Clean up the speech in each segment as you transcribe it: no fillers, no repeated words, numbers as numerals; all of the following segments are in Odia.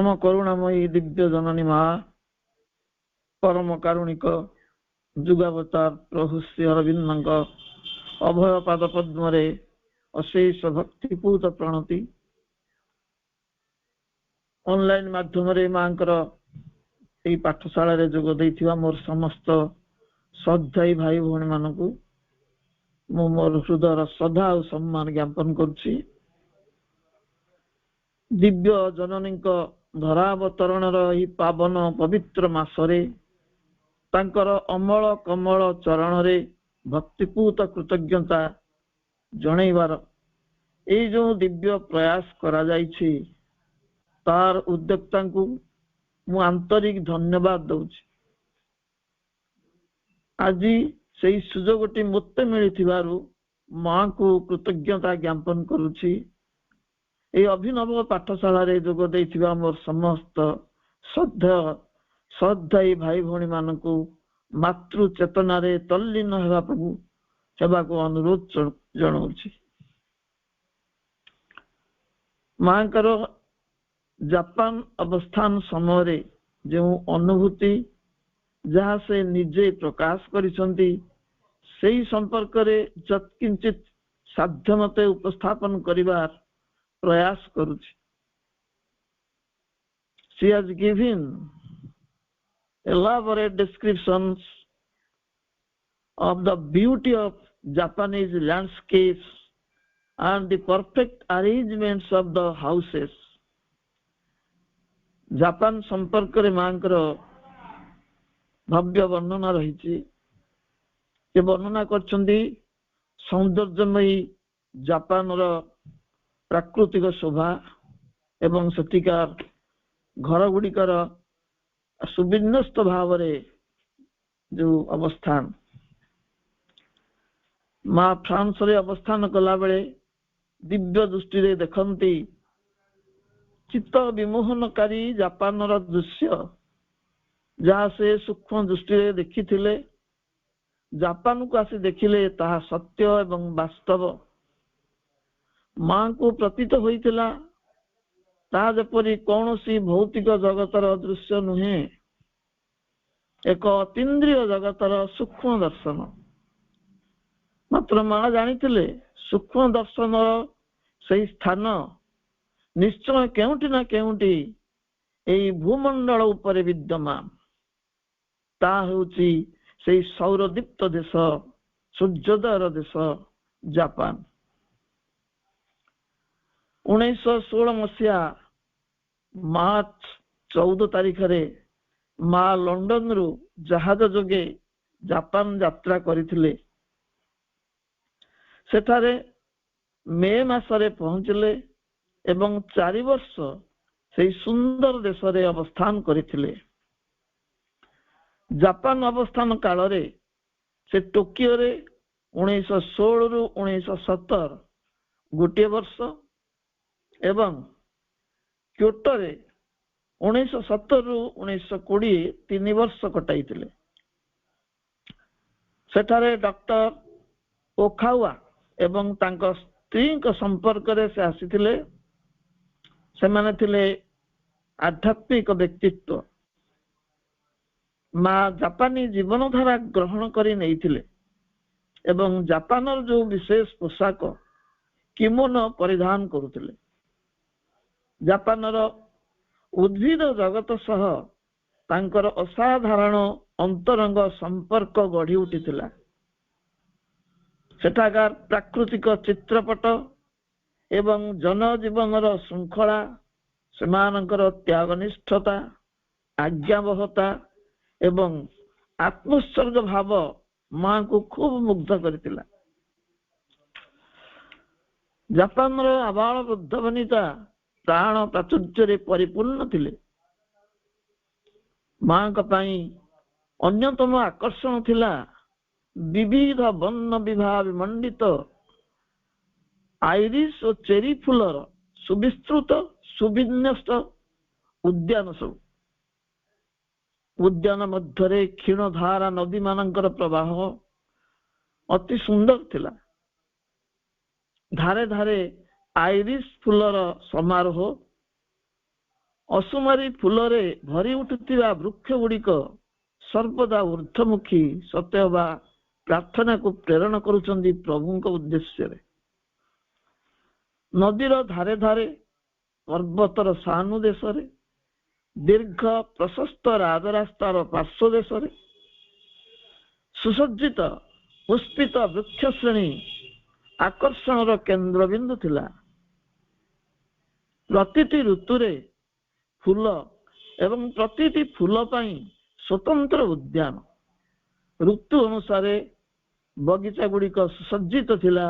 परम करुणामयी दिव्य जननी मा परम कारुणिक जुगावतार प्रभु श्री अरविंद अभय पाद पद्म अशेष भक्तिपूत प्रणति ऑनलाइन माध्यम मांकर पाठशाला रे जोग देइथिबा मोर समस्त श्रद्धाई भाई भौणी मानकु मो मोर हृदय श्रद्धा और सम्मान ज्ञापन करुछि। दिव्य जननी धरावतरण पावन पवित्र मासरे तांकर अमल कमल चरण रे भक्तिपूत कृतज्ञता जणैबार ए जो दिव्य प्रयास करा जाइछि तार उद्योक्ता को मु आंतरिक धन्यवाद दउछि। आज से सुजोगटी मते मिलिथिबारु मां को कृतज्ञता ज्ञापन करुछि। ए अभिनव पाठशाला रे जोग देइथिबा मोर समस्त श्रद्धाई भाई भौणी मानकु मातृ चेतना रे तल्लीन हेबा को अनुरोध जणाउछि। मांकर जापान अवस्थान समय जो अनुभूति जहाँ से निजे प्रकाश करिसंती सेही संपर्क रे जत्किंचित साध्य मते उपस्थापन करिवार प्रयास करुछि। She has given elaborate descriptions of the beauty of Japanese landscapes and the perfect arrangements of the houses. Japan संपर्क रे मांकर भव्य वर्णना रही वर्णना करछंदी सौंदर्यमयी जापान रो प्राकृतिक शोभा एवं सतिकार घर गुड़िकर सुविन्यस्त भाव रे जो अवस्थान मां फ्रांस रे अवस्थान कला बेले दिव्य दृष्टि रे देखंती चित्त विमोहनकारी जापान रो दृश्य जहाँ से सूक्ष्म दृष्टि रे देखिथिले जापान को आसी देखिले ताहा सत्य एवं वास्तव मां को प्रतीत होइतिला ताहा जेपरि कौनसी भौतिक जगतर दृश्य नुहे एक अतीन्द्रिय जगतर सूक्ष्म दर्शन मात्र मां जानिथिले सूक्ष्म दर्शन सही स्थान निश्चय केउटी ना केउटी एई भूमंडल उपरे विद्यमान ता होउची सेई सौरदीप्त देश सूर्योदयर देश जापान। 1916 मसीहा मार्च 14 तारिख रे मां लंडन रु जहाज जोगे जापान यात्रा करिथिले। सेठारे मे मासरे पहुंचले एवं 4 वर्ष से सुंदर देश रे अवस्थान करिथिले। जापान अवस्थान काल रे से टोकियो रे 1916 रु 1917 गोटे वर्ष एवं क्योटो रे 1917 रु 1920 3 वर्ष कटाइथिले। सेठारे डॉक्टर ओखावा एवं तांको स्त्री को संपर्क रे से आसीथिले। से माने थिले आध्यात्मिक व्यक्तित्व मां जापानी जीवन धारा ग्रहण करी नहीं थिले एवं जापानर जो विशेष पोशाक किमोनो परिधान करुथिले। जापानर उद्भिद जगत सह तांकर असाधारण अंतरंग संपर्क गढ़ी उठिथिला। सेठाकार प्राकृतिक चित्रपट एवं जनजीवन श्रृंखला सेमानकर त्यागनिष्ठता आज्ञावहता एवं आत्मोत्सर्ग भाव मां को खूब मुग्ध करथिला। जापान रो आबाल वृद्ध वनिता प्राण प्राचुर्य रे परिपूर्ण थिले। मां का पई अन्यतम आकर्षण थिला विविध वर्ण विभाग मंडित आइरिस और चेरी फुलर सुविस्तृत सुविन्यस्त उद्यान सब उद्यान मध्य क्षीण धारा नदी मानकर प्रवाह अति सुंदर थिला। धारे धारे आइरिस फुलर समारोह ଅସୁମାରୀ ଫୁଲରେ ଭରି ଉଠୁଥିବା ବୃକ୍ଷ ଗୁଡ଼ିକ ସର୍ବଦା ଊର୍ଦ୍ଧ୍ୱମୁଖୀ ସତେଅବା ପ୍ରାର୍ଥନାକୁ ପ୍ରେରଣ କରୁଛନ୍ତି ପ୍ରଭୁଙ୍କ ଉଦ୍ଦେଶ୍ୟରେ। ନଦୀର ଧାରେ ଧାରେ, ପର୍ବତର ସାନୁଦେଶରେ, ଦୀର୍ଘ ପ୍ରଶସ୍ତ ରାଜରାସ୍ତାର ପାର୍ଶ୍ୱ ଦେଶରେ ସୁସଜ୍ଜିତ ପୁଷ୍ପିତ ବୃକ୍ଷ ଶ୍ରେଣୀ ଆକର୍ଷଣର କେନ୍ଦ୍ରବିନ୍ଦୁ ଥିଲା। ପ୍ରତିଟି ଋତୁରେ ଫୁଲ ଏବଂ ପ୍ରତିଟି ଫୁଲ ପାଇଁ ସ୍ୱତନ୍ତ୍ର ଉଦ୍ୟାନ। ଋତୁ ଅନୁସାରେ ବଗିଚା ଗୁଡ଼ିକ ସୁସଜ୍ଜିତ ଥିଲା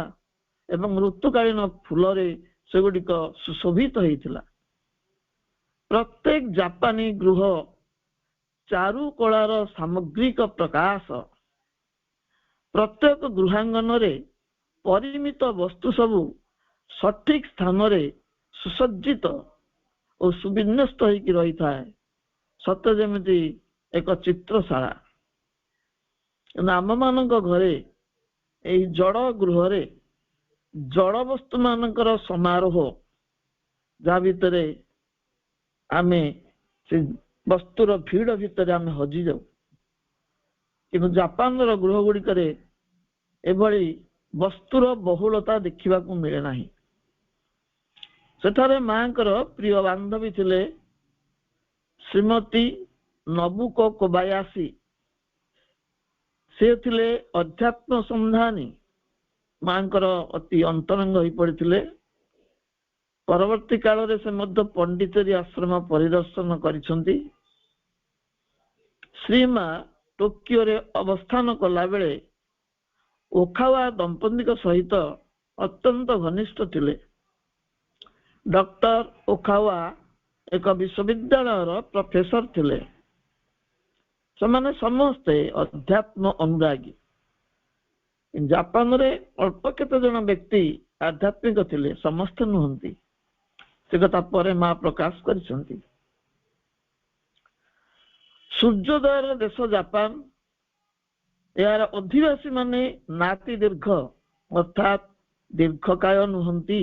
ଏବଂ ଋତୁକାଳୀନ ଫୁଲରେ ସେଗୁଡ଼ିକ ସୁଶୋଭିତ ହେଇଥିଲା। ପ୍ରତ୍ୟେକ ଜାପାନୀ ଗୃହ ଚାରୁକଳାର ସାମଗ୍ରିକ ପ୍ରକାଶ। ପ୍ରତ୍ୟେକ ଗୃହାଙ୍ଗନରେ ପରିମିତ ବସ୍ତୁ ସବୁ ସଠିକ ସ୍ଥାନରେ ସୁସଜ୍ଜିତ ଓ ସୁବିନ୍ୟସ୍ତ ହେଇକି ରହିଥାଏ, ସତେ ଯେମିତି ଏକ ଚିତ୍ରଶାଳା। ଆମମାନଙ୍କ ଘରେ ଏହି ଜଡ଼ ଗୃହରେ ଜଡ଼ ବସ୍ତୁ ମାନଙ୍କର ସମାରୋହ, ଯାହା ଭିତରେ ଆମେ ସେ ବସ୍ତୁର ଭିଡ଼ ଭିତରେ ଆମେ ହଜିଯାଉ। କିନ୍ତୁ ଜାପାନର ଗୃହ ଗୁଡ଼ିକରେ ଏଭଳି ବସ୍ତୁର ବହୁଳତା ଦେଖିବାକୁ ମିଳେ ନାହିଁ। ସେଠାରେ ମାଙ୍କର ପ୍ରିୟ ବାନ୍ଧବୀ ଥିଲେ ଶ୍ରୀମତୀ ନବୁକୋ କୋବାୟାସୀ। ସେ ଥିଲେ ଅଧ୍ୟାତ୍ମ ସନ୍ଧାନୀ, ମାଙ୍କର ଅତି ଅନ୍ତରଙ୍ଗ ହୋଇ ପଡ଼ିଥିଲେ। ପରବର୍ତ୍ତୀ କାଳରେ ସେ ମଧ୍ୟ ପଣ୍ଡିଚେରୀ ଆଶ୍ରମ ପରିଦର୍ଶନ କରିଛନ୍ତି। ଶ୍ରୀମା ଟୋକିଓରେ ଅବସ୍ଥାନ କଲାବେଳେ ଓଖାୱା ଦମ୍ପତିଙ୍କ ସହିତ ଅତ୍ୟନ୍ତ ଘନିଷ୍ଠ ଥିଲେ। ଡକ୍ଟର ଓଖାୱା ଏକ ବିଶ୍ୱବିଦ୍ୟାଳୟର ପ୍ରଫେସର ଥିଲେ। ସେମାନେ ସମସ୍ତେ ଅଧ୍ୟାତ୍ମ ଅନୁରାଗୀ। ଜାପାନରେ ଅଳ୍ପ କେତେ ଜଣ ବ୍ୟକ୍ତି ଆଧ୍ୟାତ୍ମିକ ଥିଲେ, ସମସ୍ତେ ନୁହନ୍ତି। ସେ କଥା ପରେ ମା ପ୍ରକାଶ କରିଛନ୍ତି। ସୂର୍ଯ୍ୟୋଦୟର ଦେଶ ଜାପାନ। ଏହାର ଅଧିବାସୀ ମାନେ ନାତି ଦୀର୍ଘ ଅର୍ଥାତ୍ ଦୀର୍ଘକାୟ ନୁହନ୍ତି।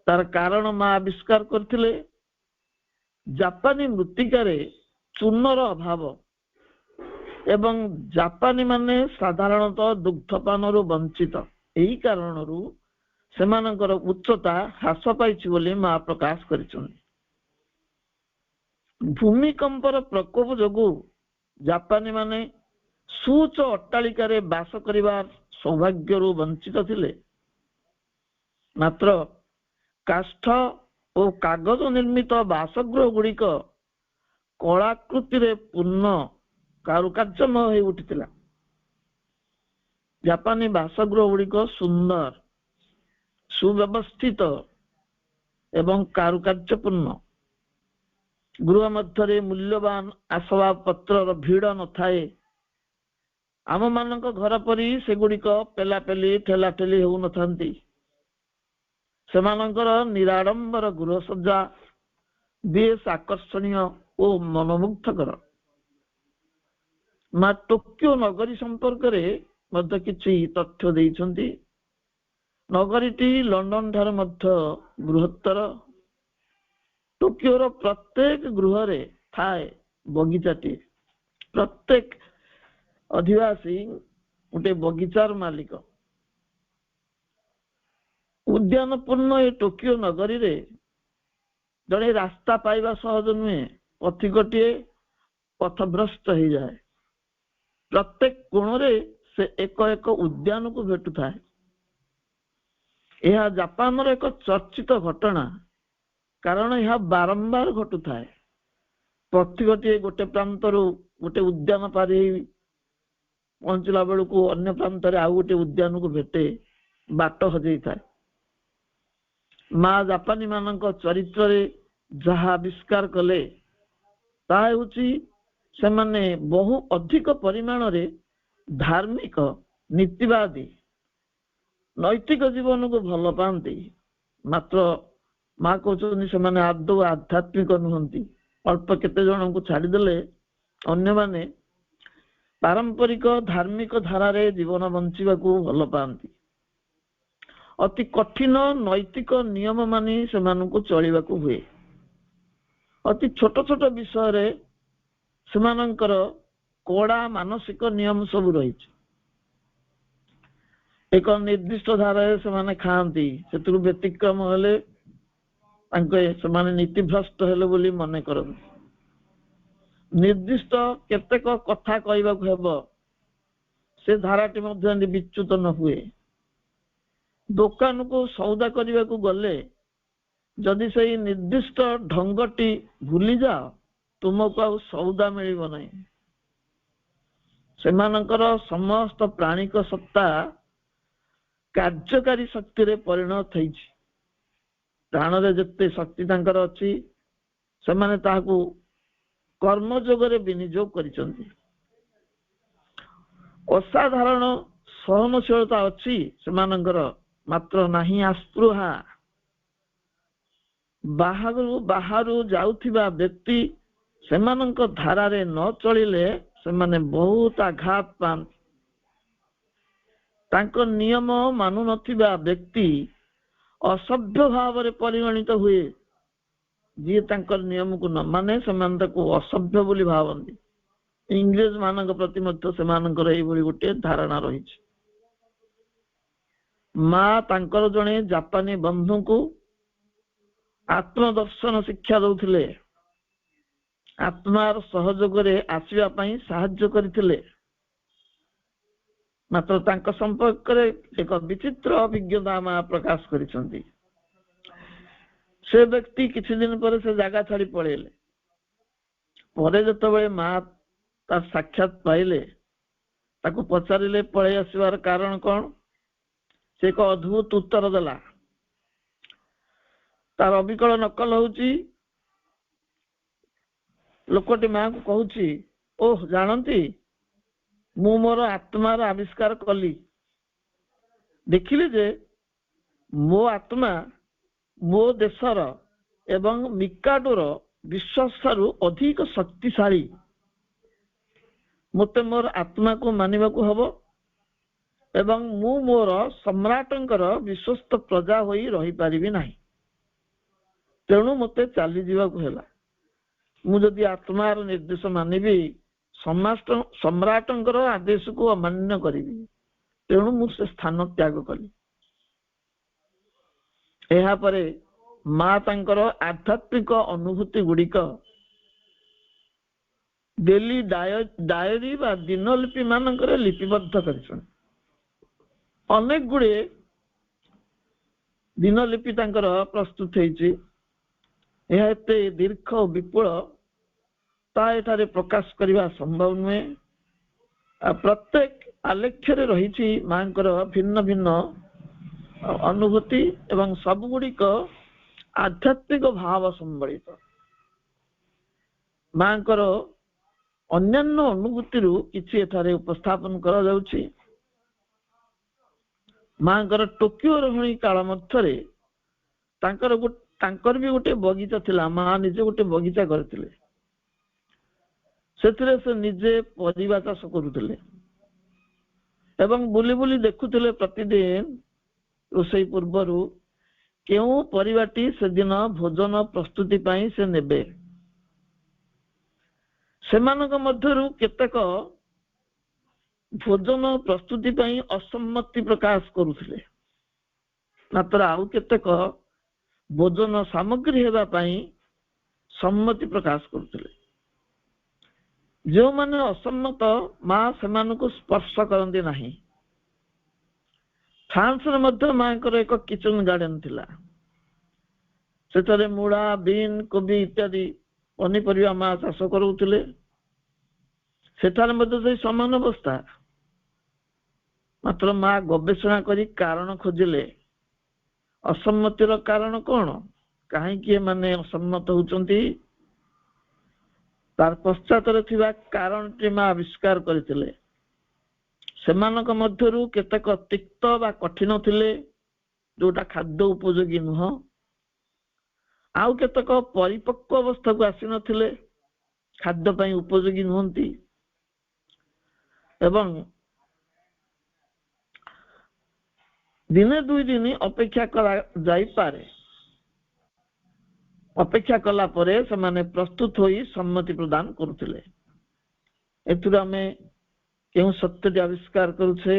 ତାର କାରଣ ମା ଆବିଷ୍କାର କରିଥିଲେ। ଜାପାନୀ ମୃତ୍ତିକାରେ ଚୂନର ଅଭାବ ଏବଂ ଜାପାନୀ ମାନେ ସାଧାରଣତଃ ଦୁଗ୍ଧପାନରୁ ବଞ୍ଚିତ। ଏହି କାରଣରୁ ସେମାନଙ୍କର ଉଚ୍ଚତା ହ୍ରାସ ପାଇଛି ବୋଲି ମା ପ୍ରକାଶ କରିଛନ୍ତି। ଭୂମିକମ୍ପର ପ୍ରକୋପ ଯୋଗୁଁ ଜାପାନୀ ମାନେ ସୁଉଚ୍ଚ ଅଟ୍ଟାଳିକାରେ ବାସ କରିବା ସୌଭାଗ୍ୟରୁ ବଞ୍ଚିତ ଥିଲେ। ମାତ୍ର କାଷ୍ଠ ଓ କାଗଜ ନିର୍ମିତ ବାସଗୃହ ଗୁଡ଼ିକ କଳାକୃତିରେ ପୂର୍ଣ୍ଣ କାରୁକାର୍ଯ୍ୟମୟ ହୋଇ ଉଠିଥିଲା। ଜାପାନୀ ବାସଗୃହ ଗୁଡ଼ିକ ସୁନ୍ଦର, ସୁବ୍ୟବସ୍ଥିତ ଏବଂ କାରୁକାର୍ଯ୍ୟପୂର୍ଣ୍ଣ। ଗୃହ ମଧ୍ୟରେ ମୂଲ୍ୟବାନ ଆସବାବ ପତ୍ରର ଭିଡ଼ ନଥାଏ। ଆମମାନଙ୍କ ଘର ପରି ସେଗୁଡ଼ିକ ପେଲାପେଲି ଠେଲାଠେଲି ହେଉନଥାନ୍ତି। ସେମାନଙ୍କର ନିରାଡମ୍ବର ଗୃହସଜ୍ଜା ବେଶ ଆକର୍ଷଣୀୟ ଓ ମନୋମୁଗ୍ଧକର। ମା ଟୋକିଓ ନଗରୀ ସମ୍ପର୍କରେ ମଧ୍ୟ କିଛି ତଥ୍ୟ ଦେଇଛନ୍ତି। ନଗରୀଟି ଲଣ୍ଡନ ଠାରୁ ମଧ୍ୟ ବୃହତ୍ତର। ଟୋକିଓର ପ୍ରତ୍ୟେକ ଗୃହରେ ଥାଏ ବଗିଚାଟିଏ। ପ୍ରତ୍ୟେକ ଅଧିବାସୀ ଗୋଟେ ବଗିଚାର ମାଲିକ। ଉଦ୍ୟାନପୂର୍ଣ୍ଣ ଏ ଟୋକିଓ ନଗରୀରେ ଜଣେ ରାସ୍ତା ପାଇବା ସହଜ ନୁହେଁ। ପଥିକଟିଏ ପଥଭ୍ରଷ୍ଟ ହେଇଯାଏ। ପ୍ରତ୍ୟେକ କୋଣରେ ସେ ଏକ ଏକ ଉଦ୍ୟାନକୁ ଭେଟୁଥାଏ। ଏହା ଜାପାନର ଏକ ଚର୍ଚ୍ଚିତ ଘଟଣା, କାରଣ ଏହା ବାରମ୍ବାର ଘଟୁଥାଏ। ପଥିକଟିଏ ଗୋଟେ ପ୍ରାନ୍ତରୁ ଗୋଟେ ଉଦ୍ୟାନ ପାରି ହେଇ ପହଞ୍ଚିଲା ବେଳକୁ ଅନ୍ୟ ପ୍ରାନ୍ତରେ ଆଉ ଗୋଟେ ଉଦ୍ୟାନକୁ ଭେଟେ ବାଟ ହଜେଇଥାଏ। ମା ଜାପାନୀ ମାନଙ୍କ ଚରିତ୍ରରେ ଯାହା ଆବିଷ୍କାର କଲେ ତାହା ହେଉଛି ସେମାନେ ବହୁ ଅଧିକ ପରିମାଣରେ ଧାର୍ମିକ, ନୀତିବାଦୀ, ନୈତିକ ଜୀବନକୁ ଭଲ ପାଆନ୍ତି। ମାତ୍ର ମା କହୁଛନ୍ତି ସେମାନେ ଆଦୌ ଆଧ୍ୟାତ୍ମିକ ନୁହନ୍ତି। ଅଳ୍ପ କେତେ ଜଣଙ୍କୁ ଛାଡ଼ିଦେଲେ ଅନ୍ୟମାନେ ପାରମ୍ପରିକ ଧାର୍ମିକ ଧାରାରେ ଜୀବନ ବଞ୍ଚିବାକୁ ଭଲ ପାଆନ୍ତି। ଅତି କଠିନ ନୈତିକ ନିୟମ ମାନି ସେମାନଙ୍କୁ ଚଳିବାକୁ ହୁଏ। ଅତି ଛୋଟ ଛୋଟ ବିଷୟରେ ସେମାନଙ୍କର କଡ଼ା ମାନସିକ ନିୟମ ସବୁ ରହିଛି। ଏକ ନିର୍ଦ୍ଦିଷ୍ଟ ଧାରାରେ ସେମାନେ ଖାଆନ୍ତି, ସେଥିରୁ ବ୍ୟତିକ୍ରମ ହେଲେ ସେମାନେ ନୀତିଭ୍ରଷ୍ଟ ହେଲେ ବୋଲି ମନେ କରନ୍ତି। ନିର୍ଦ୍ଦିଷ୍ଟ କେତେକ କଥା କହିବାକୁ ହେବ, ସେ ଧାରାଟି ମଧ୍ୟ ବିଚ୍ୟୁତ ନ ହୁଏ। ଦୋକାନକୁ ସଉଦା କରିବାକୁ ଗଲେ ଯଦି ସେଇ ନିର୍ଦ୍ଦିଷ୍ଟ ଢଙ୍ଗଟି ଭୁଲିଯାଅ, ତୁମକୁ ଆଉ ସଉଦା ମିଳିବ ନାହିଁ। ସେମାନଙ୍କର ସମସ୍ତ ପ୍ରାଣିକ ସତ୍ତା କାର୍ଯ୍ୟକାରୀ ଶକ୍ତିରେ ପରିଣତ ହେଇଛି। ପ୍ରାଣରେ ଯେତେ ଶକ୍ତି ତାଙ୍କର ଅଛି, ସେମାନେ ତାହାକୁ କର୍ମଯୋଗରେ ବିନିଯୋଗ କରିଛନ୍ତି। ଅସାଧାରଣ ସହନଶୀଳତା ଅଛି ସେମାନଙ୍କର, ମାତ୍ର ନାହିଁ ଆସ୍ପୃହା। ବାହାରୁ ଯାଉଥିବା ବ୍ୟକ୍ତି ସେମାନଙ୍କ ଧାରାରେ ନ ଚଳିଲେ ସେମାନେ ବହୁତ ଆଘାତ ପାଆନ୍ତି। ତାଙ୍କ ନିୟମ ମାନୁନଥିବା ବ୍ୟକ୍ତି ଅସଭ୍ୟ ଭାବରେ ପରିଗଣିତ ହୁଏ। ଯିଏ ତାଙ୍କର ନିୟମକୁ ନ ମାନେ ସେମାନେ ତାକୁ ଅସଭ୍ୟ ବୋଲି ଭାବନ୍ତି। ଇଂରେଜ ମାନଙ୍କ ପ୍ରତି ମଧ୍ୟ ସେମାନଙ୍କର ଏଇଭଳି ଗୋଟିଏ ଧାରଣା ରହିଛି। ମା ତାଙ୍କର ଜଣେ ଜାପାନୀ ବନ୍ଧୁଙ୍କୁ ଆତ୍ମଦର୍ଶନ ଶିକ୍ଷା ଦଉଥିଲେ, ଆତ୍ମାର ସହଯୋଗରେ ଆସିବା ପାଇଁ ସାହାଯ୍ୟ କରିଥିଲେ। ମାତ୍ର ତାଙ୍କ ସମ୍ପର୍କରେ ଏକ ବିଚିତ୍ର ଅଭିଜ୍ଞତା ମା ପ୍ରକାଶ କରିଛନ୍ତି। ସେ ବ୍ୟକ୍ତି କିଛି ଦିନ ପରେ ସେ ଜାଗା ଛାଡି ପଳେଇଲେ। ପରେ ଯେତେବେଳେ ମା ତାର ସାକ୍ଷାତ ପାଇଲେ, ତାକୁ ପଚାରିଲେ ପଳେଇ ଆସିବାର କାରଣ କଣ? ସେ ଏକ ଅଦ୍ଭୁତ ଉତ୍ତର ଦେଲା। ତାର ଅବିକଳ ନକଲ ହଉଛି, ଲୋକଟି ମାଙ୍କୁ କହୁଛି, ଓହ ଜାଣନ୍ତି, ମୁଁ ମୋର ଆତ୍ମାର ଆବିଷ୍କାର କଲି। ଦେଖିଲି ଯେ ମୋ ଆତ୍ମା ମୋ ଦେଶର ଏବଂ ମିକାଡୋର ବିଶ୍ୱାସ ଠାରୁ ଅଧିକ ଶକ୍ତିଶାଳୀ। ମୋତେ ମୋର ଆତ୍ମାକୁ ମାନିବାକୁ ହବ ଏବଂ ମୁଁ ମୋର ସମ୍ରାଟଙ୍କର ବିଶ୍ୱସ୍ତ ପ୍ରଜା ହୋଇ ରହିପାରିବି ନାହିଁ। ତେଣୁ ମୋତେ ଚାଲିଯିବାକୁ ହେଲା। ମୁଁ ଯଦି ଆତ୍ମାର ନିର୍ଦ୍ଦେଶ ମାନିବି, ସମ୍ରାଟଙ୍କର ଆଦେଶକୁ ଅମାନ୍ୟ କରିବି। ତେଣୁ ମୁଁ ସେ ସ୍ଥାନ ତ୍ୟାଗ କଲି। ଏହାପରେ ମା ତାଙ୍କର ଆଧ୍ୟାତ୍ମିକ ଅନୁଭୂତି ଗୁଡ଼ିକ ଡେଲି ଡାଏରୀ ବା ଦିନଲିପି ମାନଙ୍କରେ ଲିପିବଦ୍ଧ କରିଛନ୍ତି। ଅନେକ ଗୁଡ଼ିଏ ଦିନଲିପି ତାଙ୍କର ପ୍ରସ୍ତୁତ ହେଇଛି। ଏହା ଏତେ ଦୀର୍ଘ ଓ ବିପୁଳ, ତାହା ଏଠାରେ ପ୍ରକାଶ କରିବା ସମ୍ଭବ ନୁହେଁ। ପ୍ରତ୍ୟେକ ଆଲେଖ୍ୟରେ ରହିଛି ମାଙ୍କର ଭିନ୍ନ ଭିନ୍ନ ଅନୁଭୂତି ଏବଂ ସବୁଗୁଡ଼ିକ ଆଧ୍ୟାତ୍ମିକ ଭାବ ସମ୍ବଳିତ। ମାଙ୍କର ଅନ୍ୟାନ୍ୟ ଅନୁଭୂତିରୁ କିଛି ଏଠାରେ ଉପସ୍ଥାପନ କରାଯାଉଛି। ମାଙ୍କର ଟୋକିଓ ରହଣୀ କାଳ ମଧ୍ୟରେ ତାଙ୍କର ବି ଗୋଟେ ବଗିଚା ଥିଲା। ମା ନିଜେ ଗୋଟେ ବଗିଚା କରିଥିଲେ। ସେଥିରେ ସେ ନିଜେ ପରିବା ଚାଷ କରୁଥିଲେ ଏବଂ ବୁଲି ବୁଲି ଦେଖୁଥିଲେ ପ୍ରତିଦିନ ରୋଷେଇ ପୂର୍ବରୁ କେଉଁ ପରିବାଟି ସେଦିନ ଭୋଜନ ପ୍ରସ୍ତୁତି ପାଇଁ ସେ ନେବେ। ସେମାନଙ୍କ ମଧ୍ୟରୁ କେତେକ ଭୋଜନ ପ୍ରସ୍ତୁତି ପାଇଁ ଅସମ୍ମତି ପ୍ରକାଶ କରୁଥିଲେ, ମାତ୍ର ଆଉ କେତେକ ଭୋଜନ ସାମଗ୍ରୀ ହେବା ପାଇଁ ସମ୍ମତି ପ୍ରକାଶ କରୁଥିଲେ। ଯେଉଁମାନେ ଅସମ୍ମତ, ମା ସେମାନଙ୍କୁ ସ୍ପର୍ଶ କରନ୍ତି ନାହିଁ। ଫ୍ରାନ୍ସରେ ମଧ୍ୟ ମାଙ୍କର ଏକ କିଚେନ ଗାର୍ଡେନ ଥିଲା। ସେଥିରେ ମୂଳା, ବିନ୍, କୋବି ଇତ୍ୟାଦି ପନିପରିବା ମା ଚାଷ କରୁଥିଲେ। ସେଠାରେ ମଧ୍ୟ ସେଇ ସମାନ ଅବସ୍ଥା। ମାତ୍ର ମା ଗବେଷଣା କରି କାରଣ ଖୋଜିଲେ, ଅସମ୍ମତିର କାରଣ କଣ, କାହିଁକି ଏମାନେ ଅସମ୍ମତ ହଉଛନ୍ତି। ତାର ପଶ୍ଚାତରେ ଥିବା କାରଣଟି ମା ଆବିଷ୍କାର କରିଥିଲେ। ସେମାନଙ୍କ ମଧ୍ୟରୁ କେତେକ ତିକ୍ତ ବା କଠିନ ଥିଲେ, ଯୋଉଟା ଖାଦ୍ୟ ଉପଯୋଗୀ ନୁହଁ। ଆଉ କେତେକ ପରିପକ୍ୱ ଅବସ୍ଥାକୁ ଆସିନଥିଲେ, ଖାଦ୍ୟ ପାଇଁ ଉପଯୋଗୀ ନୁହନ୍ତି। ଏବଂ ଦିନେ ଦୁଇ ଦିନ ଅପେକ୍ଷା କରାଯାଇପାରେ। ଅପେକ୍ଷା କଲା ପରେ ସେମାନେ ପ୍ରସ୍ତୁତ ହୋଇ ସମ୍ମତି ପ୍ରଦାନ କରୁଥିଲେ। ଏଥିରୁ ଆମେ କେଉଁ ସତ୍ୟଟି ଆବିଷ୍କାର କରୁଛେ?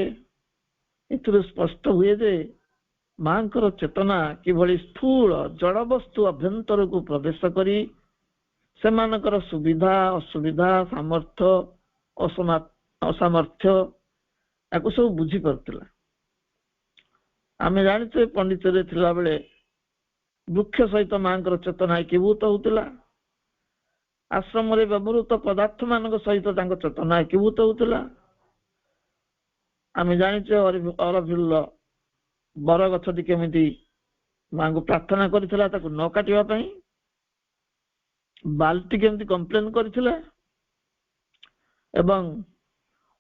ଏଥିରୁ ସ୍ପଷ୍ଟ ହୁଏ ଯେ ମାଙ୍କର ଚେତନା କିଭଳି ସ୍ଥୂଳ ଜଡ଼ବସ୍ତୁ ଅଭ୍ୟନ୍ତରକୁ ପ୍ରବେଶ କରି ସେମାନଙ୍କର ସୁବିଧା ଅସୁବିଧା ସାମର୍ଥ୍ୟ ଅସାମର୍ଥ୍ୟ ତାକୁ ସବୁ ବୁଝିପାରୁଥିଲା। ଆମେ ଜାଣିଛେ ପଣ୍ଡିତରେ ଥିଲାବେଳେ ବୃକ୍ଷ ସହିତ ମାଙ୍କର ଚେତନା ଏକୀଭୂତ ହଉଥିଲା। ଆଶ୍ରମରେ ବ୍ୟବହୃତ ପଦାର୍ଥ ମାନଙ୍କ ସହିତ ତାଙ୍କ ଚେତନା ଏକୀଭୂତ ହଉଥିଲା। ଆମେ ଜାଣିଛେ ଅରଭିଲ ବର ଗଛଟି କେମିତି ମାଙ୍କୁ ପ୍ରାର୍ଥନା କରିଥିଲା ତାକୁ ନ କାଟିବା ପାଇଁ। ବାଲଟି କେମିତି କମ୍ପ୍ଲେନ କରିଥିଲା ଏବଂ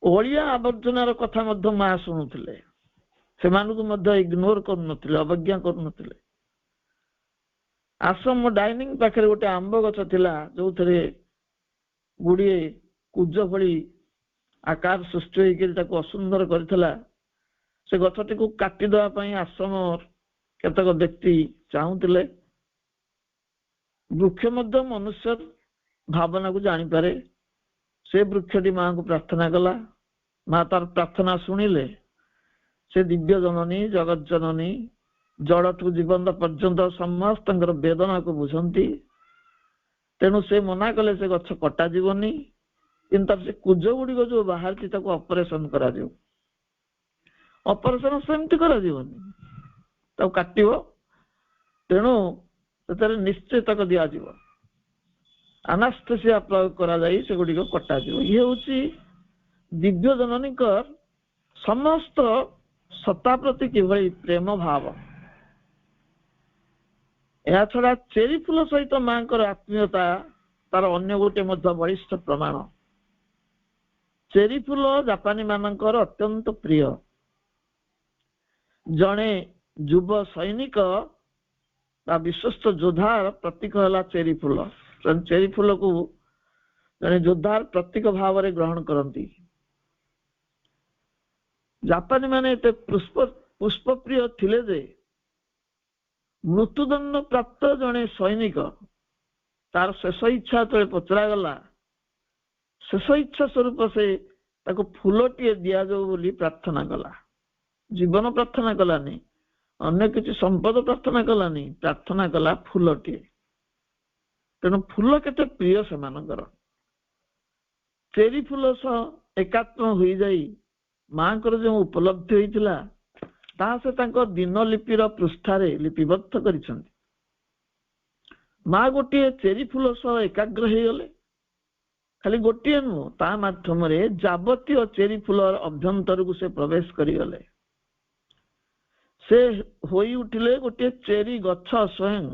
ଅଳିଆ ଆବର୍ଜନାର କଥା ମଧ୍ୟ ମା ଶୁଣୁଥିଲେ। ସେମାନଙ୍କୁ ମଧ୍ୟ ଇଗ୍ନୋର କରୁନଥିଲେ, ଅବଜ୍ଞା କରୁନଥିଲେ। ଆଶ୍ରମ ଡାଇନିଂ ପାଖରେ ଗୋଟେ ଆମ୍ବ ଗଛ ଥିଲା ଯୋଉଥିରେ ଗୁଡ଼ିଏ କୁଜ ଭଳି ଆକାର ସୃଷ୍ଟି ହେଇକି ତାକୁ ଅସୁନ୍ଦର କରିଥିଲା। ସେ ଗଛଟିକୁ କାଟିଦେବା ପାଇଁ ଆଶ୍ରମ କେତେକ ବ୍ୟକ୍ତି ଚାହୁଁଥିଲେ। ବୃକ୍ଷ ମଧ୍ୟ ମନୁଷ୍ୟ ଭାବନାକୁ ଜାଣିପାରେ। ସେ ବୃକ୍ଷଟି ମାଙ୍କୁ ପ୍ରାର୍ଥନା କଲା। ମା ତାର ପ୍ରାର୍ଥନା ଶୁଣିଲେ। ସେ ଦିବ୍ୟ ଜନନୀ ଜଗତ ଜନନୀ ଜଡ଼ଠୁ ଜୀବନ୍ତ ପର୍ଯ୍ୟନ୍ତ ସମସ୍ତଙ୍କର ବେଦନାକୁ ବୁଝନ୍ତି। ତେଣୁ ସେ ମନା କଲେ ସେ ଗଛ କଟାଯିବନି, କିନ୍ତୁ ସେ କୁଜ ଗୁଡ଼ିକ ଯୋଉ ବାହାରିଛି ତାକୁ ଅପରେସନ କରାଯିବ। ଅପରେସନ ସେମିତି କରାଯିବନି, ତାକୁ କାଟିବ। ତେଣୁ ସେଥିରେ ନିଶ୍ଚେତକ ଦିଆଯିବ, ଆନାସ୍ଥେସିଆ ପ୍ରୟୋଗ କରାଯାଇ ସେଗୁଡ଼ିକ କଟାଯିବ। ଇଏ ହଉଛି ଦିବ୍ୟ ଜନନୀଙ୍କ ସମସ୍ତ ସତ୍ତା ପ୍ରତି କିଭଳି ପ୍ରେମ ଭାବ। ଏହା ଛଡା ଚେରି ଫୁଲ ସହିତ ମାଙ୍କର ଆତ୍ମୀୟତା ତାର ଅନ୍ୟ ଗୋଟେ ମଧ୍ୟ ବଳିଷ୍ଠ ପ୍ରମାଣ। ଚେରି ଫୁଲ ଜାପାନୀ ମାନଙ୍କର ଅତ୍ୟନ୍ତ ପ୍ରିୟ। ଜଣେ ଯୁବ ସୈନିକ ବା ବିଶ୍ୱସ୍ତ ଯୋଦ୍ଧାର ପ୍ରତୀକ ହେଲା ଚେରି ଫୁଲ। ଚେରି ଫୁଲକୁ ଜଣେ ଯୋଦ୍ଧାର ପ୍ରତୀକ ଭାବରେ ଗ୍ରହଣ କରନ୍ତି। ଜାପାନୀ ମାନେ ଏତେ ପୁଷ୍ପପ୍ରିୟ ଥିଲେ ଯେ ମୃତ୍ୟୁଦଣ୍ଡ ପ୍ରାପ୍ତ ଜଣେ ସୈନିକ ତାର ଶେଷ ଇଚ୍ଛା ଯେତେବେଳେ ପଚରାଗଲା, ଶେଷ ଇଚ୍ଛା ସ୍ୱରୂପ ସେ ତାକୁ ଫୁଲଟିଏ ଦିଆଯାଉ ବୋଲି ପ୍ରାର୍ଥନା କଲା। ଜୀବନ ପ୍ରାର୍ଥନା କଲାନି, ଅନ୍ୟ କିଛି ସମ୍ପଦ ପ୍ରାର୍ଥନା କଲାନି, ପ୍ରାର୍ଥନା କଲା ଫୁଲଟିଏ। ତେଣୁ ଫୁଲ କେତେ ପ୍ରିୟ ସେମାନଙ୍କର। ଚେରି ଫୁଲ ସହ ଏକାତ୍ମ ହୋଇଯାଇ ମାଙ୍କର ଯେଉଁ ଉପଲବ୍ଧି ହୋଇଥିଲା ତାହା ସେ ତାଙ୍କ ଦିନଲିପିର ପୃଷ୍ଠାରେ ଲିପିବଦ୍ଧ କରିଛନ୍ତି। ମା ଗୋଟିଏ ଚେରି ଫୁଲ ସହ ଏକାଗ୍ର ହେଇଗଲେ। ଖାଲି ଗୋଟିଏ ନୁହଁ, ତା ମାଧ୍ୟମରେ ଯାବତୀୟ ଚେରି ଫୁଲର ଅଭ୍ୟନ୍ତରକୁ ସେ ପ୍ରବେଶ କରିଗଲେ। ସେ ହୋଇ ଉଠିଲେ ଗୋଟିଏ ଚେରି ଗଛ ସ୍ୱୟଂ।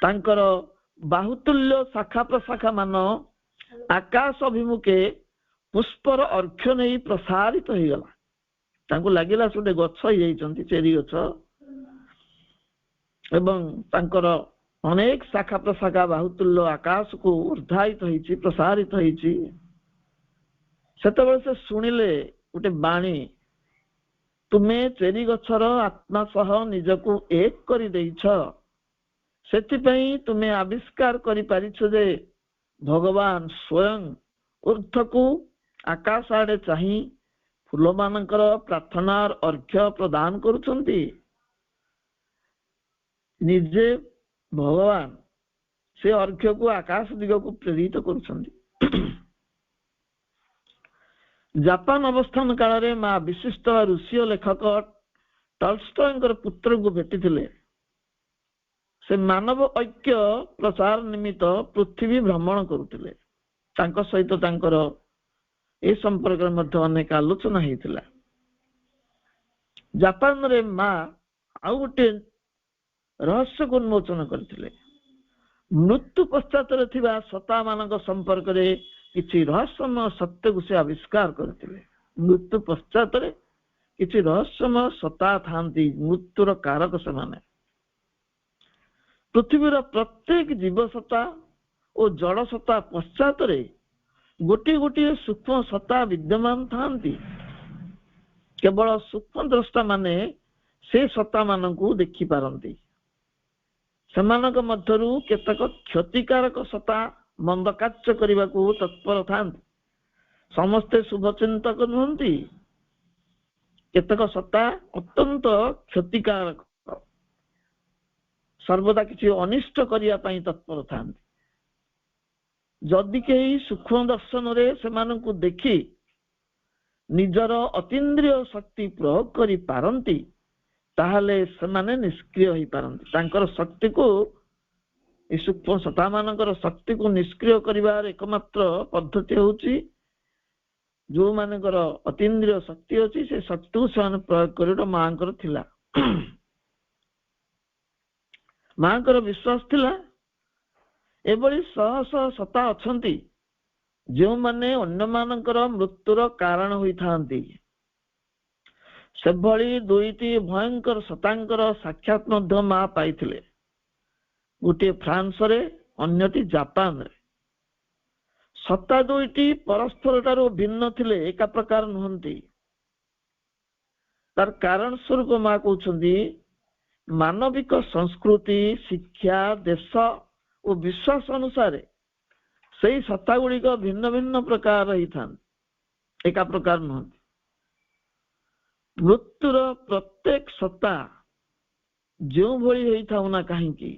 ତାଙ୍କର ବାହୁତୁଲ୍ୟ ଶାଖା ପ୍ରଶାଖା ମାନ ଆକାଶ ଅଭିମୁଖେ ପୁଷ୍ପର ଅର୍ଘ୍ୟ ନେଇ ପ୍ରସାରିତ ହେଇଗଲା। ତାଙ୍କୁ ଲାଗିଲା ସେ ଗୋଟେ ଗଛ ହେଇଯାଇଛନ୍ତି, ଚେରି ଗଛ, ଏବଂ ତାଙ୍କର ଅନେକ ଶାଖା ପ୍ରଶାଖା ବାହୁତୁଲ୍ୟ ଆକାଶକୁ ଉର୍ଦ୍ଧାୟିତ ହେଇଛି, ପ୍ରସାରିତ ହେଇଛି। ସେତେବେଳେ ସେ ଶୁଣିଲେ ଗୋଟେ ବାଣୀ, ତୁମେ ଚେରି ଗଛର ଆତ୍ମା ସହ ନିଜକୁ ଏକ କରିଦେଇଛ। ସେଥିପାଇଁ ତୁମେ ଆବିଷ୍କାର କରିପାରିଛ ଯେ ଭଗବାନ ସ୍ୱୟଂ ଊର୍ଦ୍ଧ୍ୱକୁ ଆକାଶ ଆଡେ ଚାହିଁ ଫୁଲମାନଙ୍କର ପ୍ରାର୍ଥନାର ଅର୍ଘ୍ୟ ପ୍ରଦାନ କରୁଛନ୍ତି। ନିଜେ ଭଗବାନ ସେ ଅର୍ଘ୍ୟକୁ ଆକାଶ ଦିଗକୁ ପ୍ରେରିତ କରୁଛନ୍ତି। ଜାପାନ ଅବସ୍ଥାନ କାଳରେ ମା ବିଶିଷ୍ଟ ରୁଷୀୟ ଲେଖକ ଟଲଷ୍ଟୟଙ୍କର ପୁତ୍ରଙ୍କୁ ଭେଟିଥିଲେ। ସେ ମାନବ ଐକ୍ୟ ପ୍ରସାର ନିମିତ୍ତ ପୃଥିବୀ ଭ୍ରମଣ କରୁଥିଲେ। ତାଙ୍କ ସହିତ ତାଙ୍କର ଏ ସମ୍ପର୍କରେ ମଧ୍ୟ ଅନେକ ଆଲୋଚନା ହେଇଥିଲା। ଜାପାନରେ ମା ଆଉ ଗୋଟେ ରହସ୍ୟକୁ ଉନ୍ମୋଚନ କରିଥିଲେ। ମୃତ୍ୟୁ ପଶ୍ଚାତରେ ଥିବା ସତ୍ତା ମାନଙ୍କ ସମ୍ପର୍କରେ କିଛି ରହସ୍ୟମୟ ସତ୍ୟକୁ ସେ ଆବିଷ୍କାର କରିଥିଲେ। ମୃତ୍ୟୁ ପଶ୍ଚାତରେ କିଛି ରହସ୍ୟମୟ ସତ୍ତା ଥାନ୍ତି, ମୃତ୍ୟୁର କାରକ ସେମାନେ। ପୃଥିବୀର ପ୍ରତ୍ୟେକ ଜୀବସତ୍ତା ଓ ଜଡ଼ ସତ୍ତା ପଶ୍ଚାତରେ ଗୋଟିଏ ଗୋଟିଏ ସୂକ୍ଷ୍ମ ସତ୍ତା ବିଦ୍ୟମାନ ଥାନ୍ତି। କେବଳ ସୂକ୍ଷ୍ମ ଦ୍ରଷ୍ଟା ମାନେ ସେ ସତ୍ତା ମାନଙ୍କୁ ଦେଖିପାରନ୍ତି। ସେମାନଙ୍କ ମଧ୍ୟରୁ କେତେକ କ୍ଷତିକାରକ ସତ୍ତା ମନ୍ଦ କାର୍ଯ୍ୟ କରିବାକୁ ତତ୍ପର ଥାନ୍ତି। ସମସ୍ତେ ଶୁଭଚିନ୍ତକ ନୁହନ୍ତି। କେତେକ ସତ୍ତା ଅତ୍ୟନ୍ତ କ୍ଷତିକାରକ, ସର୍ବଦା କିଛି ଅନିଷ୍ଟ କରିବା ପାଇଁ ତତ୍ପର ଥାନ୍ତି। ଯଦି କେହି ସୂକ୍ଷ୍ମ ଦର୍ଶନରେ ସେମାନଙ୍କୁ ଦେଖି ନିଜର ଅତୀନ୍ଦ୍ରିୟ ଶକ୍ତି ପ୍ରୟୋଗ କରିପାରନ୍ତି, ତାହେଲେ ସେମାନେ ନିଷ୍କ୍ରିୟ ହେଇପାରନ୍ତି। ତାଙ୍କର ଶକ୍ତିକୁ, ଏ ସୂକ୍ଷ୍ମ ସତ୍ତା ମାନଙ୍କର ଶକ୍ତିକୁ ନିଷ୍କ୍ରିୟ କରିବାର ଏକମାତ୍ର ପଦ୍ଧତି ହେଉଛି, ଯୋଉମାନଙ୍କର ଅତୀନ୍ଦ୍ରିୟ ଶକ୍ତି ଅଛି ସେ ଶକ୍ତିକୁ ସେମାନେ ପ୍ରୟୋଗ କରିବା ମାଙ୍କର ଥିଲା। ମାଙ୍କର ବିଶ୍ୱାସ ଥିଲା ଏଭଳି ଶହ ଶହ ସତ୍ତା ଅଛନ୍ତି ଯେଉଁମାନେ ଅନ୍ୟମାନଙ୍କର ମୃତ୍ୟୁର କାରଣ ହୋଇଥାନ୍ତି। ସେଭଳି ଦୁଇଟି ଭୟଙ୍କର ସତ୍ତାଙ୍କର ସାକ୍ଷାତ ମଧ୍ୟ ମା ପାଇଥିଲେ, ଗୋଟିଏ ଫ୍ରାନ୍ସରେ, ଅନ୍ୟଟି ଜାପାନରେ। ସତ୍ତା ଦୁଇଟି ପରସ୍ପର ଠାରୁ ଭିନ୍ନ ଥିଲେ, ଏକା ପ୍ରକାର ନୁହନ୍ତି। ତାର କାରଣ ସ୍ୱରୂପ ମା କହୁଛନ୍ତି, ମାନବିକ ସଂସ୍କୃତି, ଶିକ୍ଷା, ଦେଶ ଓ ବିଶ୍ୱାସ ଅନୁସାରେ ସେଇ ସତ୍ତା ଗୁଡିକ ଭିନ୍ନ ଭିନ୍ନ ପ୍ରକାର ହେଇଥାନ୍ତି, ଏକା ପ୍ରକାର ନୁହନ୍ତି। ମୃତ୍ୟୁର ପ୍ରତ୍ୟେକ ସତ୍ତା ଯେଉଁଭଳି ହେଇଥାଉ ନା କାହିଁକି,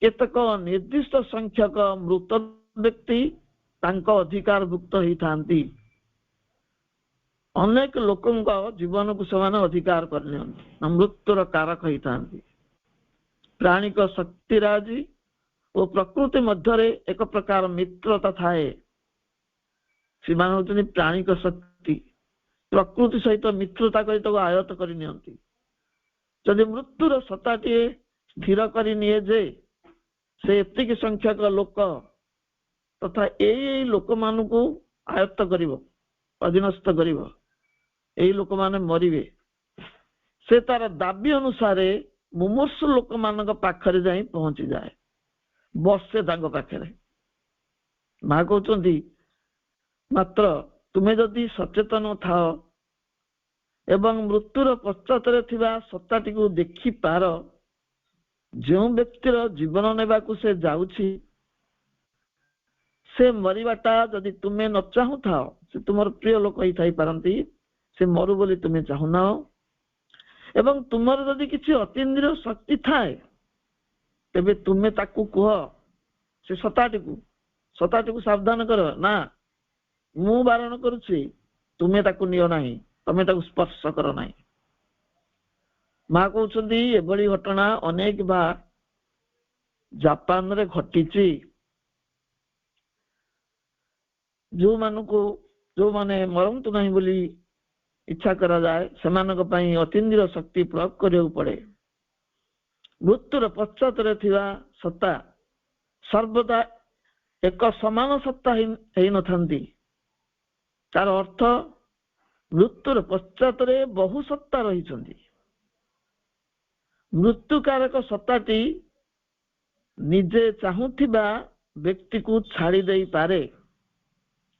କେତେକ ନିର୍ଦ୍ଦିଷ୍ଟ ସଂଖ୍ୟକ ମୃତ ବ୍ୟକ୍ତି ତାଙ୍କ ଅଧିକାରଭୁକ୍ତ ହେଇଥାନ୍ତି। ଅନେକ ଲୋକଙ୍କ ଜୀବନକୁ ସେମାନେ ଅଧିକାର କରିନିଅନ୍ତି, ମୃତ୍ୟୁର କାରକ ହେଇଥାନ୍ତି। ପ୍ରାଣିକ ଶକ୍ତିରାଜି ଓ ପ୍ରକୃତି ମଧ୍ୟରେ ଏକ ପ୍ରକାର ମିତ୍ରତା ଥାଏ। ସେମାନେ ହେଉଛନ୍ତି ପ୍ରାଣିକ ଶକ୍ତି, ପ୍ରକୃତି ସହିତ ମିତ୍ରତା କରି ତାକୁ ଆୟତ କରି ନିଅନ୍ତି। ଯଦି ମୃତ୍ୟୁର ସତ୍ତାଟିଏ ସ୍ଥିର କରିନିଏ ଯେ ସେ ଏତିକି ସଂଖ୍ୟକ ଲୋକ ତଥା ଏଇ ଲୋକମାନଙ୍କୁ ଆୟତ୍ତ କରିବ, ଅଧୀନସ୍ଥ କରିବ, ଏଇ ଲୋକମାନେ ମରିବେ, ସେ ତାର ଦାବି ଅନୁସାରେ ମୁମୂର୍ଷୁ ଲୋକମାନଙ୍କ ପାଖରେ ଯାଇ ପହଞ୍ଚିଯାଏ, ବସେ ତାଙ୍କ ପାଖରେ। ମା କହୁଛନ୍ତି, ମାତ୍ର ତୁମେ ଯଦି ସଚେତନ ଥାଅ ଏବଂ ମୃତ୍ୟୁର ପଶ୍ଚାତରେ ଥିବା ସତ୍ତାଟିକୁ ଦେଖିପାର, ଯେଉଁ ବ୍ୟକ୍ତିର ଜୀବନ ନେବାକୁ ସେ ଯାଉଛି, ସେ ମରିବାଟା ଯଦି ତୁମେ ନ ଚାହୁଁଥାଅ, ସେ ତୁମର ପ୍ରିୟ ଲୋକ ହେଇଥାଇପାରନ୍ତି, ସେ ମରୁ ବୋଲି ତୁମେ ଚାହୁଁନାହ, ଏବଂ ତୁମର ଯଦି କିଛି ଅତୀନ୍ଦ୍ରିୟ ଶକ୍ତି ଥାଏ, ତେବେ ତୁମେ ତାକୁ କୁହ, ସେ ସତ୍ତାଟିକୁ ସାବଧାନ କର, ନା ମୁଁ ବାରଣ କରୁଛି, ତୁମେ ତାକୁ ନିଅ ନାହିଁ, ତମେ ତାକୁ ସ୍ପର୍ଶ କର ନାହିଁ। ମା କହୁଛନ୍ତି ଏଭଳି ଘଟଣା ଅନେକ ବାର ଜାପାନରେ ଘଟିଛି। ଯୋଉମାନେ ମରନ୍ତୁ ନାହିଁ ବୋଲି ଇଚ୍ଛା କରାଯାଏ, ସେମାନଙ୍କ ପାଇଁ ଅତୀନ୍ଦ୍ରିୟ ଶକ୍ତି ପ୍ରୟୋଗ କରିବାକୁ ପଡେ। ମୃତ୍ୟୁର ପଶ୍ଚାତରେ ଥିବା ସତ୍ତା ସର୍ବଦା ଏକ ସମାନ ସତ୍ତା ହେଇନଥାନ୍ତି। ତାର ଅର୍ଥ, ମୃତ୍ୟୁର ପଶ୍ଚାତରେ ବହୁ ସତ୍ତା ରହିଛନ୍ତି। ମୃତ୍ୟୁକାରକ ସତ୍ତାଟି ନିଜେ ଚାହୁଁଥିବା ବ୍ୟକ୍ତିକୁ ଛାଡ଼ି ଦେଇପାରେ,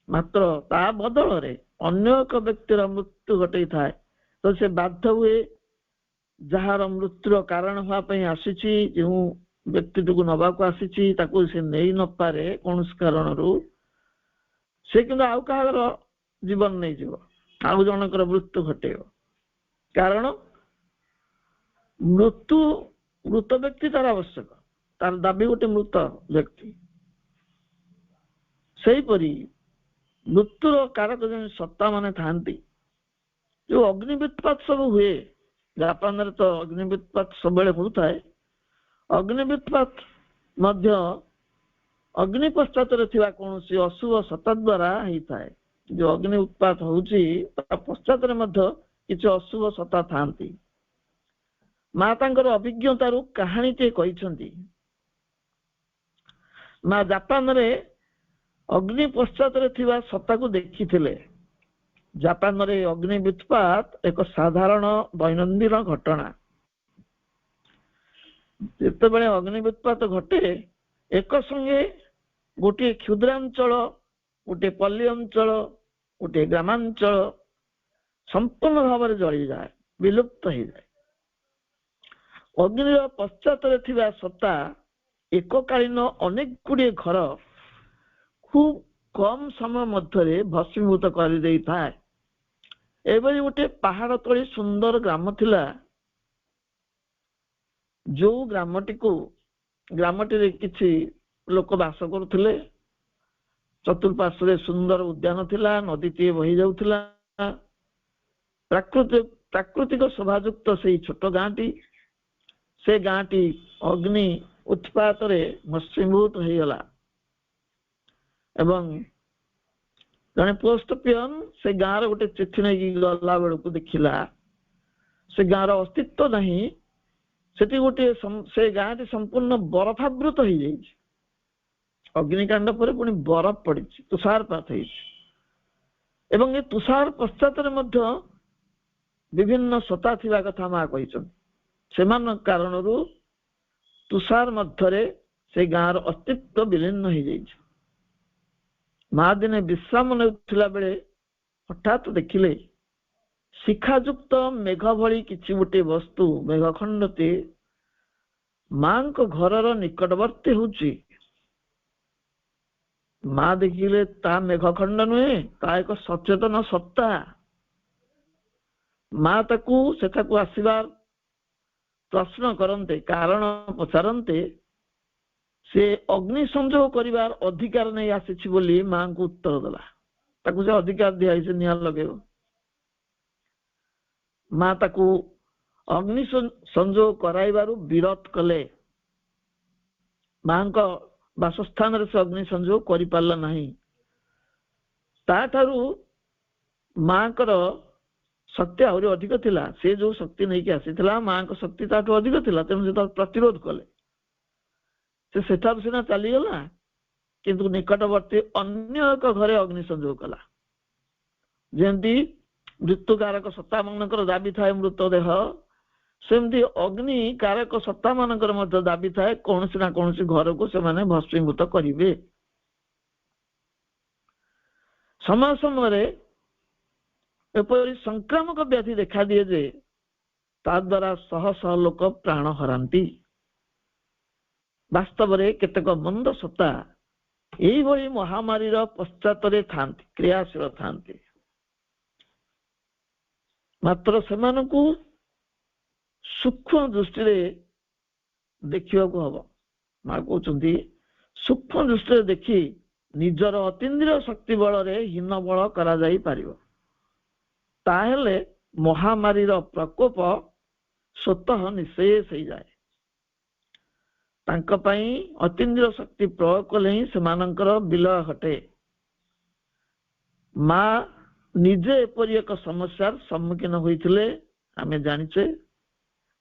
ମାତ୍ର ତା ବଦଳରେ ଅନ୍ୟ ଏକ ବ୍ୟକ୍ତିର ମୃତ୍ୟୁ ଘଟେଇଥାଏ। ତ ସେ ବାଧ୍ୟ ହୁଏ, ଯାହାର ମୃତ୍ୟୁର କାରଣ ହବା ପାଇଁ ଆସିଛି, ଯେଉଁ ବ୍ୟକ୍ତିଟିକୁ ନବାକୁ ଆସିଛି, ତାକୁ ସେ ନେଇ ନପାରେ କୌଣସି କାରଣରୁ, ସେ କିନ୍ତୁ ଆଉ କାହାର ଜୀବନ ନେଇଯିବ, ଆଉ ଜଣଙ୍କର ମୃତ୍ୟୁ ଘଟେଇବ। କାରଣ ମୃତ ବ୍ୟକ୍ତି ତାର ଆବଶ୍ୟକ, ତାର ଦାବି ଗୋଟେ ମୃତ ବ୍ୟକ୍ତି। ସେହିପରି ମୃତ୍ୟୁର କାରକ ଯେଉଁ ସତ୍ତା ମାନେ ଥାନ୍ତି, ଯୋଉ ଅଗ୍ନି ବିତ୍ପାତ ସବୁ ହୁଏ, ଜାପାନରେ ତ ଅଗ୍ନି ବିତ୍ପାତ ସବୁବେଳେ ହଉଥାଏ। ଅଗ୍ନି ବିତ୍ପାତ ମଧ୍ୟ ଅଗ୍ନି ପଶ୍ଚାତରେ ଥିବା କୌଣସି ଅଶୁଭ ସତ୍ତା ଦ୍ୱାରା ହେଇଥାଏ। ଯୋଉ ଅଗ୍ନି ଉତ୍ପାତ ହଉଛି, ତା ପଶ୍ଚାତରେ ମଧ୍ୟ କିଛି ଅଶୁଭ ସତ୍ତା ଥାନ୍ତି। ମା ତାଙ୍କର ଅଭିଜ୍ଞତାରୁ କାହାଣୀଟିଏ କହିଛନ୍ତି। ମା ଜାପାନରେ ଅଗ୍ନି ପଶ୍ଚାତରେ ଥିବା ସତ୍ତାକୁ ଦେଖିଥିଲେ। ଜାପାନରେ ଅଗ୍ନି ବିତ୍ପାତ ଏକ ସାଧାରଣ ଦୈନନ୍ଦିନ ଘଟଣା। ଯେତେବେଳେ ଅଗ୍ନି ବିତ୍ପାତ ଘଟେ, ଏକ ସଙ୍ଗେ ଗୋଟିଏ କ୍ଷୁଦ୍ରାଞ୍ଚଳ, ଗୋଟିଏ ପଲ୍ଲୀ ଅଞ୍ଚଳ, ଗୋଟିଏ ଗ୍ରାମାଞ୍ଚଳ ସମ୍ପୂର୍ଣ୍ଣ ଭାବରେ ଜଳିଯାଏ, ବିଲୁପ୍ତ ହେଇଯାଏ। ଅଗ୍ନିର ପଶ୍ଚାତରେ ଥିବା ସତ୍ତା ଏକକାଳୀନ ଅନେକ ଗୁଡ଼ିଏ ଘର ଖୁବ୍ କମ ସମୟ ମଧ୍ୟରେ ଭସ୍ମୀଭୂତ କରିଦେଇଥାଏ। ଏଭଳି ଗୋଟେ ପାହାଡ଼ ତଳି ସୁନ୍ଦର ଗ୍ରାମ ଥିଲା, ଯୋଉ ଗ୍ରାମଟିରେ କିଛି ଲୋକ ବାସ କରୁଥିଲେ। ଚତୁଃପାର୍ଶ୍ୱରେ ସୁନ୍ଦର ଉଦ୍ୟାନ ଥିଲା, ନଦୀଟିଏ ବହି ଯାଉଥିଲା। ପ୍ରାକୃତିକ ଶୋଭାଯୁକ୍ତ ସେଇ ଛୋଟ ଗାଁଟି, ସେ ଗାଁଟି ଅଗ୍ନି ଉତ୍ପାତରେ ଭସ୍ମୀଭୂତ ହେଇଗଲା। ଏବଂ ଜଣେ ପୋଷ୍ଟ ପିଅନ ସେ ଗାଁର ଗୋଟେ ଚିଠି ନେଇକି ଗଲା ବେଳକୁ ଦେଖିଲା ସେ ଗାଁର ଅସ୍ତିତ୍ୱ ନାହିଁ। ସେଠି ଗୋଟିଏ ସେ ଗାଁଟି ସମ୍ପୂର୍ଣ୍ଣ ବରଫାବୃତ ହେଇଯାଇଛି। ଅଗ୍ନିକାଣ୍ଡ ପରେ ପୁଣି ବରଫ ପଡିଛି, ତୁଷାରପାତ ହେଇଛି। ଏବଂ ଏ ତୁଷାର ପଶ୍ଚାତରେ ମଧ୍ୟ ବିଭିନ୍ନ ସତ୍ତା ଥିବା କଥା ମା କହିଛନ୍ତି। ସେମାନଙ୍କ କାରଣରୁ ତୁଷାର ମଧ୍ୟରେ ସେ ଗାଁର ଅସ୍ତିତ୍ୱ ବିଲୀନ ହେଇଯାଇଛି। ମା ଦିନେ ବିଶ୍ରାମ ନେଉଥିଲା ବେଳେ ହଠାତ୍ ଦେଖିଲେ ଶିଖାଯୁକ୍ତ ମେଘ ଭଳି କିଛି ଗୋଟିଏ ବସ୍ତୁ, ମେଘଖଣ୍ଡଟି ମାଙ୍କ ଘରର ନିକଟବର୍ତ୍ତୀ ହଉଛି। ମା ଦେଖିଲେ ତା ମେଘଖଣ୍ଡ ନୁହେଁ, ତା ଏକ ସଚେତନ ସତ୍ତା। ମା ତାକୁ ସେଠାକୁ ଆସିବାର ପ୍ରଶ୍ନ କରନ୍ତେ, କାରଣ ପଚାରନ୍ତେ, ସେ ଅଗ୍ନି ସଂଯୋଗ କରିବାର ଅଧିକାର ନେଇ ଆସିଛି ବୋଲି ମାଙ୍କୁ ଉତ୍ତର ଦେଲା। ତାକୁ ସେ ଅଧିକାର ଦିଆଯାଇଛି ନିଆଁ ଲଗେଇବ। ମା ତାକୁ ଅଗ୍ନି ସଂଯୋଗ କରାଇବାରୁ ବିରତ କଲେ। ମାଙ୍କ ବାସସ୍ଥାନରେ ସେ ଅଗ୍ନି ସଂଯୋଗ କରିପାରିଲା ନାହିଁ। ତାଠାରୁ ମାଙ୍କର ଶକ୍ତି ଆହୁରି ଅଧିକ ଥିଲା। ସେ ଯୋଉ ଶକ୍ତି ନେଇକି ଆସିଥିଲା, ମାଙ୍କ ଶକ୍ତି ତାଠୁ ଅଧିକ ଥିଲା। ତେଣୁ ସେ ତାକୁ ପ୍ରତିରୋଧ କଲେ। ସେ ସେଠାରୁ ସିନା ଚାଲିଗଲା, କିନ୍ତୁ ନିକଟବର୍ତ୍ତୀ ଅନ୍ୟ ଏକ ଘରେ ଅଗ୍ନି ସଂଯୋଗ କଲା। ଯେମିତି ମୃତ୍ୟୁକାରକ ସତ୍ତା ମାନଙ୍କର ଦାବି ଥାଏ ମୃତଦେହ, ସେମିତି ଅଗ୍ନି କାରକ ସତ୍ତା ମାନଙ୍କର ମଧ୍ୟ ଦାବି ଥାଏ କୌଣସି ନା କୌଣସି ଘରକୁ ସେମାନେ ଭସ୍ମୀଭୂତ କରିବେ। ସମୟ ସମୟରେ ଏପରି ସଂକ୍ରାମକ ବ୍ୟାଧି ଦେଖାଦିଏ ଯେ ତା ଦ୍ୱାରା ଶହ ଶହ ଲୋକ ପ୍ରାଣ ହରାନ୍ତି। ବାସ୍ତବରେ କେତେକ ମନ୍ଦ ସତ୍ତା ଏଇଭଳି ମହାମାରୀର ପଶ୍ଚାତରେ ଥାନ୍ତି, କ୍ରିୟାଶୀଳ ଥାନ୍ତି। ମାତ୍ର ସେମାନଙ୍କୁ ସୂକ୍ଷ୍ମ ଦୃଷ୍ଟିରେ ଦେଖିବାକୁ ହବ। ମା କହୁଛନ୍ତି ସୂକ୍ଷ୍ମ ଦୃଷ୍ଟିରେ ଦେଖି ନିଜର ଅତୀନ୍ଦ୍ରିୟ ଶକ୍ତି ବଳରେ ହୀନ ବଳ କରାଯାଇ ପାରିବ। ତାହେଲେ ମହାମାରୀର ପ୍ରକୋପ ସ୍ୱତଃ ନିଃଶେଷ ହେଇଯାଏ। ତାଙ୍କ ପାଇଁ ଅତୀନ୍ଦ୍ରିୟ ଶକ୍ତି ପ୍ରୟୋଗ କଲେ ହିଁ ସେମାନଙ୍କର ବିଲୟ ଘଟେ। ମା ନିଜେ ଏପରି ଏକ ସମସ୍ୟାର ସମ୍ମୁଖୀନ ହୋଇଥିଲେ ଆମେ ଜାଣିଛେ।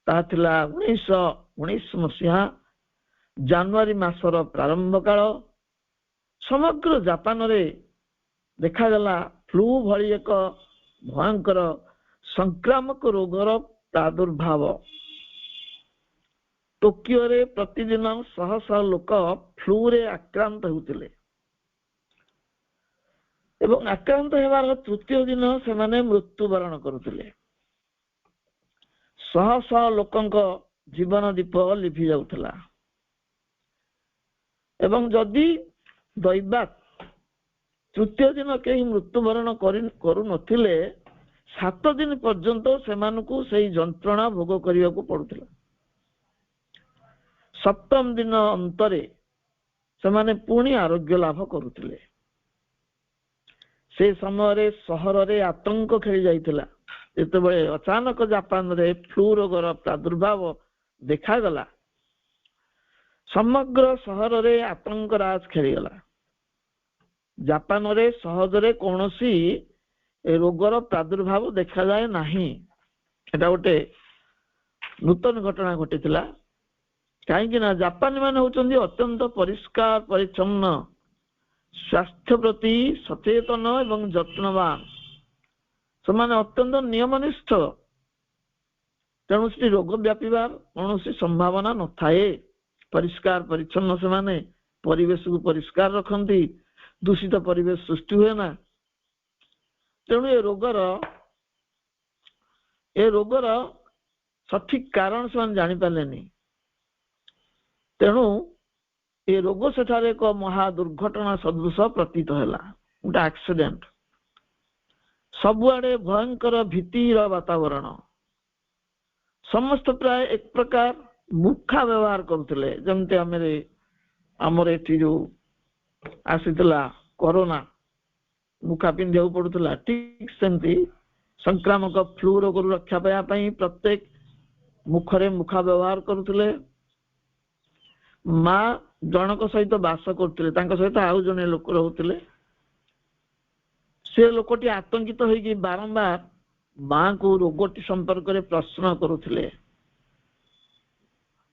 ତାହା ଥିଲା 1919 ମସିହା ଜାନୁଆରୀ ମାସର ପ୍ରାରମ୍ଭ କାଳ। ସମଗ୍ର ଜାପାନରେ ଦେଖାଗଲା ଫ୍ଲୁ ଭଳି ଏକ ଭୟଙ୍କର ସଂକ୍ରାମକ ରୋଗର ପ୍ରାଦୁର୍ଭାବ। ଟୋକିଓରେ ପ୍ରତିଦିନ ଶହ ଶହ ଲୋକ ଫ୍ଲୁରେ ଆକ୍ରାନ୍ତ ହେଉଥିଲେ ଏବଂ ଆକ୍ରାନ୍ତ ହେବାର ତୃତୀୟ ଦିନ ସେମାନେ ମୃତ୍ୟୁବରଣ କରୁଥିଲେ। ଶହ ଶହ ଲୋକଙ୍କ ଜୀବନ ଦୀପ ଲିଭି ଯାଉଥିଲା। ଏବଂ ଯଦି ଦୈବାତ୍ ତୃତୀୟ ଦିନ କେହି ମୃତ୍ୟୁବରଣ କରୁନଥିଲେ, 7 ଦିନ ପର୍ଯ୍ୟନ୍ତ ସେମାନଙ୍କୁ ସେଇ ଯନ୍ତ୍ରଣା ଭୋଗ କରିବାକୁ ପଡୁଥିଲା। 7ମ ଦିନ ଅନ୍ତରେ ସେମାନେ ପୁଣି ଆରୋଗ୍ୟ ଲାଭ କରୁଥିଲେ। ସେ ସମୟରେ ସହରରେ ଆତଙ୍କ ଖେଳି ଯାଇଥିଲା। ଯେତେବେଳେ ଅଚାନକ ଜାପାନରେ ଫ୍ଲୁ ରୋଗର ପ୍ରାଦୁର୍ଭାବ ଦେଖାଗଲା, ସମଗ୍ର ସହରରେ ଆତଙ୍କ ରାଜ ଖେଳିଗଲା। ଜାପାନରେ ସହଜରେ କୌଣସି ରୋଗର ପ୍ରାଦୁର୍ଭାବ ଦେଖାଯାଏ ନାହିଁ। ଏଟା ଗୋଟେ ନୂତନ ଘଟଣା ଘଟିଥିଲା। କାହିଁକି ନା ଜାପାନୀ ମାନେ ହଉଛନ୍ତି ଅତ୍ୟନ୍ତ ପରିଷ୍କାର ପରିଚ୍ଛନ୍ନ, ସ୍ୱାସ୍ଥ୍ୟ ପ୍ରତି ସଚେତନ ଏବଂ ଯତ୍ନବାନ। ସେମାନେ ଅତ୍ୟନ୍ତ ନିୟମନିଷ୍ଠ। ତେଣୁ ସେଠି ରୋଗ ବ୍ୟାପିବାର କୌଣସି ସମ୍ଭାବନା ନଥାଏ। ପରିଷ୍କାର ପରିଚ୍ଛନ୍ନ ସେମାନେ ପରିବେଶକୁ ପରିଷ୍କାର ରଖନ୍ତି। ଦୂଷିତ ପରିବେଶ ସୃଷ୍ଟି ହୁଏ ନା। ତେଣୁ ଏ ରୋଗର ସଠିକ କାରଣ ସେମାନେ ଜାଣିପାରିଲେନି। ତେଣୁ ଏ ରୋଗ ସେଠାରେ ଏକ ମହା ଦୁର୍ଘଟଣା ସଦୃଶ ପ୍ରତୀତ ହେଲା, ଗୋଟେ ଆକ୍ସିଡେଣ୍ଟ। ସବୁଆଡେ ଭୟଙ୍କର ଭୀତିର ବାତାବରଣ। ସମସ୍ତେ ପ୍ରାୟ ଏକ ପ୍ରକାର ମୁଖା ବ୍ୟବହାର କରୁଥିଲେ, ଯେମିତି ଆମର ଏଠି ଯୋଉ ଆସିଥିଲା କରୋନା, ମୁଖା ପିନ୍ଧିବାକୁ ପଡୁଥିଲା, ଠିକ ସେମିତି ସଂକ୍ରାମକ ଫ୍ଲୁ ରୋଗରୁ ରକ୍ଷା ପାଇବା ପାଇଁ ପ୍ରତ୍ୟେକ ମୁଖରେ ମୁଖା ବ୍ୟବହାର କରୁଥିଲେ। ମା ଜଣଙ୍କ ସହିତ ବାସ କରୁଥିଲେ, ତାଙ୍କ ସହିତ ଆଉ ଜଣେ ଲୋକ ରହୁଥିଲେ। ସେ ଲୋକଟି ଆତଙ୍କିତ ହେଇକି ବାରମ୍ବାର ମାଙ୍କୁ ରୋଗଟି ସମ୍ପର୍କରେ ପ୍ରଶ୍ନ କରୁଥିଲେ।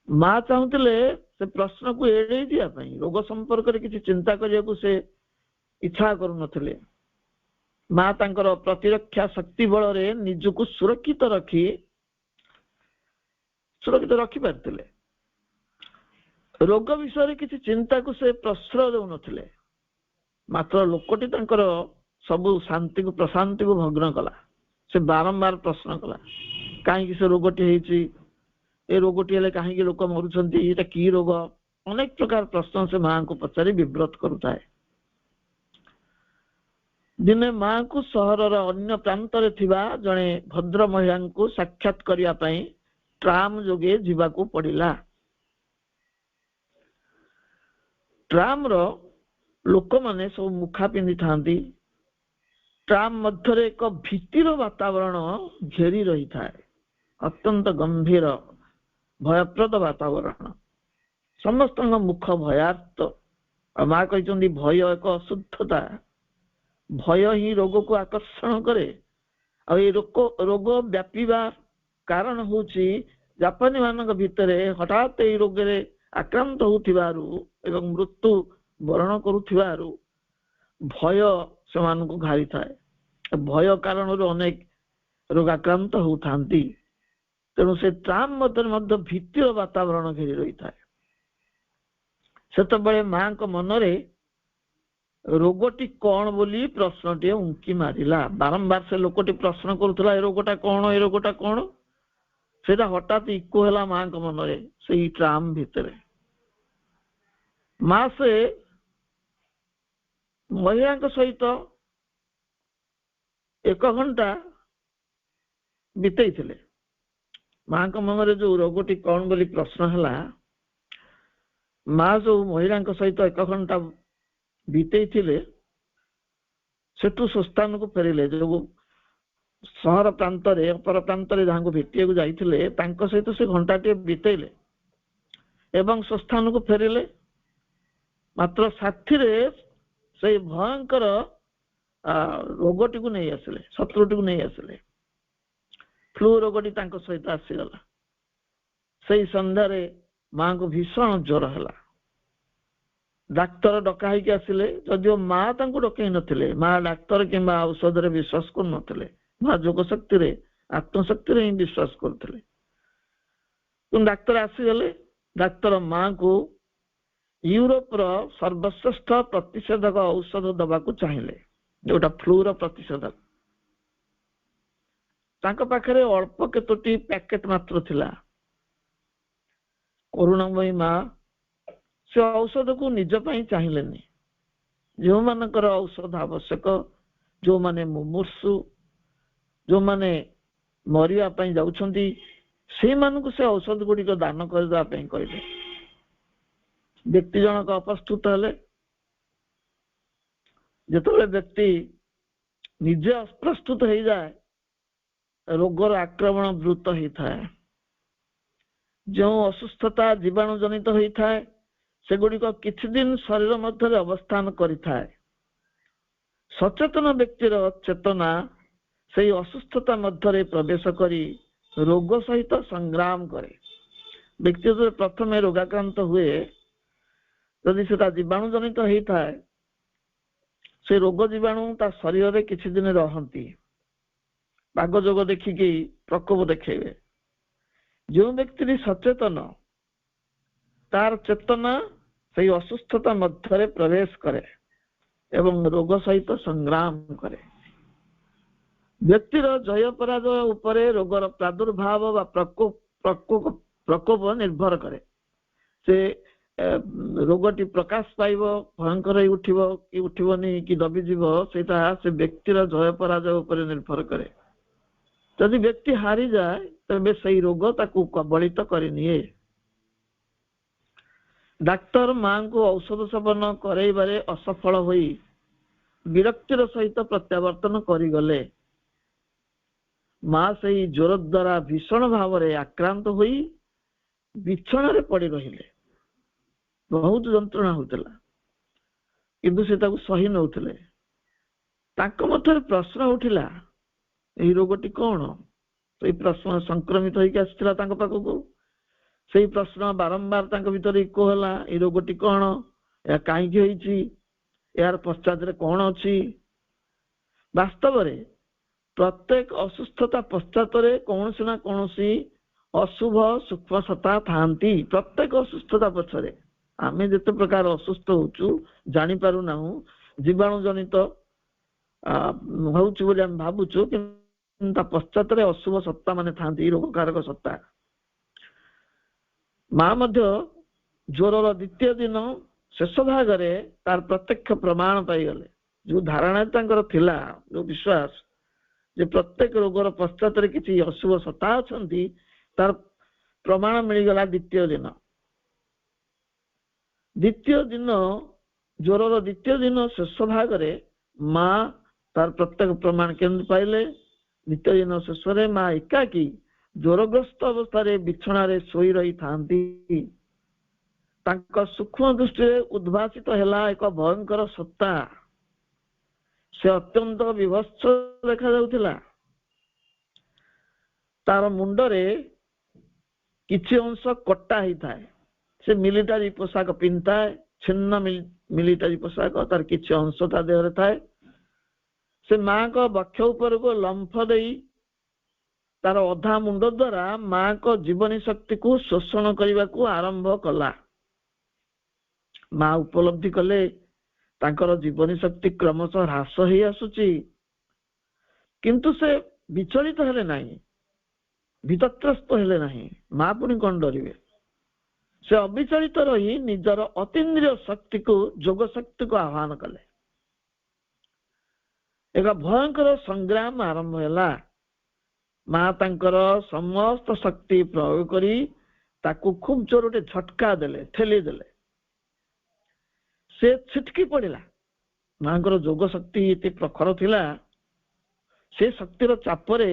ମା ଚାହୁଁଥିଲେ ସେ ପ୍ରଶ୍ନକୁ ଏଡେଇ ଯିବା ପାଇଁ, ରୋଗ ସମ୍ପର୍କରେ କିଛି ଚିନ୍ତା କରିବାକୁ ସେ ଇଚ୍ଛା କରୁନଥିଲେ। ମା ତାଙ୍କର ପ୍ରତିରକ୍ଷା ଶକ୍ତି ବଳରେ ନିଜକୁ ସୁରକ୍ଷିତ ରଖିପାରିଥିଲେ। ରୋଗ ବିଷୟରେ କିଛି ଚିନ୍ତାକୁ ସେ ପ୍ରଶ୍ରୟ ଦେଉନଥିଲେ। ମାତ୍ର ଲୋକଟି ତାଙ୍କର ସବୁ ପ୍ରଶାନ୍ତିକୁ ଭଗ୍ନ କଲା। ସେ ବାରମ୍ବାର ପ୍ରଶ୍ନ କଲା, କାହିଁକି ସେ ରୋଗଟି ହେଇଛି, ଏ ରୋଗଟି ହେଲେ କାହିଁକି ଲୋକ ମରୁଛନ୍ତି, ଏଇଟା କି ରୋଗ? ଅନେକ ପ୍ରକାର ପ୍ରଶ୍ନ ସେ ମାଙ୍କୁ ପଚାରି ବିବ୍ରତ କରୁଥାଏ। ଦିନେ ମାଙ୍କୁ ସହରର ଅନ୍ୟ ପ୍ରାନ୍ତରେ ଥିବା ଜଣେ ଭଦ୍ର ମହିଳାଙ୍କୁ ସାକ୍ଷାତ କରିବା ପାଇଁ ଟ୍ରାମ ଯୋଗେ ଯିବାକୁ ପଡିଲା। ଟ୍ରାମର ଲୋକମାନେ ସବୁ ମୁଖା ପିନ୍ଧିଥାନ୍ତି। ଟ୍ରାମ ମଧ୍ୟରେ ଏକ ଭୀତିର ବାତାବରଣ ଘେରି ରହିଥାଏ, ଅତ୍ୟନ୍ତ ଗମ୍ଭୀର ଭୟପ୍ରଦ ବାତାବରଣ। ସମସ୍ତଙ୍କ ମୁଖ ଭୟାର୍ତ୍ତ। ଆଉ ମା କହିଛନ୍ତି, ଭୟ ଏକ ଅଶୁଦ୍ଧତା, ଭୟ ହିଁ ରୋଗକୁ ଆକର୍ଷଣ କରେ। ଆଉ ଏଇ ରୋଗ ବ୍ୟାପିବା କାରଣ ହଉଛି ଜାପାନୀ ମାନଙ୍କ ଭିତରେ ହଠାତ୍ ଏଇ ରୋଗରେ ଆକ୍ରାନ୍ତ ହେଉଥିବାରୁ ଏବଂ ମୃତ୍ୟୁ ବରଣ କରୁଥିବାରୁ ଭୟ ସେମାନଙ୍କୁ ଘାରିଥାଏ। ଭୟ କାରଣରୁ ଅନେକ ରୋଗାକ୍ରାନ୍ତ ହେଉଥାନ୍ତି। ତେଣୁ ସେ ଟ୍ରାମ ମଧ୍ୟରେ ମଧ୍ୟ ଭୀତିର ବାତାବରଣ ଘେରି ରହିଥାଏ। ସେତେବେଳେ ମାଙ୍କ ମନରେ ରୋଗଟି କଣ ବୋଲି ପ୍ରଶ୍ନଟିଏ ଉଙ୍କି ମାରିଲା। ବାରମ୍ବାର ସେ ଲୋକଟି ପ୍ରଶ୍ନ କରୁଥିଲା, ଏ ରୋଗଟା କଣ, ଏ ରୋଗଟା କଣ? ସେଇଟା ହଠାତ୍ ଇକୋ ହେଲା ମାଙ୍କ ମନରେ, ସେଇ ଟ୍ରାମ ଭିତରେ। ମା ସେ ମହିଳାଙ୍କ ସହିତ 1 ଘଣ୍ଟା ବିତେଇଥିଲେ। ମାଙ୍କ ମନରେ ଯୋଉ ରୋଗଟି କଣ ବୋଲି ପ୍ରଶ୍ନ ହେଲା, ମା ଯୋଉ ମହିଳାଙ୍କ ସହିତ 1 ଘଣ୍ଟା ବିତେଇଥିଲେ, ସେଠୁ ସ୍ୱସ୍ଥାନକୁ ଫେରିଲେ। ଯୋଉ ସହର ପ୍ରାନ୍ତରେ ଅପର ପ୍ରାନ୍ତରେ ଯାହାଙ୍କୁ ଭେଟିବାକୁ ଯାଇଥିଲେ, ତାଙ୍କ ସହିତ ସେ ଘଣ୍ଟାଟିଏ ବିତେଇଲେ ଏବଂ ସ୍ୱସ୍ଥାନକୁ ଫେରିଲେ। ମାତ୍ର ସାଥିରେ ସେଇ ଭୟଙ୍କର ରୋଗଟିକୁ ନେଇ ଆସିଲେ, ଶତ୍ରୁଟିକୁ ନେଇ ଆସିଲେ। ଫ୍ଲୁ ରୋଗଟି ତାଙ୍କ ସହିତ ଆସିଗଲା। ସେଇ ସନ୍ଧ୍ୟାରେ ମାଙ୍କୁ ଭୀଷଣ ଜ୍ୱର ହେଲା। ଡାକ୍ତର ଡକା ହେଇକି ଆସିଲେ, ଯଦିଓ ମା ତାଙ୍କୁ ଡକେଇ ନଥିଲେ। ମା ଡାକ୍ତର କିମ୍ବା ଔଷଧରେ ବିଶ୍ୱାସ କରୁନଥିଲେ, ମା ଯୋଗ ଶକ୍ତିରେ, ଆତ୍ମଶକ୍ତିରେ ହିଁ ବିଶ୍ୱାସ କରୁଥିଲେ। ଡାକ୍ତର ଆସିଗଲେ। ଡାକ୍ତର ମାଙ୍କୁ ୟୁରୋପର ସର୍ବଶ୍ରେଷ୍ଠ ପ୍ରତିଷେଧକ ଔଷଧ ଦେବାକୁ ଚାହିଁଲେ, ଯୋଉଟା ଫ୍ଲୁର ପ୍ରତିଷେଧକ। ତାଙ୍କ ପାଖରେ ଅଳ୍ପ କେତୋଟି ପ୍ୟାକେଟ ମାତ୍ର ଥିଲା। କରୁଣାମୟୀ ମା ସେ ଔଷଧକୁ ନିଜ ପାଇଁ ଚାହିଁଲେନି। ଯେଉଁମାନଙ୍କର ଔଷଧ ଆବଶ୍ୟକ, ଯେଉଁମାନେ ମୁମୂର୍ଷୁ, ଯେଉଁମାନେ ମରିବା ପାଇଁ ଯାଉଛନ୍ତି, ସେଇମାନଙ୍କୁ ସେ ଔଷଧ ଗୁଡ଼ିକ ଦାନ କରିଦେବା ପାଇଁ କହିଲେ। ବ୍ୟକ୍ତି ଜଣକ ଅପ୍ରସ୍ତୁତ ହେଲେ। ଯେତେବେଳେ ବ୍ୟକ୍ତି ନିଜେ ଅପ୍ରସ୍ତୁତ ହେଇଯାଏ, ରୋଗର ଆକ୍ରମଣ ଦ୍ରୁତ ହେଇଥାଏ। ଯେଉଁ ଅସୁସ୍ଥତା ଜୀବାଣୁ ଜନିତ ହେଇଥାଏ, ସେଗୁଡ଼ିକ କିଛି ଦିନ ଶରୀର ମଧ୍ୟରେ ଅବସ୍ଥାନ କରିଥାଏ। ସଚେତନ ବ୍ୟକ୍ତିର ଚେତନା ସେଇ ଅସୁସ୍ଥତା ମଧ୍ୟରେ ପ୍ରବେଶ କରି ରୋଗ ସହିତ ସଂଗ୍ରାମ କରେ। ବ୍ୟକ୍ତି ଯେତେବେଳେ ପ୍ରଥମେ ରୋଗାକ୍ରାନ୍ତ ହୁଏ, ଯଦି ସେଟା ଜୀବାଣୁ ଜନିତ ହେଇଥାଏ, ସେ ରୋଗ ଜୀବାଣୁ ତା ଶରୀରରେ କିଛି ଦିନ ରହନ୍ତି, ପାଗ ଯୋଗ ଦେଖିକି ପ୍ରକୋପ ଦେଖେଇବେ। ଯେଉଁ ବ୍ୟକ୍ତି ସଚେତନ, ତାର ଚେତନା ସେଇ ଅସୁସ୍ଥତା ମଧ୍ୟରେ ପ୍ରବେଶ କରେ ଏବଂ ରୋଗ ସହିତ ସଂଗ୍ରାମ କରେ। ବ୍ୟକ୍ତିର ଜୟ ପରାଜୟ ଉପରେ ରୋଗର ପ୍ରାଦୁର୍ଭାବ ବା ପ୍ରକୋପ ପ୍ରକୋପ ନିର୍ଭର କରେ। ସେ ରୋଗଟି ପ୍ରକାଶ ପାଇବ, ଭୟଙ୍କର ହେଇ ଉଠିବ କି ଉଠିବନି କି ଦବିଯିବ, ସେଇଟା ସେ ବ୍ୟକ୍ତିର ଜୟ ପରାଜୟ ଉପରେ ନିର୍ଭର କରେ। ଯଦି ବ୍ୟକ୍ତି ହାରିଯାଏ ତେବେ ସେଇ ରୋଗ ତାକୁ କବଳିତ କରିନିଏ। ଡାକ୍ତର ମାଙ୍କୁ ଔଷଧ ସେବନ କରେଇବାରେ ଅସଫଳ ହୋଇ ବିରକ୍ତିର ସହିତ ପ୍ରତ୍ୟାବର୍ତ୍ତନ କରିଗଲେ। ମା ସେଇ ଜ୍ୱର ଦ୍ୱାରା ଭୀଷଣ ଭାବରେ ଆକ୍ରାନ୍ତ ହୋଇ ବିଛଣାରେ ପଡି ରହିଲେ। ବହୁତ ଯନ୍ତ୍ରଣା ହଉଥିଲା, କିନ୍ତୁ ସେ ତାକୁ ସହି ନଉଥିଲେ। ତାଙ୍କ ମଧ୍ୟରେ ପ୍ରଶ୍ନ ଉଠିଲା, ଏଇ ରୋଗଟି କଣ? ସେଇ ପ୍ରଶ୍ନ ସଂକ୍ରମିତ ହେଇକି ଆସିଥିଲା ତାଙ୍କ ପାଖକୁ। ସେଇ ପ୍ରଶ୍ନ ବାରମ୍ବାର ତାଙ୍କ ଭିତରେ ଇକୋ ହେଲା, ଏଇ ରୋଗଟି କଣ, ଏହା କାହିଁକି ହେଇଛି, ଏହାର ପଶ୍ଚାତରେ କଣ ଅଛି? ବାସ୍ତବରେ ପ୍ରତ୍ୟେକ ଅସୁସ୍ଥତା ପଶ୍ଚାତରେ କୌଣସି ନା କୌଣସି ଅଶୁଭ ସୂକ୍ଷ୍ମ ସତ୍ତା ଥାନ୍ତି। ପ୍ରତ୍ୟେକ ଅସୁସ୍ଥତା ପଛରେ ଆମେ ଯେତେ ପ୍ରକାର ଅସୁସ୍ଥ ହଉଛୁ ଜାଣିପାରୁନାହୁଁ, ଜୀବାଣୁ ଜନିତ ହଉଛୁ ବୋଲି ଆମେ ଭାବୁଛୁ, କିନ୍ତୁ ତା ପଶ୍ଚାତରେ ଅଶୁଭ ସତ୍ତା ମାନେ ଥାନ୍ତି, ରୋଗକାରକ ସତ୍ତା। ମା ମଧ୍ୟ ଜ୍ୱରର ଦ୍ୱିତୀୟ ଦିନ ଶେଷ ଭାଗରେ ତାର ପ୍ରତ୍ୟକ୍ଷ ପ୍ରମାଣ ପାଇଗଲେ। ଯୋଉ ଧାରଣା ତାଙ୍କର ଥିଲା, ଯୋଉ ବିଶ୍ୱାସ ଯେ ପ୍ରତ୍ୟେକ ରୋଗର ପଶ୍ଚାତରେ କିଛି ଅଶୁଭ ସତ୍ତା ଅଛନ୍ତି, ତାର ପ୍ରମାଣ ମିଳିଗଲା ଦ୍ୱିତୀୟ ଦିନ। ଜ୍ୱରର ଦ୍ୱିତୀୟ ଦିନ ଶେଷ ଭାଗରେ ମା ତାର ପ୍ରତ୍ୟେକ ପ୍ରମାଣ କେମିତି ପାଇଲେ? ଦ୍ୱିତୀୟ ଦିନ ଶେଷରେ ମା ଏକାକୀ ଜ୍ୱରଗ୍ରସ୍ତ ଅବସ୍ଥାରେ ବିଛଣାରେ ଶୋଇ ରହିଥାନ୍ତି। ତାଙ୍କ ସୂକ୍ଷ୍ମ ଦୃଷ୍ଟିରେ ଉଦ୍ଭାସିତ ହେଲା ଏକ ଭୟଙ୍କର ସତ୍ତା। ସେ ଅତ୍ୟନ୍ତ ବିଭତ୍ସ ଦେଖାଯାଉଥିଲା। ତାର ମୁଣ୍ଡରେ କିଛି ଅଂଶ କଟା ହେଇଥାଏ। ସେ ମିଲିଟାରୀ ପୋଷାକ ପିନ୍ଧିଥାଏ, ଛିନ୍ନ ମିଲିଟାରୀ ପୋଷାକ, ତାର କିଛି ଅଂଶ ତା ଦେହରେ ଥାଏ। ସେ ମାଙ୍କ ବକ୍ଷ ଉପରକୁ ଲମ୍ଫ ଦେଇ ତାର ଅଧା ମୁଣ୍ଡ ଦ୍ୱାରା ମାଙ୍କ ଜୀବନୀ ଶକ୍ତିକୁ ଶୋଷଣ କରିବାକୁ ଆରମ୍ଭ କଲା। ମା ଉପଲବ୍ଧି କଲେ ତାଙ୍କର ଜୀବନୀ ଶକ୍ତି କ୍ରମଶଃ ହ୍ରାସ ହେଇ ଆସୁଛି, କିନ୍ତୁ ସେ ବିଚଳିତ ହେଲେ ନାହିଁ, ଭୀତତ୍ରସ୍ତ ହେଲେ ନାହିଁ। ମା ପୁଣି କଣ ଡରିବେ? ସେ ଅବିଚଳିତ ରହି ନିଜର ଅତୀନ୍ଦ୍ରିୟ ଶକ୍ତିକୁ, ଯୋଗ ଶକ୍ତିକୁ ଆହ୍ୱାନ କଲେ। ଏକ ଭୟଙ୍କର ସଂଗ୍ରାମ ଆରମ୍ଭ ହେଲା। ମା ତାଙ୍କର ସମସ୍ତ ଶକ୍ତି ପ୍ରୟୋଗ କରି ତାକୁ ଖୁବ ଜୋର ଗୋଟେ ଝଟକା ଦେଲେ, ଠେଲି ଦେଲେ। ସେ ଛିଟକି ପଡିଲା। ମାଙ୍କର ଯୋଗ ଶକ୍ତି ଏତେ ପ୍ରଖର ଥିଲା, ସେ ଶକ୍ତିର ଚାପରେ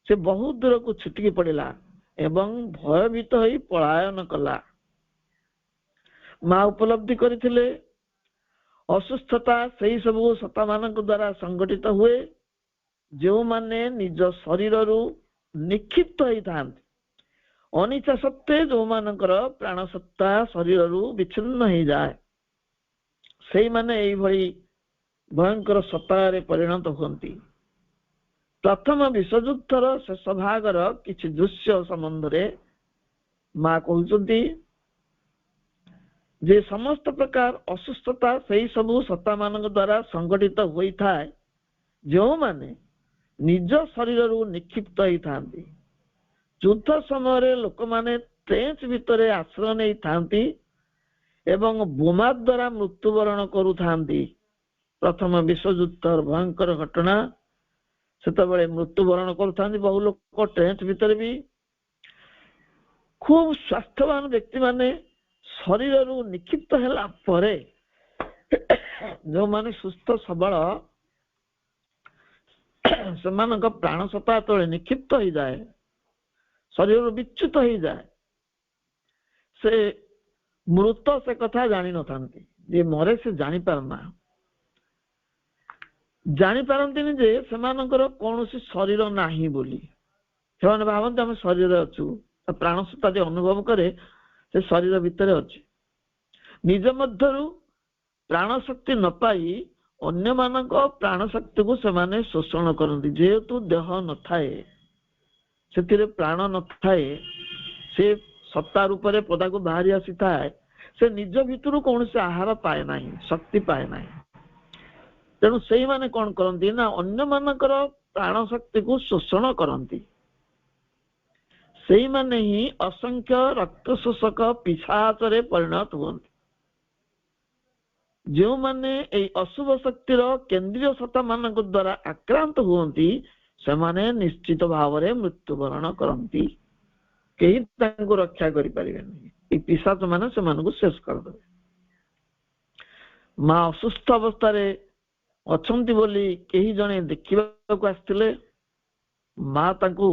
ସେ ବହୁତ ଦୂରକୁ ଛିଟକି ପଡିଲା ଏବଂ ଭୟଭୀତ ହୋଇ ପଳାୟନ କଲା। ମା ଉପଲବ୍ଧି କରିଥିଲେ ଅସୁସ୍ଥତା ସେଇ ସବୁ ସତ୍ତା ମାନଙ୍କ ଦ୍ୱାରା ସଂଗଠିତ ହୁଏ ଯେଉଁମାନେ ନିଜ ଶରୀରରୁ ନିକ୍ଷିପ୍ତ ହେଇଥାନ୍ତି। ଅନିଚ୍ଛା ସତ୍ତ୍ୱେ ଯେଉଁମାନଙ୍କର ପ୍ରାଣ ସତ୍ତା ଶରୀରରୁ ବିଚ୍ଛିନ୍ନ ହେଇଯାଏ, ସେଇମାନେ ଏଇଭଳି ଭୟଙ୍କର ସତ୍ତାରେ ପରିଣତ ହୁଅନ୍ତି। ପ୍ରଥମ ବିଶ୍ୱଯୁଦ୍ଧର ଶେଷ ଭାଗର କିଛି ଦୃଶ୍ୟ ସମ୍ବନ୍ଧରେ ମା କହୁଛନ୍ତି ଯେ ସମସ୍ତ ପ୍ରକାର ଅସୁସ୍ଥତା ସେଇ ସବୁ ସତ୍ତା ମାନଙ୍କ ଦ୍ୱାରା ସଂଗଠିତ ହୋଇଥାଏ ଯେଉଁମାନେ ନିଜ ଶରୀରରୁ ନିକ୍ଷିପ୍ତ ହେଇଥାନ୍ତି। ଯୁଦ୍ଧ ସମୟରେ ଲୋକମାନେ ଟ୍ରେଞ୍ଚ ଭିତରେ ଆଶ୍ରୟ ନେଇଥାନ୍ତି ଏବଂ ବୋମା ଦ୍ୱାରା ମୃତ୍ୟୁବରଣ କରୁଥାନ୍ତି। ପ୍ରଥମ ବିଶ୍ୱଯୁଦ୍ଧର ଭୟଙ୍କର ଘଟଣା, ସେତେବେଳେ ମୃତ୍ୟୁବରଣ କରୁଥାନ୍ତି ବହୁ ଲୋକ ଟ୍ରେଞ୍ଚ ଭିତରେ ବି। ଖୁବ ସ୍ୱାସ୍ଥ୍ୟବାନ ବ୍ୟକ୍ତିମାନେ ଶରୀରରୁ ନିକ୍ଷିପ୍ତ ହେଲା ପରେ ଯେଉଁମାନେ ସୁସ୍ଥ ସବଳ, ସେମାନଙ୍କ ପ୍ରାଣ ସତ୍ତା ତଳେ ନିକ୍ଷିପ୍ତ ହେଇଯାଏ, ଶରୀରରୁ ବିଚ୍ୟୁତ ହେଇଯାଏ, ସେ ମୃତ ସେ କଥା ଜାଣିନଥାନ୍ତି। ଯେ ମରେ ସେ ଜାଣିପାରନ୍ତିନି ଯେ ସେମାନଙ୍କର କୌଣସି ଶରୀର ନାହିଁ ବୋଲି। ସେମାନେ ଭାବନ୍ତି ଆମେ ଶରୀରରେ ଅଛୁ। ପ୍ରାଣ ସତ୍ତା ଯେ ଅନୁଭବ କରେ ସେ ଶରୀର ଭିତରେ ଅଛି। ନିଜ ମଧ୍ୟରୁ ପ୍ରାଣ ଶକ୍ତି ନ ପାଇ ଅନ୍ୟମାନଙ୍କ ପ୍ରାଣ ଶକ୍ତିକୁ ସେମାନେ ଶୋଷଣ କରନ୍ତି। ଯେହେତୁ ଦେହ ନଥାଏ, ସେଥିରେ ପ୍ରାଣ ନଥାଏ, ସେ ସତ୍ତା ରୂପରେ ପଦାକୁ ବାହାରି ଆସିଥାଏ, ସେ ନିଜ ଭିତରୁ କୌଣସି ଆହାର ପାଏ ନାହିଁ, ଶକ୍ତି ପାଏ ନାହିଁ। ତେଣୁ ସେଇମାନେ କଣ କରନ୍ତି ନା ଅନ୍ୟମାନଙ୍କର ପ୍ରାଣ ଶକ୍ତିକୁ ଶୋଷଣ କରନ୍ତି। ସେଇମାନେ ହିଁ ଅସଂଖ୍ୟ ରକ୍ତ ଶୋଷକ ପିଶାଚରେ ପରିଣତ ହୁଅନ୍ତି। ଯେଉଁମାନେ ଏହି ଅଶୁଭ ଶକ୍ତିର କେନ୍ଦ୍ରୀୟ ସତ୍ତା ମାନଙ୍କ ଦ୍ୱାରା ଆକ୍ରାନ୍ତ ହୁଅନ୍ତି ସେମାନେ ନିଶ୍ଚିତ ଭାବରେ ମୃତ୍ୟୁବରଣ କରନ୍ତି। କେହି ତାଙ୍କୁ ରକ୍ଷା କରିପାରିବେନି। ଏହି ପିଶାଚ ମାନେ ସେମାନଙ୍କୁ ଶେଷ କରିଦେବେ। ମା ଅସୁସ୍ଥ ଅବସ୍ଥାରେ ଅଛନ୍ତି ବୋଲି କେହି ଜଣେ ଦେଖିବାକୁ ଆସିଥିଲେ। ମା ତାଙ୍କୁ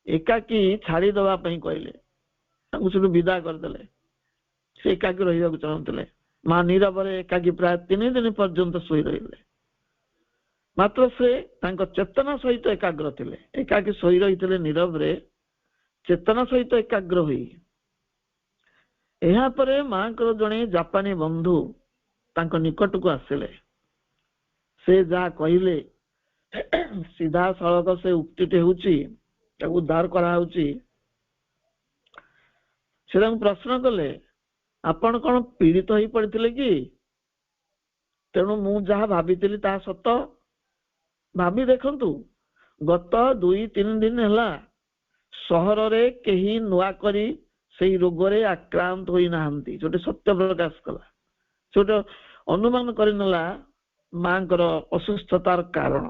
ଏକାକୀ ଛାଡ଼ିଦେବା ପାଇଁ କହିଲେ, ତାଙ୍କୁ ସେଠୁ ବିଦା କରିଦେଲେ। ସେ ଏକାକୀ ରହିବାକୁ ଚାହୁଁଥିଲେ। ମା ନୀରବରେ ଏକାକୀ ପ୍ରାୟ 3 ଦିନ ପର୍ଯ୍ୟନ୍ତ ଶୋଇ ରହିଲେ। ମାତ୍ର ସେ ତାଙ୍କ ଚେତନା ସହିତ ଏକାଗ୍ର ଥିଲେ। ଏକାକୀ ଶୋଇ ରହିଥିଲେ ନୀରବରେ, ଚେତନା ସହିତ ଏକାଗ୍ର ହୋଇ। ଏହାପରେ ମାଙ୍କର ଜଣେ ଜାପାନୀ ବନ୍ଧୁ ତାଙ୍କ ନିକଟକୁ ଆସିଲେ। ସେ ଯାହା କହିଲେ ସିଧାସଳଖ ସେ ଉକ୍ତିଟି ହେଉଛି, ତାକୁ ଉଦ୍ଧାର କରାହେଉଛି। ସେ ତାଙ୍କୁ ପ୍ରଶ୍ନ କଲେ, ଆପଣ କଣ ପୀଡ଼ିତ ହେଇ ପଡ଼ିଥିଲେ କି? ତେଣୁ ମୁଁ ଯାହା ଭାବିଥିଲି ତାହା ସତ। ଭାବି ଦେଖନ୍ତୁ, ଗତ 2-3 ଦିନ ହେଲା ସହରରେ କେହି ନୂଆ କରି ସେଇ ରୋଗରେ ଆକ୍ରାନ୍ତ ହୋଇନାହାନ୍ତି। ଗୋଟେ ସତ୍ୟ ପ୍ରକାଶ କଲା। ସେ ଗୋଟେ ଅନୁମାନ କରିନେଲା ମାଙ୍କର ଅସୁସ୍ଥତାର କାରଣ।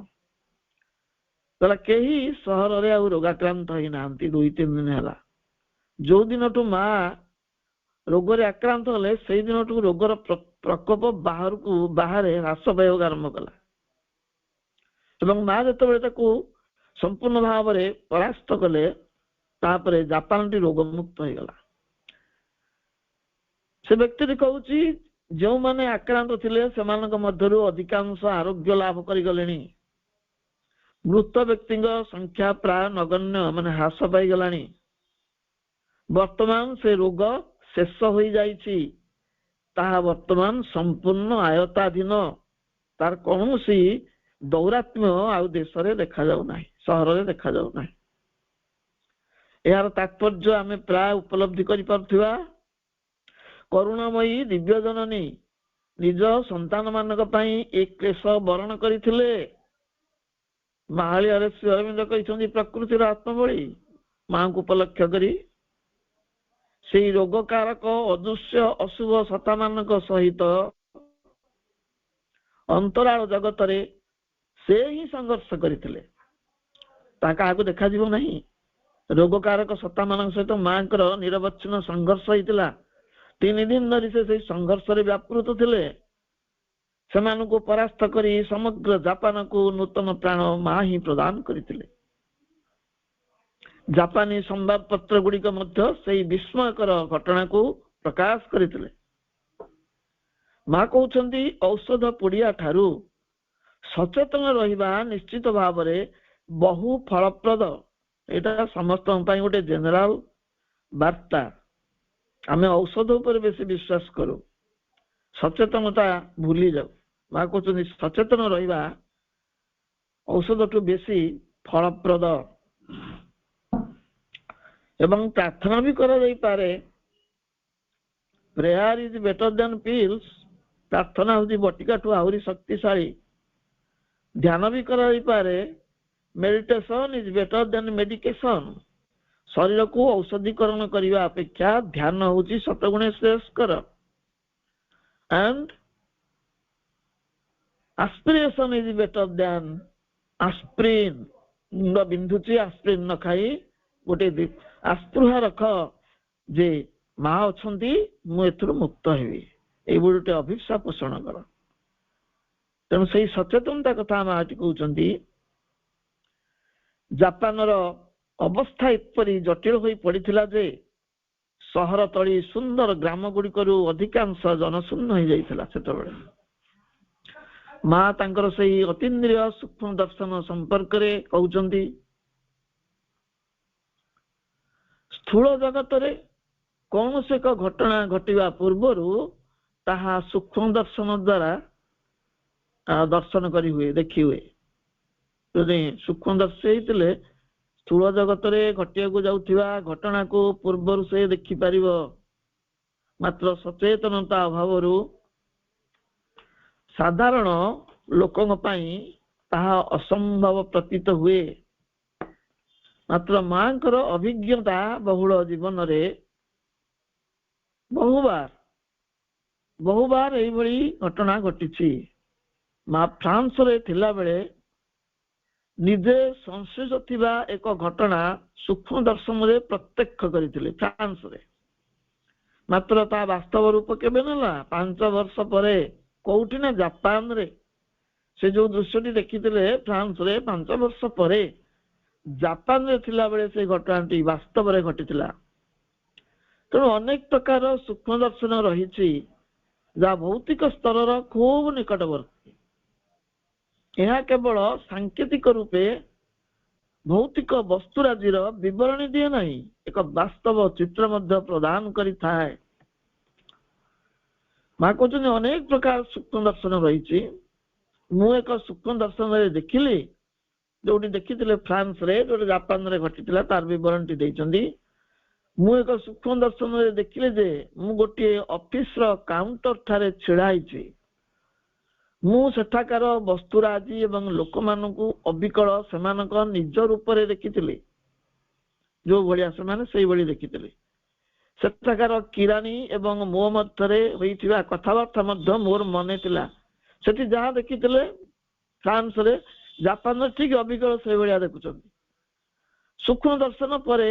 କହିଲା କେହି ସହରରେ ଆଉ ରୋଗାକ୍ରାନ୍ତ ହୋଇନାହାନ୍ତି 2-3 ଦିନ ହେଲା। ଯୋଉ ଦିନଠୁ ମା ରୋଗରେ ଆକ୍ରାନ୍ତ ହେଲେ ସେଇ ଦିନଠୁ ରୋଗର ପ୍ରକୋପ ବାହାରେ ହ୍ରାସ ପାଇବାକୁ ଆରମ୍ଭ କଲା। ଏବଂ ମା ଯେତେବେଳେ ତାକୁ ସମ୍ପୂର୍ଣ୍ଣ ଭାବରେ ପରାସ୍ତ କଲେ, ତାପରେ ଜାପାନଟି ରୋଗମୁକ୍ତ ହେଇଗଲା। ସେ ବ୍ୟକ୍ତିଟି କହୁଛି, ଯେଉଁମାନେ ଆକ୍ରାନ୍ତ ଥିଲେ ସେମାନଙ୍କ ମଧ୍ୟରୁ ଅଧିକାଂଶ ଆରୋଗ୍ୟ ଲାଭ କରିଗଲେଣି। ମୃତ ବ୍ୟକ୍ତିଙ୍କ ସଂଖ୍ୟା ପ୍ରାୟ ନଗଣ୍ୟ, ମାନେ ହ୍ରାସ ପାଇଗଲାଣି। ବର୍ତ୍ତମାନ ସେ ରୋଗ ଶେଷ ହୋଇଯାଇଛି। ତାହା ବର୍ତ୍ତମାନ ସମ୍ପୂର୍ଣ୍ଣ ଆୟତ୍ତାଧୀନ। ତାର କୌଣସି ଦୌରାତ୍ମ୍ୟ ଆଉ ଦେଶରେ ଦେଖାଯାଉନାହିଁ, ସହରରେ ଦେଖାଯାଉନାହିଁ। ଏହାର ତାତ୍ପର୍ଯ୍ୟ ଆମେ ପ୍ରାୟ ଉପଲବ୍ଧି କରିପାରୁଥିବା। କରୁଣାମୟୀ ଦିବ୍ୟ ଜନନୀ ନିଜ ସନ୍ତାନ ମାନଙ୍କ ପାଇଁ ଏ କ୍ଲେଶ ବରଣ କରିଥିଲେ। ମାହାଳିଆରେ ଶ୍ରୀ ଅରବିନ୍ଦ କହିଛନ୍ତି ପ୍ରକୃତିର ଆତ୍ମବଳି। ମାଙ୍କୁ ଉପଲକ୍ଷ କରି ସେଇ ରୋଗକାରକ ଅଦୃଶ୍ୟ ଅଶୁଭ ସତ୍ତାମାନଙ୍କ ସହିତ ଅନ୍ତରାଳ ଜଗତରେ ସେ ହିଁ ସଂଘର୍ଷ କରିଥିଲେ। ତାହା କାହାକୁ ଦେଖାଯିବ ନାହିଁ। ରୋଗକାରକ ସତ୍ତାମାନଙ୍କ ସହିତ ମାଙ୍କର ନିରବଚ୍ଛିନ୍ନ ସଂଘର୍ଷ ହେଇଥିଲା। 3 ଦିନ ଧରି ସେ ସେଇ ସଂଘର୍ଷରେ ବ୍ୟାପୃତ ଥିଲେ। ସେମାନଙ୍କୁ ପରାସ୍ତ କରି ସମଗ୍ର ଜାପାନକୁ ନୂତନ ପ୍ରାଣ ମା ହିଁ ପ୍ରଦାନ କରିଥିଲେ। ଜାପାନୀ ସମ୍ବାଦପତ୍ର ଗୁଡ଼ିକ ମଧ୍ୟ ସେଇ ବିସ୍ମୟକର ଘଟଣାକୁ ପ୍ରକାଶ କରିଥିଲେ। ମା କହୁଛନ୍ତି, ଔଷଧ ପୁଡ଼ିଆ ଠାରୁ ସଚେତନ ରହିବା ନିଶ୍ଚିତ ଭାବରେ ବହୁ ଫଳପ୍ରଦ। ଏଇଟା ସମସ୍ତଙ୍କ ପାଇଁ ଗୋଟେ ଜେନେରାଲ ବାର୍ତ୍ତା। ଆମେ ଔଷଧ ଉପରେ ବେଶୀ ବିଶ୍ୱାସ କରୁ, ସଚେତନତା ଭୁଲି ଯାଉ। ମା କହୁଛନ୍ତି ସଚେତନ ରହିବା ଔଷଧଠୁ ବେଶୀ ଫଳପ୍ରଦ। ଏବଂ ପ୍ରାର୍ଥନା ବି କରାଯାଇପାରେ। Prayer is better then pills. ପ୍ରାର୍ଥନା ହେଉଛି ବଟିକାଠୁ ଆହୁରି ଶକ୍ତିଶାଳୀ। ଧ୍ୟାନ ବି କରାଯାଇପାରେ। Meditation is better then medication. ଶରୀରକୁ ଔଷଧୀକରଣ କରିବା ଅପେକ୍ଷା ଧ୍ୟାନ ହେଉଛି ଶତଗୁଣେ ଶ୍ରେୟସ୍କର। and aspiration is better than aspirin. ମୁଣ୍ଡ ବିନ୍ଧୁଛି, ଆସ୍ପ୍ରିନ୍ ନ ଖାଇ ଗୋଟେ ଆସ୍ପୃହା ରଖ ଯେ ମା ଅଛନ୍ତି, ମୁଁ ଏଥିରୁ ମୁକ୍ତ ହେବି। ଏଇଭଳି ଗୋଟେ ଅଭିପ୍ସା ପୋଷଣ କର। ତେଣୁ ସେଇ ସଚେତନତା କଥା ମା ଏଠି କହୁଛନ୍ତି। ଜାପାନର ଅବସ୍ଥା ଏପରି ଜଟିଳ ହୋଇ ପଡ଼ିଥିଲା ଯେ ସହର ତଳି ସୁନ୍ଦର ଗ୍ରାମ ଗୁଡ଼ିକରୁ ଅଧିକାଂଶ ଜନଶୂନ୍ୟ ହେଇଯାଇଥିଲା। ସେତେବେଳେ ମା ତାଙ୍କର ସେଇ ଅତୀନ୍ଦ୍ରିୟ ସୂକ୍ଷ୍ମ ଦର୍ଶନ ସମ୍ପର୍କରେ କହୁଛନ୍ତି। ସ୍ଥୂଳ ଜଗତରେ କୌଣସି ଏକ ଘଟଣା ଘଟିବା ପୂର୍ବରୁ ତାହା ସୂକ୍ଷ୍ମ ଦର୍ଶନ ଦ୍ୱାରା ଦର୍ଶନ କରି ହୁଏ, ଦେଖି ହୁଏ। ଯଦି ସୂକ୍ଷ୍ମଦର୍ଶୀ ହେଇଥିଲେ ସ୍ଥୂଳ ଜଗତରେ ଘଟିବାକୁ ଯାଉଥିବା ଘଟଣାକୁ ପୂର୍ବରୁ ସେ ଦେଖିପାରିବ। ମାତ୍ର ସଚେତନତା ଅଭାବରୁ ସାଧାରଣ ଲୋକଙ୍କ ପାଇଁ ତାହା ଅସମ୍ଭବ ପ୍ରତୀତ ହୁଏ। ମାତ୍ର ମାଙ୍କର ଅଭିଜ୍ଞତା ବହୁଳ ଜୀବନରେ ବହୁବାର ଏଇଭଳି ଘଟଣା ଘଟିଛି। ମା ଫ୍ରାନ୍ସରେ ଥିଲାବେଳେ ନିଜେ ସଂଶ୍ଳିଷ୍ଟ ଥିବା ଏକ ଘଟଣା ସୂକ୍ଷ୍ମ ଦର୍ଶନରେ ପ୍ରତ୍ୟକ୍ଷ କରିଥିଲେ ଫ୍ରାନ୍ସରେ। ମାତ୍ର ତା ବାସ୍ତବ ରୂପ କେବେ ନେଲା? 5 ବର୍ଷ ପରେ। କୋଉଠି ନା ଜାପାନରେ। ସେ ଯୋଉ ଦୃଶ୍ୟଟି ଦେଖିଥିଲେ ଫ୍ରାନ୍ସରେ 5 ବର୍ଷ ପରେ ଜାପାନରେ ଥିଲାବେଳେ ସେ ଘଟଣାଟି ବାସ୍ତବରେ ଘଟିଥିଲା। ତେଣୁ ଅନେକ ପ୍ରକାର ସୂକ୍ଷ୍ମ ଦର୍ଶନ ରହିଛି ଯାହା ଭୌତିକ ସ୍ତରର ଖୁବ୍ ନିକଟବର୍ତ୍ତୀ। ଏହା କେବଳ ସାଙ୍କେତିକ ରୂପେ ଭୌତିକ ବସ୍ତୁରାଜିର ବିବରଣୀ ଦିଏ ନାହିଁ, ଏକ ବାସ୍ତବ ଚିତ୍ର ମଧ୍ୟ ପ୍ରଦାନ କରିଥାଏ। ମା କହୁଛନ୍ତି ଅନେକ ପ୍ରକାର ସୂକ୍ଷ୍ମ ଦର୍ଶନ ରହିଛି। ମୁଁ ଏକ ସୂକ୍ଷ୍ମ ଦର୍ଶନରେ ଦେଖିଲି, ଯୋଉଠି ଦେଖିଥିଲେ ଫ୍ରାନ୍ସରେ, ଯୋଉଠି ଜାପାନରେ ଘଟିଥିଲା ତାର ବିବରଣୀଟି ଦେଇଛନ୍ତି। ମୁଁ ଏକ ସୂକ୍ଷ୍ମ ଦର୍ଶନରେ ଦେଖିଲି ଯେ ମୁଁ ଗୋଟିଏ ଅଫିସର କାଉଣ୍ଟର ଠାରେ ଛିଡା ହେଇଛି। ମୁଁ ସେଠାକାର ବସ୍ତୁରାଜି ଏବଂ ଲୋକମାନଙ୍କୁ ଅବିକଳ ସେମାନଙ୍କ ନିଜ ରୂପରେ ଦେଖିଥିଲି। ଯୋଉ ଭଳିଆ ସେମାନେ ସେଇଭଳି ଦେଖିଥିଲେ। ସେଠାକାର କିରାଣୀ ଏବଂ ମୋ ମଧ୍ୟରେ ହୋଇଥିବା କଥାବାର୍ତ୍ତା ମଧ୍ୟ ମୋର ମନେ ଥିଲା। ସେଠି ଯାହା ଦେଖିଥିଲେ ଫ୍ରାନ୍ସରେ, ଜାପାନରେ ଠିକ ଅବିକଳ ସେଇଭଳିଆ ଦେଖୁଛନ୍ତି। ସୂକ୍ଷ୍ମ ଦର୍ଶନ ପରେ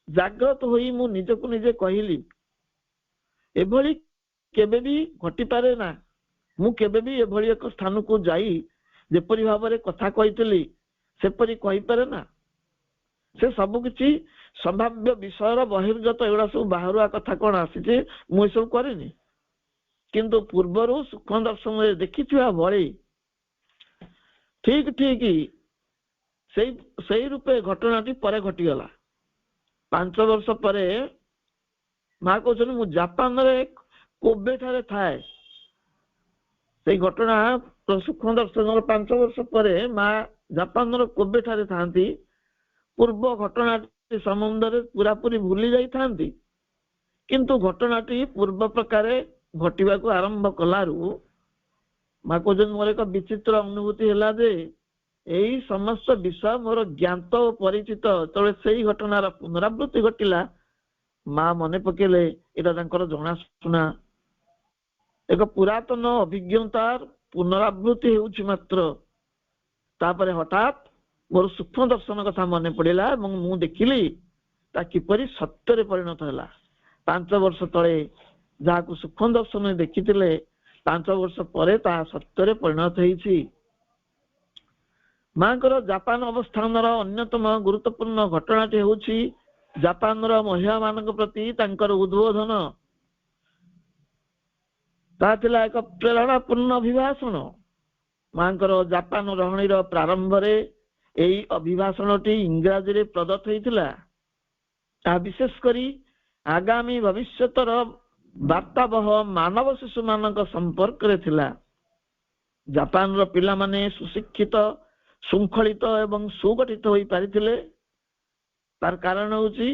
ଜାଗ୍ରତ ହୋଇ ମୁଁ ନିଜକୁ ନିଜେ କହିଲି, ଏଭଳି କେବେ ବି ଘଟିପାରେ ନା। ମୁଁ କେବେ ବି ଏଭଳି ଏକ ସ୍ଥାନକୁ ଯାଇ ଯେପରି ଭାବରେ କଥା କହିଥିଲି ସେପରି କହିପାରେ ନା। ସେ ସବୁ କିଛି ସମ୍ଭାବ୍ୟ ବିଷୟର ବହିର୍ଗତ, ଏଗୁଡା ସବୁ ବାହାରୁଆ କଥା କଣ ଆସିଛି, ମୁଁ ଏସବୁ କରିନି। କିନ୍ତୁ ପୂର୍ବରୁ ସୂକ୍ଷ୍ମ ଦର୍ଶନରେ ଦେଖିଥିବା ଭଳି ଠିକ ସେଇ ରୂପେ ଘଟଣାଟି ପରେ ଘଟିଗଲା। 5 ବର୍ଷ ପରେ ମା କହୁଛନ୍ତି ମୁଁ ଜାପାନରେ କୋବେ ଠାରେ ଥାଏ। ସେଇ ଘଟଣା ସୂକ୍ଷ୍ମ ଦର୍ଶନର 5 ବର୍ଷ ପରେ ମା ଜାପାନର କୋବେ ଠାରେ ଥାନ୍ତି। ପୂର୍ବ ଘଟଣାଟି ସମ୍ବନ୍ଧରେ ପୁରାପୁରି ଭୁଲି ଯାଇଥାନ୍ତି, କିନ୍ତୁ ଘଟଣାଟି ପୂର୍ବ ପ୍ରକାରେ ଘଟିବାକୁ ଆରମ୍ଭ କଲାରୁ ମା କହୁଛନ୍ତି ମୋର ଏକ ବିଚିତ୍ର ଅନୁଭୂତି ହେଲା ଯେ ଏଇ ସମସ୍ତ ବିଷୟ ମୋର ଜ୍ଞାତ ଓ ପରିଚିତ। ଯେତେବେଳେ ସେଇ ଘଟଣାର ପୁନରାବୃତ୍ତି ଘଟିଲା, ମା ମନେ ପକେଇଲେ ଏଇଟା ତାଙ୍କର ଜଣାଶୁଣା ଏକ ପୁରାତନ ଅଭିଜ୍ଞତାର ପୁନରାବୃତ୍ତି ହେଉଛି। ମାତ୍ର ତାପରେ ହଠାତ୍ ମୋର ସୂକ୍ଷ୍ମ ଦର୍ଶନ କଥା ମନେ ପଡିଲା ଏବଂ ମୁଁ ଦେଖିଲି ତା କିପରି ସତ୍ୟରେ ପରିଣତ ହେଲା। 5 ବର୍ଷ ତଳେ ଯାହାକୁ ସୂକ୍ଷ୍ମ ଦର୍ଶନରେ ଦେଖିଥିଲେ, 5 ବର୍ଷ ପରେ ତାହା ସତ୍ୟରେ ପରିଣତ ହେଇଛି। ମାଙ୍କର ଜାପାନ ଅବସ୍ଥାନର ଅନ୍ୟତମ ଗୁରୁତ୍ୱପୂର୍ଣ୍ଣ ଘଟଣାଟି ହେଉଛି ଜାପାନର ମହିଳାମାନଙ୍କ ପ୍ରତି ତାଙ୍କର ଉଦ୍ବୋଧନ। ତାହା ଥିଲା ଏକ ପ୍ରେରଣାପୂର୍ଣ୍ଣ ଅଭିଭାଷଣ। ମାଙ୍କର ଜାପାନ ରହଣୀର ପ୍ରାରମ୍ଭରେ ଏହି ଅଭିଭାଷଣଟି ଇଂରାଜୀରେ ପ୍ରଦତ୍ତ ହୋଇଥିଲା। ତାହା ବିଶେଷ କରି ଆଗାମୀ ଭବିଷ୍ୟତର ବାର୍ତ୍ତାବହ ମାନବ ଶିଶୁମାନଙ୍କ ସମ୍ପର୍କରେ ଥିଲା। ଜାପାନର ପିଲାମାନେ ସୁଶିକ୍ଷିତ, ଶୃଙ୍ଖଳିତ ଏବଂ ସୁଗଠିତ ହୋଇପାରିଥିଲେ। ତାର କାରଣ ହେଉଛି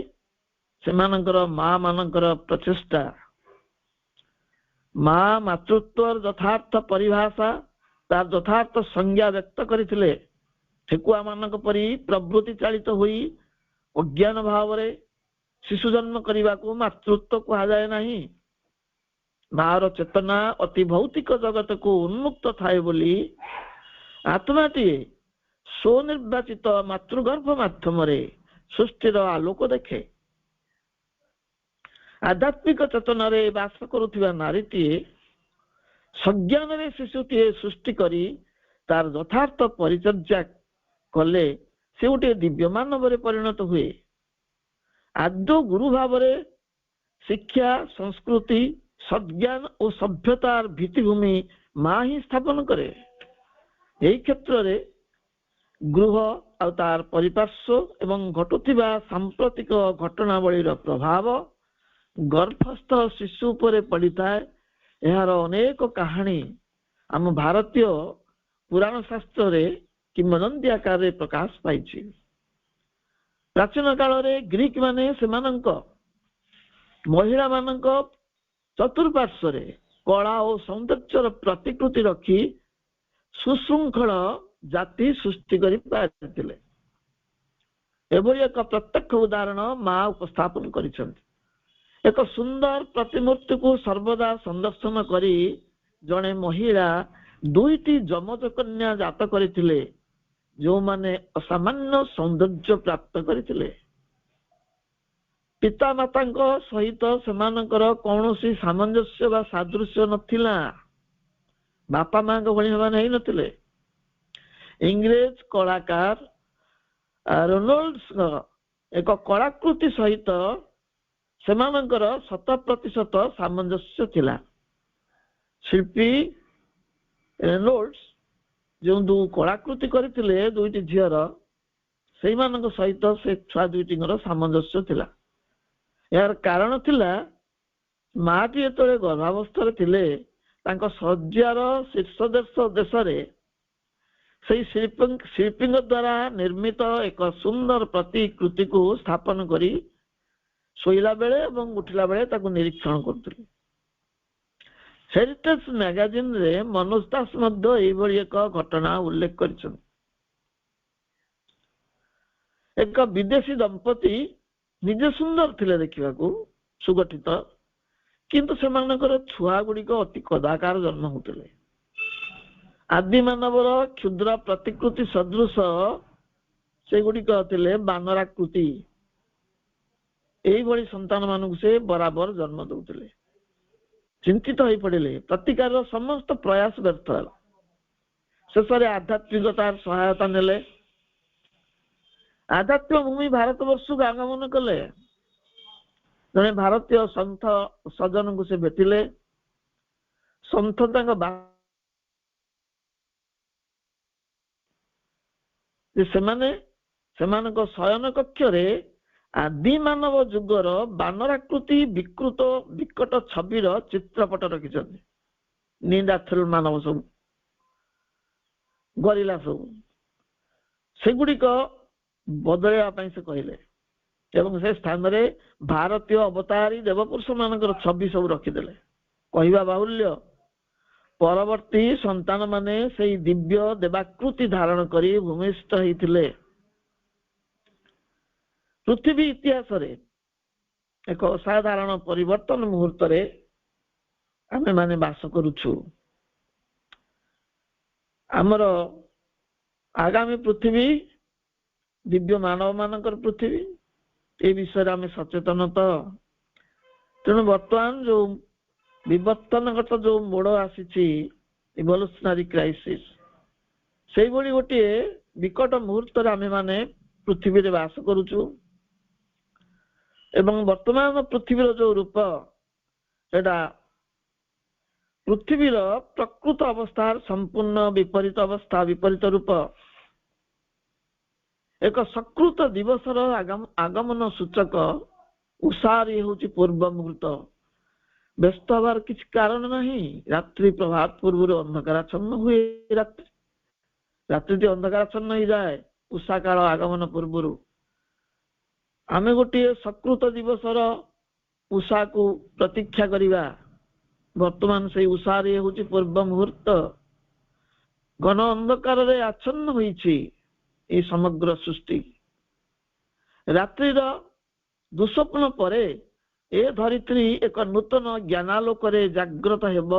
ସେମାନଙ୍କର ମା ମାନଙ୍କର ପ୍ରଚେଷ୍ଟା। ମା ମାତୃତ୍ୱର ଯଥାର୍ଥ ପରିଭାଷା, ତାର ଯଥାର୍ଥ ସଂଜ୍ଞା ବ୍ୟକ୍ତ କରିଥିଲେ। ଠେକୁଆ ମାନଙ୍କ ପରି ପ୍ରବୃତ୍ତି ଚାଳିତ ହୋଇ ଅଜ୍ଞାନ ଭାବରେ ଶିଶୁ ଜନ୍ମ କରିବାକୁ ମାତୃତ୍ୱ କୁହାଯାଏ ନାହିଁ। ମାର ଚେତନା ଅତି ଭୌତିକ ଜଗତକୁ ଉନ୍ମୁକ୍ତ ଥାଏ ବୋଲି ଆତ୍ମାଟିଏ ସ୍ୱନିର୍ବାଚିତ ମାତୃଗର୍ଭ ମାଧ୍ୟମରେ ସୃଷ୍ଟିର ଆଲୋକ ଦେଖେ। ଆଧ୍ୟାତ୍ମିକ ଚେତନାରେ ବାସ କରୁଥିବା ନାରୀଟିଏ ସଜ୍ଞାନରେ ଶିଶୁଟିଏ ସୃଷ୍ଟି କରି ତାର ଯଥାର୍ଥ ପରିଚର୍ଯା କଲେ ସେ ଗୋଟିଏ ଦିବ୍ୟ ମାନବରେ ପରିଣତ ହୁଏ। ଆଦୌ ଗୁରୁ ଭାବରେ ଶିକ୍ଷା, ସଂସ୍କୃତି, ସଜ୍ଞାନ ଓ ସଭ୍ୟତାର ଭିତ୍ତିଭୂମି ମା ହିଁ ସ୍ଥାପନ କରେ। ଏହି କ୍ଷେତ୍ରରେ ଗୃହ ଆଉ ତାର ପରିପାର୍ଶ୍ୱ ଏବଂ ଘଟୁଥିବା ସାମ୍ପ୍ରତିକ ଘଟଣାବଳୀର ପ୍ରଭାବ ଗର୍ଭସ୍ଥ ଶିଶୁ ଉପରେ ପଡ଼ିଥାଏ। ଏହାର ଅନେକ କାହାଣୀ ଆମ ଭାରତୀୟ ପୁରାଣ ଶାସ୍ତ୍ରରେ କିମ୍ବଦନ୍ତୀ ଆକାରରେ ପ୍ରକାଶ ପାଇଛି। ପ୍ରାଚୀନ କାଳରେ ଗ୍ରୀକ ମାନେ ସେମାନଙ୍କ ମହିଳାମାନଙ୍କ ଚତୁଃପାର୍ଶ୍ୱରେ କଳା ଓ ସୌନ୍ଦର୍ଯ୍ୟର ପ୍ରତିକୃତି ରଖି ସୁଶୃଙ୍ଖଳ ଜାତି ସୃଷ୍ଟି କରିପାରିଥିଲେ। ଏଭଳି ଏକ ପ୍ରତ୍ୟକ୍ଷ ଉଦାହରଣ ମା ଉପସ୍ଥାପନ କରିଛନ୍ତି। ଏକ ସୁନ୍ଦର ପ୍ରତିମୂର୍ତ୍ତିକୁ ସର୍ବଦା ସଂଦର୍ଶନ କରି ଜଣେ ମହିଳା 2ଟି ଯମଜ କନ୍ୟା ଜାତ କରିଥିଲେ, ଯେଉଁମାନେ ଅସାମାନ୍ୟ ସୌନ୍ଦର୍ଯ୍ୟ ପ୍ରାପ୍ତ କରିଥିଲେ। ପିତାମାତାଙ୍କ ସହିତ ସେମାନଙ୍କର କୌଣସି ସାମଞ୍ଜସ୍ୟ ବା ସାଦୃଶ୍ୟ ନଥିଲା। ବାପା ମାଙ୍କ ଭଳି ସେମାନେ ହେଇନଥିଲେ। ଇଂରେଜ କଳାକାର ରେନୋଲ୍ଡସଙ୍କ ଏକ କଳାକୃତି ସହିତ ସେମାନଙ୍କର 100% ସାମଞ୍ଜସ୍ୟ ଥିଲା। ଶିଳ୍ପୀ ରେନୋଲ୍ଡସ ଯେଉଁ କଳାକୃତି କରିଥିଲେ 2ଟି ଝିଅର, ସେଇମାନଙ୍କ ସହିତ ସେ ଛୁଆ 2ଟିଙ୍କର ସାମଞ୍ଜସ୍ୟ ଥିଲା। ଏହାର କାରଣ ଥିଲା, ମାଟି ଯେତେବେଳେ ଗର୍ଭାବସ୍ଥାରେ ଥିଲେ, ତାଙ୍କ ଶଯ୍ୟାର ଶୀର୍ଷ ଦେଶରେ ସେଇ ଶିଳ୍ପୀଙ୍କ ଦ୍ୱାରା ନିର୍ମିତ ଏକ ସୁନ୍ଦର ପ୍ରତିକୃତିକୁ ସ୍ଥାପନ କରି ଶୋଇଲା ବେଳେ ଏବଂ ଉଠିଲା ବେଳେ ତାକୁ ନିରୀକ୍ଷଣ କରୁଥିଲେ। ହେରିଟେଜ ମ୍ୟାଗାଜିନରେ ମନୋଜ ଦାସ ମଧ୍ୟ ଏଇଭଳି ଏକ ଘଟଣା ଉଲ୍ଲେଖ କରିଛନ୍ତି। ଏକ ବିଦେଶୀ ଦମ୍ପତି ନିଜେ ସୁନ୍ଦର ଥିଲେ ଦେଖିବାକୁ, ସୁଗଠିତ, କିନ୍ତୁ ସେମାନଙ୍କର ଛୁଆ ଗୁଡିକ ଅତି କଦାକାର ଜନ୍ମ ହଉଥିଲେ। ଆଦି ମାନବର କ୍ଷୁଦ୍ର ପ୍ରତିକୃତି ସଦୃଶ ସେଗୁଡିକ ଥିଲେ ବାନରାକୃତି। ଏଇଭଳି ସନ୍ତାନ ମାନଙ୍କୁ ସେ ବରାବର ଜନ୍ମ ଦଉଥିଲେ। ଚିନ୍ତିତ ହୋଇ ପଡିଲେ, ପ୍ରତିକାରର ସମସ୍ତ ପ୍ରୟାସ ବ୍ୟର୍ଥ ହେଲା। ଶେଷରେ ଆଧ୍ୟାତ୍ମିକତାର ସହାୟତା ନେଲେ। ଆଧ୍ୟାତ୍ମିକ ଭୂମି ଭାରତବର୍ଷକୁ ଆଗମନ କଲେ। ଜଣେ ଭାରତୀୟ ସନ୍ଥ ସଜ୍ଜନଙ୍କୁ ସେ ଭେଟିଲେ। ସନ୍ଥ ତାଙ୍କ ସେମାନେ ସେମାନଙ୍କ ଶୟନ କକ୍ଷରେ ଆଦି ମାନବ ଯୁଗର ବାନରାକୃତି ବିକଟ ଛବିର ଚିତ୍ରପଟ ରଖିଛନ୍ତି। ନିନ୍ଦାଥଲ ମାନବ ସବୁ, ଗରିଲା ସବୁ, ସେଗୁଡିକ ବଦଳାଇବା ପାଇଁ ସେ କହିଲେ ଏବଂ ସେ ସ୍ଥାନରେ ଭାରତୀୟ ଅବତାରୀ ଦେବପୁରୁଷ ମାନଙ୍କର ଛବି ସବୁ ରଖିଦେଲେ। କହିବା ବାହୁଲ୍ୟ, ପରବର୍ତ୍ତୀ ସନ୍ତାନ ମାନେ ସେଇ ଦିବ୍ୟ ଦେବାକୃତି ଧାରଣ କରି ଭୂମିଷ୍ଠ ହେଇଥିଲେ। ପୃଥିବୀ ଇତିହାସରେ ଏକ ଅସାଧାରଣ ପରିବର୍ତ୍ତନ ମୁହୂର୍ତ୍ତରେ ଆମେ ମାନେ ବାସ କରୁଛୁ। ଆମର ଆଗାମୀ ପୃଥିବୀ ଦିବ୍ୟ ମାନବ ମାନଙ୍କର ପୃଥିବୀ, ଏ ବିଷୟରେ ଆମେ ସଚେତନ ତ। ତେଣୁ ବର୍ତ୍ତମାନ ଯୋଉ ବିବର୍ତ୍ତନଗତ ଯୋଉ ମୋଡ ଆସିଛି, ଇଭଲ୍ୟୁସନାରୀ କ୍ରାଇସିସ, ସେଇଭଳି ଗୋଟିଏ ବିକଟ ମୁହୂର୍ତ୍ତରେ ଆମେ ମାନେ ପୃଥିବୀରେ ବାସ କରୁଛୁ। ଏବଂ ବର୍ତ୍ତମାନ ପୃଥିବୀର ଯୋଉ ରୂପ, ସେଟା ପୃଥିବୀର ପ୍ରକୃତ ଅବସ୍ଥାର ସମ୍ପୂର୍ଣ୍ଣ ବିପରୀତ ଅବସ୍ଥା, ବିପରୀତ ରୂପ। ଏକ ସକୃତ ଦିବସର ଆଗମନ ସୂଚକ ଉଷାର ହେଉଛି ପୂର୍ବ ମୁହୂର୍ତ୍ତ। ବ୍ୟସ୍ତ ହବାର କିଛି କାରଣ ନାହିଁ। ରାତ୍ରି ପ୍ରଭାତ ପୂର୍ବରୁ ଅନ୍ଧକାରାଚ୍ଛନ୍ନ ହୁଏ। ରାତ୍ରିଟି ଅନ୍ଧକାରାଚ୍ଛନ୍ନ ହେଇଯାଏ ଉଷା କାଳ ଆଗମନ ପୂର୍ବରୁ। ଆମେ ଗୋଟିଏ ସକୃତ ଦିବସର ଉଷାକୁ ପ୍ରତୀକ୍ଷା କରିବା। ବର୍ତ୍ତମାନ ସେଇ ଉଷାରେ ହେଉଛି ପୂର୍ବ ମୁହୂର୍ତ୍ତ। ଘନ ଅନ୍ଧକାରରେ ଆଚ୍ଛନ୍ନ ହୋଇଛି এই ସମଗ୍ର ସୃଷ୍ଟି। ରାତ୍ରିର ଦୁଃସ୍ୱପ୍ନ ପରେ ଏ ଧରିତ୍ରୀ ଏକ ନୂତନ ଜ୍ଞାନାଲୋକରେ ଜାଗ୍ରତ ହେବ,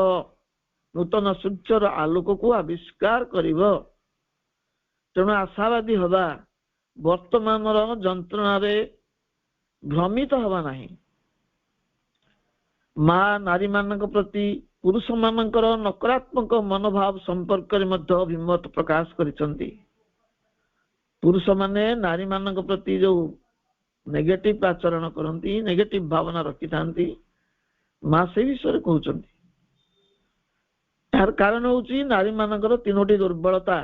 ନୂତନ ସୂର୍ଯ୍ୟର ଆଲୋକକୁ ଆବିଷ୍କାର କରିବ। ତେଣୁ ଆଶାବାଦୀ ହବା, ବର୍ତ୍ତମାନର ଯନ୍ତ୍ରଣାରେ ଭ୍ରମିତ ହବା ନାହିଁ। ମା ନାରୀ ମାନଙ୍କ ପ୍ରତି ପୁରୁଷ ମାନଙ୍କର ନକାରାତ୍ମକ ମନୋଭାବ ସମ୍ପର୍କରେ ମଧ୍ୟ ଅଭିମତ ପ୍ରକାଶ କରିଛନ୍ତି। ପୁରୁଷ ମାନେ ନାରୀ ମାନଙ୍କ ପ୍ରତି ଯୋଉ ନେଗେଟିଭ ଆଚରଣ କରନ୍ତି, ନେଗେଟିଭ ଭାବନା ରଖିଥାନ୍ତି, ମା ସେ ବିଷୟରେ କହୁଛନ୍ତି। ଏହାର କାରଣ ହଉଛି ନାରୀ ମାନଙ୍କର 3ଟି ଦୁର୍ବଳତା।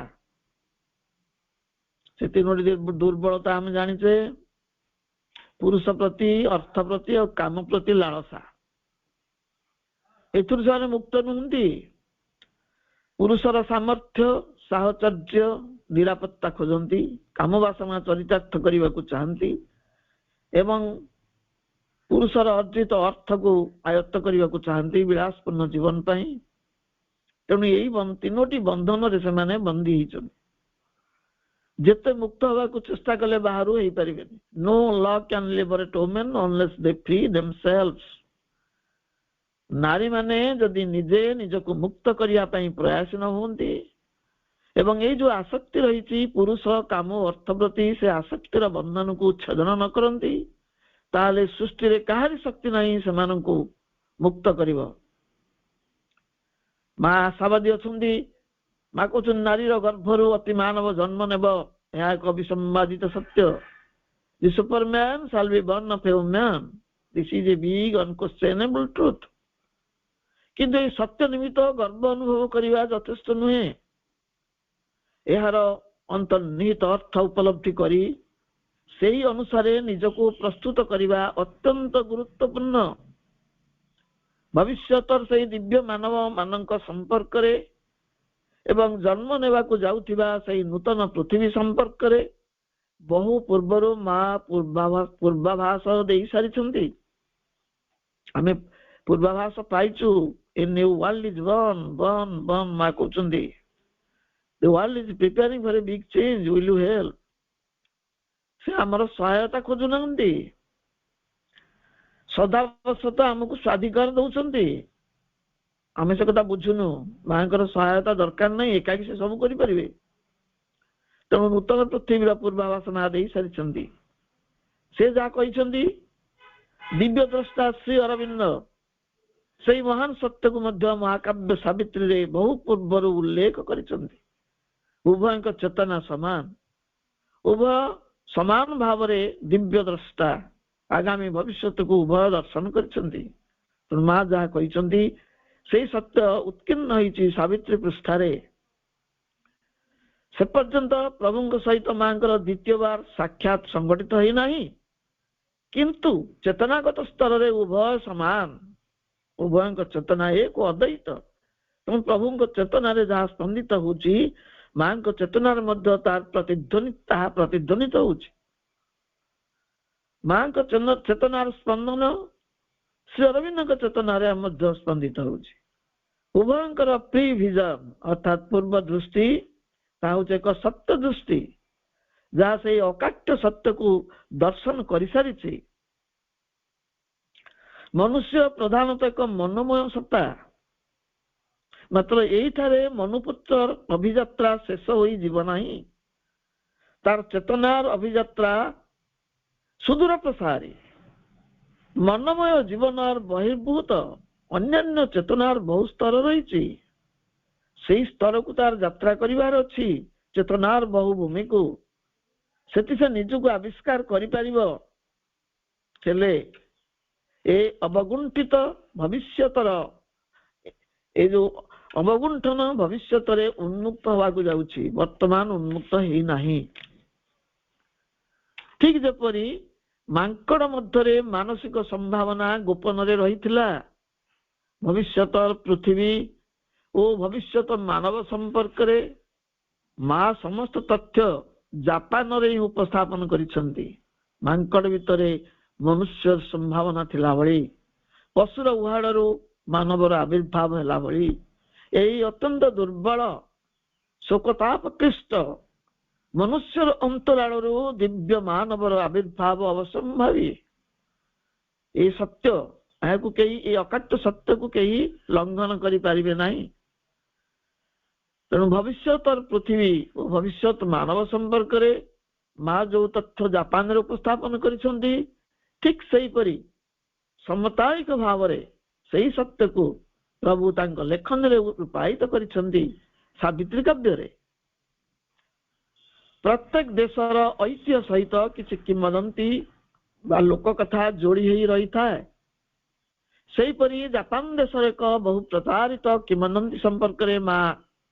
ସେ 3ଟି ଦୁର୍ବଳତା ଆମେ ଜାଣିଛେ, ପୁରୁଷ ପ୍ରତି, ଅର୍ଥ ପ୍ରତି ଆଉ କାମ ପ୍ରତି ଲାଳସା। ଏଥିରୁ ସେମାନେ ମୁକ୍ତ ନୁହନ୍ତି। ପୁରୁଷର ସାମର୍ଥ୍ୟ, ସାହଚର୍ଯ୍ୟ, ନିରାପତ୍ତା ଖୋଜନ୍ତି, କାମ ବାସନା ଚରିତାର୍ଥ କରିବାକୁ ଚାହାନ୍ତି ଏବଂ ପୁରୁଷର ଅର୍ଜିତ ଅର୍ଥକୁ ଆୟତ୍ତ କରିବାକୁ ଚାହାନ୍ତି ବିଳାସପୂର୍ଣ୍ଣ ଜୀବନ ପାଇଁ। ତେଣୁ ଏଇ 3ଟି ବନ୍ଧନରେ ସେମାନେ ବନ୍ଦୀ ହେଇଛନ୍ତି। ଯେତେ ମୁକ୍ତ ହେବାକୁ ଚେଷ୍ଟା କଲେ ବାହାରୁ ହେଇପାରିବେନି। No law can liberate women unless they free themselves। ନାରୀମାନେ ଯଦି ନିଜେ ନିଜକୁ ମୁକ୍ତ କରିବା ପାଇଁ ପ୍ରୟାସ ନ ହୁଅନ୍ତି ଏବଂ ଏଇ ଯୋଉ ଆସକ୍ତି ରହିଛି ପୁରୁଷ କାମ ଅର୍ଥ ପ୍ରତି, ସେ ଆସକ୍ତିର ବନ୍ଧନକୁ ଛେଦନ ନ କରନ୍ତି, ତାହେଲେ ସୃଷ୍ଟିରେ କାହାରି ଶକ୍ତି ନାହିଁ ସେମାନଙ୍କୁ ମୁକ୍ତ କରିବ। ମା ଆଶାବାଦୀ ଅଛନ୍ତି। ମା କହୁଛନ୍ତି ନାରୀର ଗର୍ଭରୁ ଅତି ମାନବ ଜନ୍ମ ନେବ, ଏହା ଏକ ବିସମ୍ବାଦିତ ସତ୍ୟ। The superman shall be born of a woman. This is a big unquestionable truth। କିନ୍ତୁ ଏହି ସତ୍ୟ ନିମିତ୍ତ ଗର୍ବ ଅନୁଭବ କରିବା ଯଥେଷ୍ଟ ନୁହେଁ। ଏହାର ଅନ୍ତର୍ନିହିତ ଅର୍ଥ ଉପଲବ୍ଧି କରି ସେହି ଅନୁସାରେ ନିଜକୁ ପ୍ରସ୍ତୁତ କରିବା ଅତ୍ୟନ୍ତ ଗୁରୁତ୍ୱପୂର୍ଣ୍ଣ। ଭବିଷ୍ୟତର ସେହି ଦିବ୍ୟ ମାନବ ମାନଙ୍କ ସମ୍ପର୍କରେ ଏବଂ ଜନ୍ମ ନେବାକୁ ଯାଉଥିବା ସେହି ନୂତନ ପୃଥିବୀ ସମ୍ପର୍କରେ ବହୁ ପୂର୍ବରୁ ମା ପୂର୍ବାଭାସ ଦେଇ ସାରିଛନ୍ତି। ଆମେ ପୂର୍ବାଭାସ ପାଇଛୁ। A new world is born, ମା କହୁଛନ୍ତି। The world is preparing for a big change, will you help? ସେ ଆମର ସହାୟତା ଖୋଜୁନାହାନ୍ତି, ସଦାବଶତ ଆମକୁ ସ୍ୱାଧିକାର ଦଉଛନ୍ତି। ଆମେ ସେ କଥା ବୁଝୁନୁ। ମାଙ୍କର ସହାୟତା ଦରକାର ନାହିଁ, ଏକାକି ସେ ସବୁ କରିପାରିବେ। ତେଣୁ ନୂତନ ପୃଥିବୀର ପୂର୍ବାଭାସ ମା ଦେଇ ସାରିଛନ୍ତି। ସେ ଯାହା କହିଛନ୍ତି ଦିବ୍ୟ ଦ୍ରଷ୍ଟା ଶ୍ରୀ ଅରବିନ୍ଦ ସେଇ ମହାନ ସତ୍ୟକୁ ମଧ୍ୟ ମହାକାବ୍ୟ ସାବିତ୍ରୀରେ ବହୁ ପୂର୍ବରୁ ଉଲ୍ଲେଖ କରିଛନ୍ତି। ଉଭୟଙ୍କ ଚେତନା ସମାନ, ଉଭୟ ସମାନ ଭାବରେ ଦିବ୍ୟ ଦ୍ରଷ୍ଟା, ଆଗାମୀ ଭବିଷ୍ୟତକୁ ଉଭୟ ଦର୍ଶନ କରିଛନ୍ତି। ମା ଯାହା କହିଛନ୍ତି ସେଇ ସତ୍ୟ ଉତ୍କୀର୍ଣ୍ଣ ହେଇଛି ସାବିତ୍ରୀ ପୃଷ୍ଠାରେ। ସେ ପର୍ଯ୍ୟନ୍ତ ପ୍ରଭୁଙ୍କ ସହିତ ମାଙ୍କର ଦ୍ୱିତୀୟବାର ସାକ୍ଷାତ ସଂଗଠିତ ହେଇନାହିଁ, କିନ୍ତୁ ଚେତନାଗତ ସ୍ତରରେ ଉଭୟ ସମାନ। ଉଭୟଙ୍କ ଚେତନା ଏକ ଅଦ୍ୱୈତ। ତେଣୁ ପ୍ରଭୁଙ୍କ ଚେତନାରେ ଯାହା ସ୍ପନ୍ଦିତ ହଉଛି, ମାଙ୍କ ଚେତନାରେ ମଧ୍ୟ ତାହା ପ୍ରତିଧ୍ୱନିତ ହଉଛି। ମାଙ୍କ ଚେତନାର ସ୍ପନ୍ଦନ ଶ୍ରୀ ଅରବିନ୍ଦଙ୍କ ଚେତନାରେ ମଧ୍ୟ ସ୍ପନ୍ଦିତ ହଉଛି। ଉଭୟଙ୍କର ପ୍ରି ଭିଜନ ଅର୍ଥାତ୍ ପୂର୍ବ ଦୃଷ୍ଟି, ତାହା ହଉଛି ଏକ ସତ୍ୟ ଦୃଷ୍ଟି, ଯାହା ସେଇ ଅକାଟ୍ୟ ସତ୍ୟକୁ ଦର୍ଶନ କରିସାରିଛି। ମନୁଷ୍ୟ ପ୍ରଧାନତଃ ଏକ ମନୋମୟ ସତ୍ତା। ମାତ୍ର ଏଇଠାରେ ମନୁପୁତ୍ର ଅଭିଯାତ୍ରା ଶେଷ ହୋଇଯିବ ନାହିଁ। ତାର ଚେତନାର ଅଭିଯାତ୍ରା ସୁଦୂର ପ୍ରସାରୀ। ମନୋମୟ ଜୀବନର ବହିର୍ଭୂତ ଅନ୍ୟାନ୍ୟ ଚେତନାର ବହୁ ସ୍ତର ରହିଛି। ସେଇ ସ୍ତରକୁ ତାର ଯାତ୍ରା କରିବାର ଅଛି, ଚେତନାର ବହୁ ଭୂମିକୁ। ସେଠି ସେ ନିଜକୁ ଆବିଷ୍କାର କରିପାରିବ। ହେଲେ ଏ ଅବଗୁଣ୍ଠିତ ଭବିଷ୍ୟତର ଏ ଯୋଉ ଅବଗୁଣ୍ଠନ ଭବିଷ୍ୟତରେ ଉନ୍ମୁକ୍ତ ହେବାକୁ ଯାଉଛି, ବର୍ତ୍ତମାନ ଉନ୍ମୁକ୍ତ ହେଇନାହିଁ। ଠିକ ଯେପରି ମାଙ୍କଡ ମଧ୍ୟରେ ମାନସିକ ସମ୍ଭାବନା ଗୋପନରେ ରହିଥିଲା, ଭବିଷ୍ୟତର ପୃଥିବୀ ଓ ଭବିଷ୍ୟତ ମାନବ ସମ୍ପର୍କରେ ମା ସମସ୍ତ ତଥ୍ୟ ଜାପାନରେ ହିଁ ଉପସ୍ଥାପନ କରିଛନ୍ତି। ମାଙ୍କଡ ଭିତରେ ମନୁଷ୍ୟ ସମ୍ଭାବନା ଥିଲା ଭଳି, ପଶୁର ଉହାଡରୁ ମାନବର ଆବିର୍ଭାବ ହେଲା ଭଳି, ଏହି ଅତ୍ୟନ୍ତ ଦୁର୍ବଳ ଶୋକତାପକ୍ଳିଷ୍ଟ ମନୁଷ୍ୟର ଅନ୍ତରାଳରୁ ଦିବ୍ୟ ମାନବର ଆବିର୍ଭାବ ଅବଶ୍ୟମ୍ଭାବୀ। ଏହି ସତ୍ୟ, ଏହାକୁ କେହି, ଏହି ଅକାଟ୍ୟ ସତ୍ୟକୁ କେହି ଲଙ୍ଘନ କରିପାରିବେ ନାହିଁ। ତେଣୁ ଭବିଷ୍ୟତର ପୃଥିବୀ ଓ ଭବିଷ୍ୟତ ମାନବ ସମ୍ପର୍କରେ ମା ଯୋଉ ତଥ୍ୟ ଜାପାନରେ ଉପସ୍ଥାପନ କରିଛନ୍ତି, ଠିକ ସେହିପରି ସମତାୟିକ ଭାବରେ ସେହି ସତ୍ୟକୁ ପ୍ରଭୁ ତାଙ୍କ ଲେଖନରେ ରୂପାୟିତ କରିଛନ୍ତି ସାବିତ୍ରୀ କାବ୍ୟରେ। ପ୍ରତ୍ୟେକ ଦେଶର ଐତିହ୍ୟ ସହିତ କିଛି କିମ୍ବଦନ୍ତୀ ବା ଲୋକ କଥା ଯୋଡି ହେଇ ରହିଥାଏ। ସେହିପରି ଜାପାନ ଦେଶର ଏକ ବହୁ ପ୍ରଚାରିତ କିମ୍ବଦନ୍ତୀ ସମ୍ପର୍କରେ ମା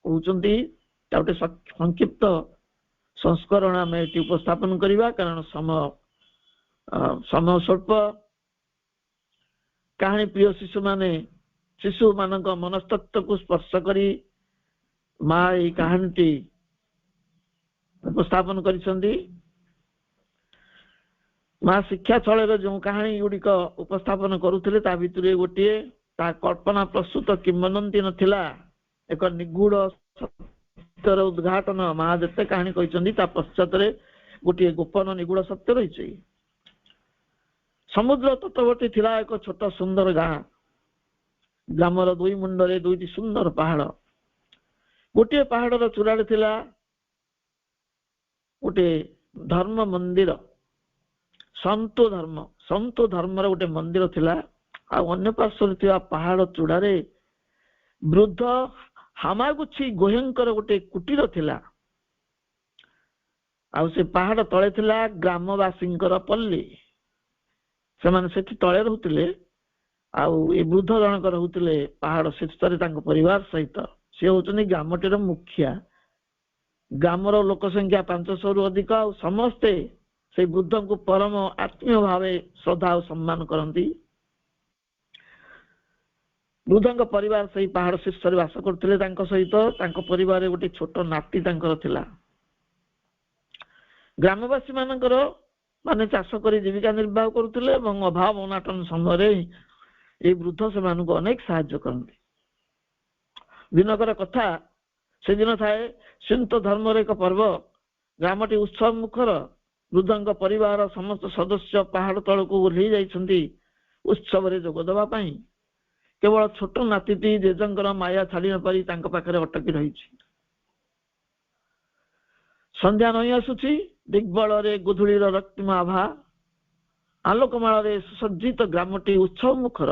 କହୁଛନ୍ତି। ତା ଗୋଟେ ସଂକ୍ଷିପ୍ତ ସଂସ୍କରଣ ଆମେ ଏଠି ଉପସ୍ଥାପନ କରିବା, କାରଣ ସମୟ ସ୍ୱଳ୍ପ। କାହାଣୀ ପ୍ରିୟ ଶିଶୁମାନଙ୍କ ମନସ୍ତତ୍ୱକୁ ସ୍ପର୍ଶ କରି ମା ଏହି କାହାଣୀଟି ଉପସ୍ଥାପନ କରିଛନ୍ତି। ମା ଶିକ୍ଷା ଛଳରେ ଯେଉଁ କାହାଣୀ ଗୁଡିକ ଉପସ୍ଥାପନ କରୁଥିଲେ, ତା ଭିତରୁ ଗୋଟିଏ, ତାହା କଳ୍ପନା ପ୍ରସୂତ କିମ୍ବଦନ୍ତୀ ନଥିଲା, ଏକ ନିଗୂଢ ରହସ୍ୟର ଉଦ୍ଘାଟନ ମା ଯେତେ କାହାଣୀ କହିଛନ୍ତି ତା ପଶ୍ଚାତରେ ଗୋଟିଏ ଗୋପନ ନିଗୁଡ ସତ୍ୟ ରହିଛି। ସମୁଦ୍ର ତଟବର୍ତ୍ତୀ ଥିଲା ଏକ ଛୋଟ ସୁନ୍ଦର ଗାଁ। ଗ୍ରାମର ଦୁଇ ମୁଣ୍ଡରେ ଦୁଇଟି ସୁନ୍ଦର ପାହାଡ। ଗୋଟିଏ ପାହାଡର ଚୂଡ଼ାରେ ଥିଲା ଗୋଟେ ଧର୍ମ ମନ୍ଦିର, ସନ୍ତ ଧର୍ମର ଗୋଟେ ମନ୍ଦିର ଥିଲା। ଆଉ ଅନ୍ୟ ପାର୍ଶ୍ୱରେ ଥିବା ପାହାଡ ଚୂଡାରେ ବୃଦ୍ଧ ହାମାଗୁଛି ଗୋହେଙ୍କର ଗୋଟେ କୁଟୀର ଥିଲା। ଆଉ ସେ ପାହାଡ ତଳେ ଥିଲା ଗ୍ରାମବାସୀଙ୍କର ପଲ୍ଲୀ। ସେମାନେ ସେଠି ତଳେ ରହୁଥିଲେ। ଆଉ ଏ ବୃଦ୍ଧ ଜଣକ ରହୁଥିଲେ ପାହାଡ ଶୀର୍ଷରେ ତାଙ୍କ ପରିବାର ସହିତ। ସେ ହଉଛନ୍ତି ଗ୍ରାମଟିର ମୁଖିଆ। ଗ୍ରାମର ଲୋକ ସଂଖ୍ୟା 500ରୁ ଅଧିକ। ଆଉ ସମସ୍ତେ ସେଇ ବୃଦ୍ଧଙ୍କୁ ପରମ ଆତ୍ମୀୟ ଭାବେ ଶ୍ରଦ୍ଧା ଆଉ ସମ୍ମାନ କରନ୍ତି। ବୃଦ୍ଧଙ୍କ ପରିବାର ସେଇ ପାହାଡ ଶୀର୍ଷରେ ବାସ କରୁଥିଲେ। ତାଙ୍କ ସହିତ ତାଙ୍କ ପରିବାରରେ ଗୋଟେ ଛୋଟ ନାତି ତାଙ୍କର ଥିଲା। ଗ୍ରାମବାସୀ ମାନଙ୍କର ମାନେ ଚାଷ କରି ଜୀବିକା ନିର୍ବାହ କରୁଥିଲେ ଏବଂ ଅଭାବ ଅନାଟନ ସମୟରେ ଏଇ ବୃଦ୍ଧ ସେମାନଙ୍କୁ ଅନେକ ସାହାଯ୍ୟ କରନ୍ତି। ଦିନକର କଥା, ସେଦିନ ଥାଏ ସିନ୍ତ ଧର୍ମର ଏକ ପର୍ବ। ଗ୍ରାମଟି ଉତ୍ସବ ମୁଖର। ବୃଦ୍ଧଙ୍କ ପରିବାର ସମସ୍ତ ସଦସ୍ୟ ପାହାଡ ତଳକୁ ଓହ୍ଲେଇ ଯାଇଛନ୍ତି ଉତ୍ସବରେ ଯୋଗ ଦେବା ପାଇଁ। କେବଳ ଛୋଟ ନାତିଟି ଜେଜେଙ୍କର ମାୟା ଛାଡି ନପାରି ତାଙ୍କ ପାଖରେ ଅଟକି ରହିଛି। ସନ୍ଧ୍ୟା ନଇଁ ଆସୁଛି। ଦିଗ୍ବଳରେ ଗୋଧୂଳିର ରକ୍ତିମ ଆଭା। ଆଲୋକମାଳରେ ସୁସଜ୍ଜିତ ଗ୍ରାମଟି ଉତ୍ସବ ମୁଖର।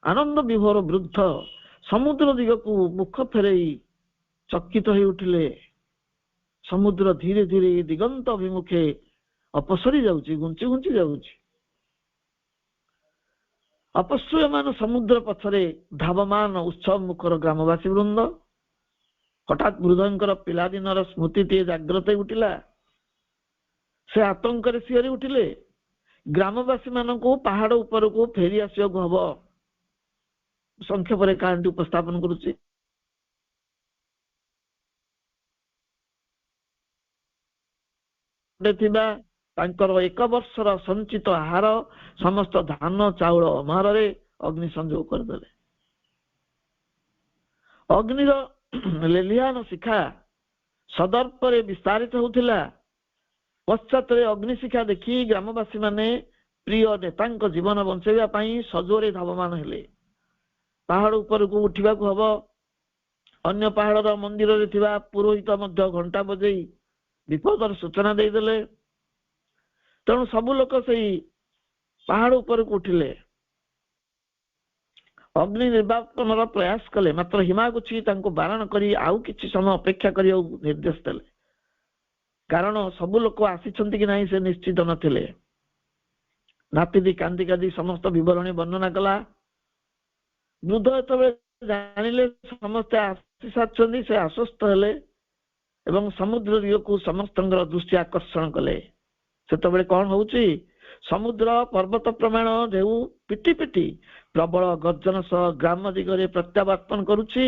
ଆନନ୍ଦ ବିଭୋର ବୃଦ୍ଧ ସମୁଦ୍ର ଦିଗକୁ ମୁଖ ଫେରେଇ ଚକିତ ହେଇ ଉଠିଲେ। ସମୁଦ୍ର ଧୀରେ ଧୀରେ ଦିଗନ୍ତ ଅଭିମୁଖେ ଅପସରି ଯାଉଛି, ଘୁଞ୍ଚି ଘୁଞ୍ଚି ଯାଉଛି। ଅପସୃୟମାନ ସମୁଦ୍ର ପଛରେ ଧାବମାନ ଉତ୍ସବ ମୁଖର ଗ୍ରାମବାସୀ ବୃନ୍ଦ। ହଠାତ୍ ବୃଦ୍ଧଙ୍କର ପିଲାଦିନର ସ୍ମୃତିଟିଏ ଜାଗ୍ରତ ଉଠିଲା। ସେ ଆତଙ୍କରେ ଶିହରି ଉଠିଲେ। ଗ୍ରାମବାସୀ ମାନଙ୍କୁ ପାହାଡ ଉପରକୁ ଫେରି ଆସିବାକୁ ହବ। ସଂକ୍ଷେପରେ କାହାଣୀଟି ଉପସ୍ଥାପନ କରୁଛି। ଥିବା ତାଙ୍କର 1 ବର୍ଷର ସଞ୍ଚିତ ଆହାର ସମସ୍ତ ଧାନ ଚାଉଳ ଅମହାରରେ ଅଗ୍ନି ସଂଯୋଗ କରିଦେଲେ। ଅଗ୍ନିର ଲେଲିହାନ ଶିଖା ସଦର୍ପରେ ବିସ୍ତାରିତ ହେଉଥିଲା। ପଶ୍ଚାତରେ ଅଗ୍ନିଶିଖା ଦେଖି ଗ୍ରାମବାସୀ ମାନେ ପ୍ରିୟ ନେତାଙ୍କ ଜୀବନ ବଞ୍ଚାଇବା ପାଇଁ ସଜୋରେ ଧାବମାନ ହେଲେ। ପାହାଡ ଉପରକୁ ଉଠିବାକୁ ହବ। ଅନ୍ୟ ପାହାଡର ମନ୍ଦିରରେ ଥିବା ପୁରୋହିତ ମଧ୍ୟ ଘଣ୍ଟା ବଜେଇ ବିପଦର ସୂଚନା ଦେଇଦେଲେ। ତେଣୁ ସବୁ ଲୋକ ସେଇ ପାହାଡ ଉପରକୁ ଉଠିଲେ। ଅଗ୍ନି ନିର୍ବାପନର ପ୍ରୟାସ କଲେ। ମାତ୍ର ହିମାଗୁଛି ତାଙ୍କୁ ବାରଣ କରି ଆଉ କିଛି ସମୟ ଅପେକ୍ଷା କରିବାକୁ ନିର୍ଦ୍ଦେଶ ଦେଲେ। କାରଣ ସବୁ ଲୋକ ଆସିଛନ୍ତି କି ନାହିଁ ସେ ନିଶ୍ଚିତ ନଥିଲେ। ନାତିଟି କାନ୍ଦି କାନ୍ଦି ସମସ୍ତ ବିବରଣୀ ବର୍ଣ୍ଣନା କଲା। ବୃଦ୍ଧ ଯେତେବେଳେ ଜାଣିଲେ ସମସ୍ତେ ଆସି ସାରିଛନ୍ତି, ସେ ଆଶ୍ୱସ୍ତ ହେଲେ ଏବଂ ସମୁଦ୍ର ଦିଗକୁ ସମସ୍ତଙ୍କର ଦୃଷ୍ଟି ଆକର୍ଷଣ କଲେ। ସେତେବେଳେ କଣ ହଉଛି, ସମୁଦ୍ର ପର୍ବତ ପ୍ରମାଣ ଢେଉ ପିଟି ପିଟି ପ୍ରବଳ ଗର୍ଜନ ସହ ଗ୍ରାମ ଦିଗରେ ପ୍ରତ୍ୟାବର୍ତ୍ତନ କରୁଛି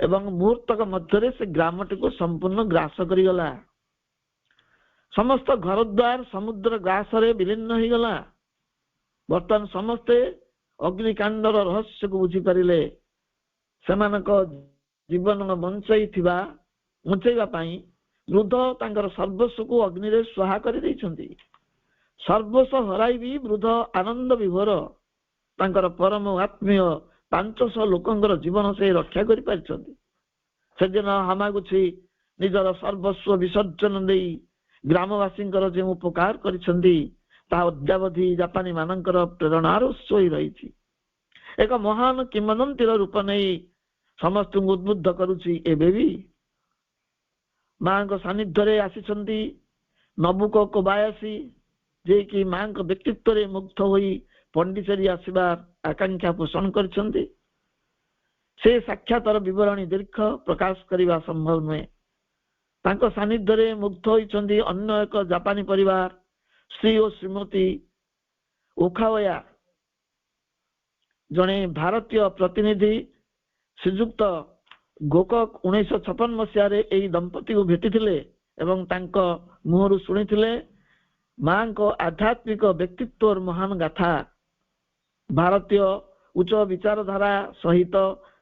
ଏବଂ ମୁହୂର୍ତ୍ତକ ମଧ୍ୟରେ ସେ ଗ୍ରାମଟିକୁ ସମ୍ପୂର୍ଣ୍ଣ ଗ୍ରାସ କରିଗଲା। ସମସ୍ତ ଘରଦ୍ୱାର ସମୁଦ୍ର ଗ୍ରାସରେ ବିଲୀନ ହେଇଗଲା। ବର୍ତ୍ତମାନ ସମସ୍ତେ ଅଗ୍ନିକାଣ୍ଡର ରହସ୍ୟକୁ ବୁଝିପାରିଲେ। ସେମାନଙ୍କ ଜୀବନ ବଞ୍ଚାଇବା ପାଇଁ ବୃଦ୍ଧ ତାଙ୍କର ସର୍ବସ୍ୱକୁ ଅଗ୍ନିରେ ସ୍ୱାହା କରିଦେଇଛନ୍ତି। ସର୍ବସ୍ୱ ହରାଇ ବି ବୃଦ୍ଧ ଆନନ୍ଦ ବିଭୋର। ତାଙ୍କର ପରମ ଆତ୍ମୀୟ 500 ଲୋକଙ୍କର ଜୀବନ ସେ ରକ୍ଷା କରିପାରିଛନ୍ତି। ସେଦିନ ହାମାଗୁଛି ନିଜର ସର୍ବସ୍ୱ ବିସର୍ଜନ ଦେଇ ଗ୍ରାମବାସୀଙ୍କର ଯେଉଁ ଉପକାର କରିଛନ୍ତି ତାହା ଅଦ୍ୟାବଧି ଜାପାନୀ ମାନଙ୍କର ପ୍ରେରଣାର ଉତ୍ସ ହୋଇ ରହିଛି। ଏକ ମହାନ କିମ୍ବଦନ୍ତୀର ରୂପ ନେଇ ସମସ୍ତଙ୍କୁ ଉଦ୍ବୁଦ୍ଧ କରୁଛି। ଏବେ ବି ମାଙ୍କ ସାନ୍ନିଧ୍ୟରେ ଆସିଛନ୍ତି ନବୁକୋ କୋବାୟାସୀ, ଯିଏକି ମାଙ୍କ ବ୍ୟକ୍ତିତ୍ୱରେ ମୁଗ୍ଧ ହୋଇ ପଣ୍ଡିଚେରୀ ଆସିବା ଆକାଂକ୍ଷା ପୋଷଣ କରିଛନ୍ତି। ସେ ସାକ୍ଷାତର ବିବରଣୀ ଦୀର୍ଘ ପ୍ରକାଶ କରିବା ସମ୍ଭବ ନୁହେଁ। ତାଙ୍କ ସାନ୍ନିଧ୍ୟରେ ମୁଗ୍ଧ ହୋଇଛନ୍ତି ଅନ୍ୟ ଏକ ଜାପାନୀ ପରିବାର, ଶ୍ରୀ ଓ ଶ୍ରୀମତୀ ଓଖାୱୟା। ଜଣେ ଭାରତୀୟ ପ୍ରତିନିଧି ଶ୍ରୀଯୁକ୍ତ ଗୋକକ 1956 ମସିହାରେ ଏହି ଦମ୍ପତିକୁ ଭେଟିଥିଲେ ଏବଂ ତାଙ୍କ ମୁହଁରୁ ଶୁଣିଥିଲେ ମାଙ୍କ ଆଧ୍ୟାତ୍ମିକ ବ୍ୟକ୍ତିତ୍ୱର ମହାନ ଗାଥା। ଭାରତୀୟ ଉଚ୍ଚ ବିଚାରଧାରା ସହିତ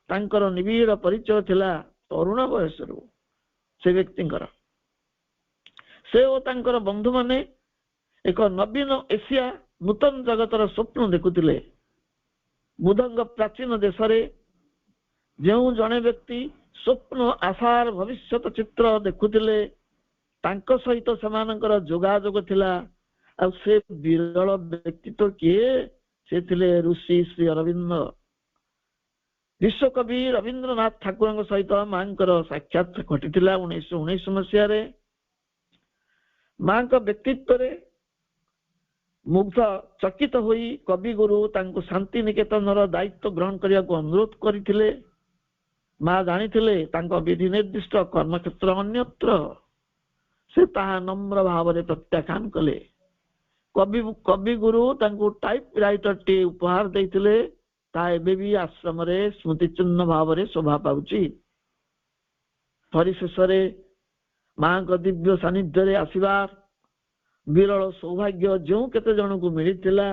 ତାଙ୍କର ନିବିଡ଼ ପରିଚୟ ଥିଲା ତରୁଣ ବୟସରୁ। ସେ ବ୍ୟକ୍ତିଙ୍କର। ସେ ଓ ତାଙ୍କର ବନ୍ଧୁମାନେ ଏକ ନବୀନ ଏସିଆ ନୂତନ ଜଗତର ସ୍ୱପ୍ନ ଦେଖୁଥିଲେ। ବୁଦ୍ଧଙ୍କ ପ୍ରାଚୀନ ଦେଶରେ ଯେଉଁ ଜଣେ ବ୍ୟକ୍ତି ସ୍ୱପ୍ନ ଆଶାର ଭବିଷ୍ୟତ ଚିତ୍ର ଦେଖୁଥିଲେ ତାଙ୍କ ସହିତ ସେମାନଙ୍କର ଯୋଗାଯୋଗ ଥିଲା। ଆଉ ସେ ବିରଳ ବ୍ୟକ୍ତିତ୍ୱ କିଏ? ସେ ଥିଲେ ଋଷି ଶ୍ରୀ ଅରବିନ୍ଦ। ବିଶ୍ୱକବି ରବୀନ୍ଦ୍ରନାଥ ଠାକୁରଙ୍କ ସହିତ ମାଙ୍କର ସାକ୍ଷାତ ଘଟିଥିଲା 1919 ମସିହାରେ। ମାଙ୍କ ବ୍ୟକ୍ତିତ୍ୱରେ ମୁଗ୍ଧ ଚକିତ ହୋଇ କବିଗୁରୁ ତାଙ୍କୁ ଶାନ୍ତି ନିକେତନର ଦାୟିତ୍ୱ ଗ୍ରହଣ କରିବାକୁ ଅନୁରୋଧ କରିଥିଲେ। ମା ଜାଣିଥିଲେ ତାଙ୍କ ବିଧି ନିର୍ଦ୍ଦିଷ୍ଟ କର୍ମକ୍ଷେତ୍ର ଅନ୍ୟତ୍ର। ସେ ତାହା ନମ୍ର ଭାବରେ ପ୍ରତ୍ୟାଖ୍ୟାନ କଲେ। କବିଗୁରୁ ତାଙ୍କୁ ଟାଇପ ରାଇଟରଟି ଉପହାର ଦେଇଥିଲେ। ତାହା ଏବେ ବି ଆଶ୍ରମରେ ସ୍ମୃତିଚିହ୍ନ ଭାବରେ ଶୋଭା ପାଉଛି। ପରିଶେଷରେ ମାଙ୍କ ଦିବ୍ୟ ସାନ୍ନିଧ୍ୟରେ ଆସିବାର ବିରଳ ସୌଭାଗ୍ୟ ଯେଉଁ କେତେ ଜଣଙ୍କୁ ମିଳିଥିଲା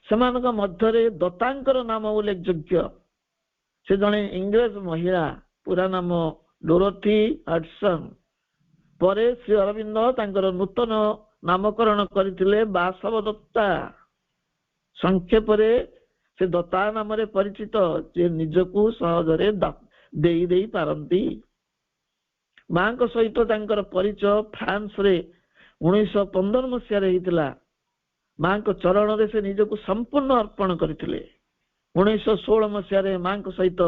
ସେମାନଙ୍କ ମଧ୍ୟରେ ଦତ୍ତାଙ୍କର ନାମ ଉଲ୍ଲେଖଯୋଗ୍ୟ। ସେ ଜଣେ ଇଂରେଜ ମହିଳା, ପୁରା ନାମ ଡୋରୋଥି ହଡସନ। ପରେ ଶ୍ରୀ ଅରବିନ୍ଦ ତାଙ୍କର ନୂତନ ନାମକରଣ କରିଥିଲେ ବାସବ ଦତ୍ତା। ସଂକ୍ଷେପରେ ସେ ଦତ୍ତା ନାମରେ ପରିଚିତ, ଯେ ନିଜକୁ ସହଜରେ ଦେଇ ପାରନ୍ତି। ମାଙ୍କ ସହିତ ତାଙ୍କର ପରିଚୟ ଫ୍ରାନ୍ସରେ 1915 ମସିହାରେ ହେଇଥିଲା। ମାଙ୍କ ଚରଣରେ ସେ ନିଜକୁ ସମ୍ପୂର୍ଣ୍ଣ ଅର୍ପଣ କରିଥିଲେ। 1916 ମସିହାରେ ମାଙ୍କ ସହିତ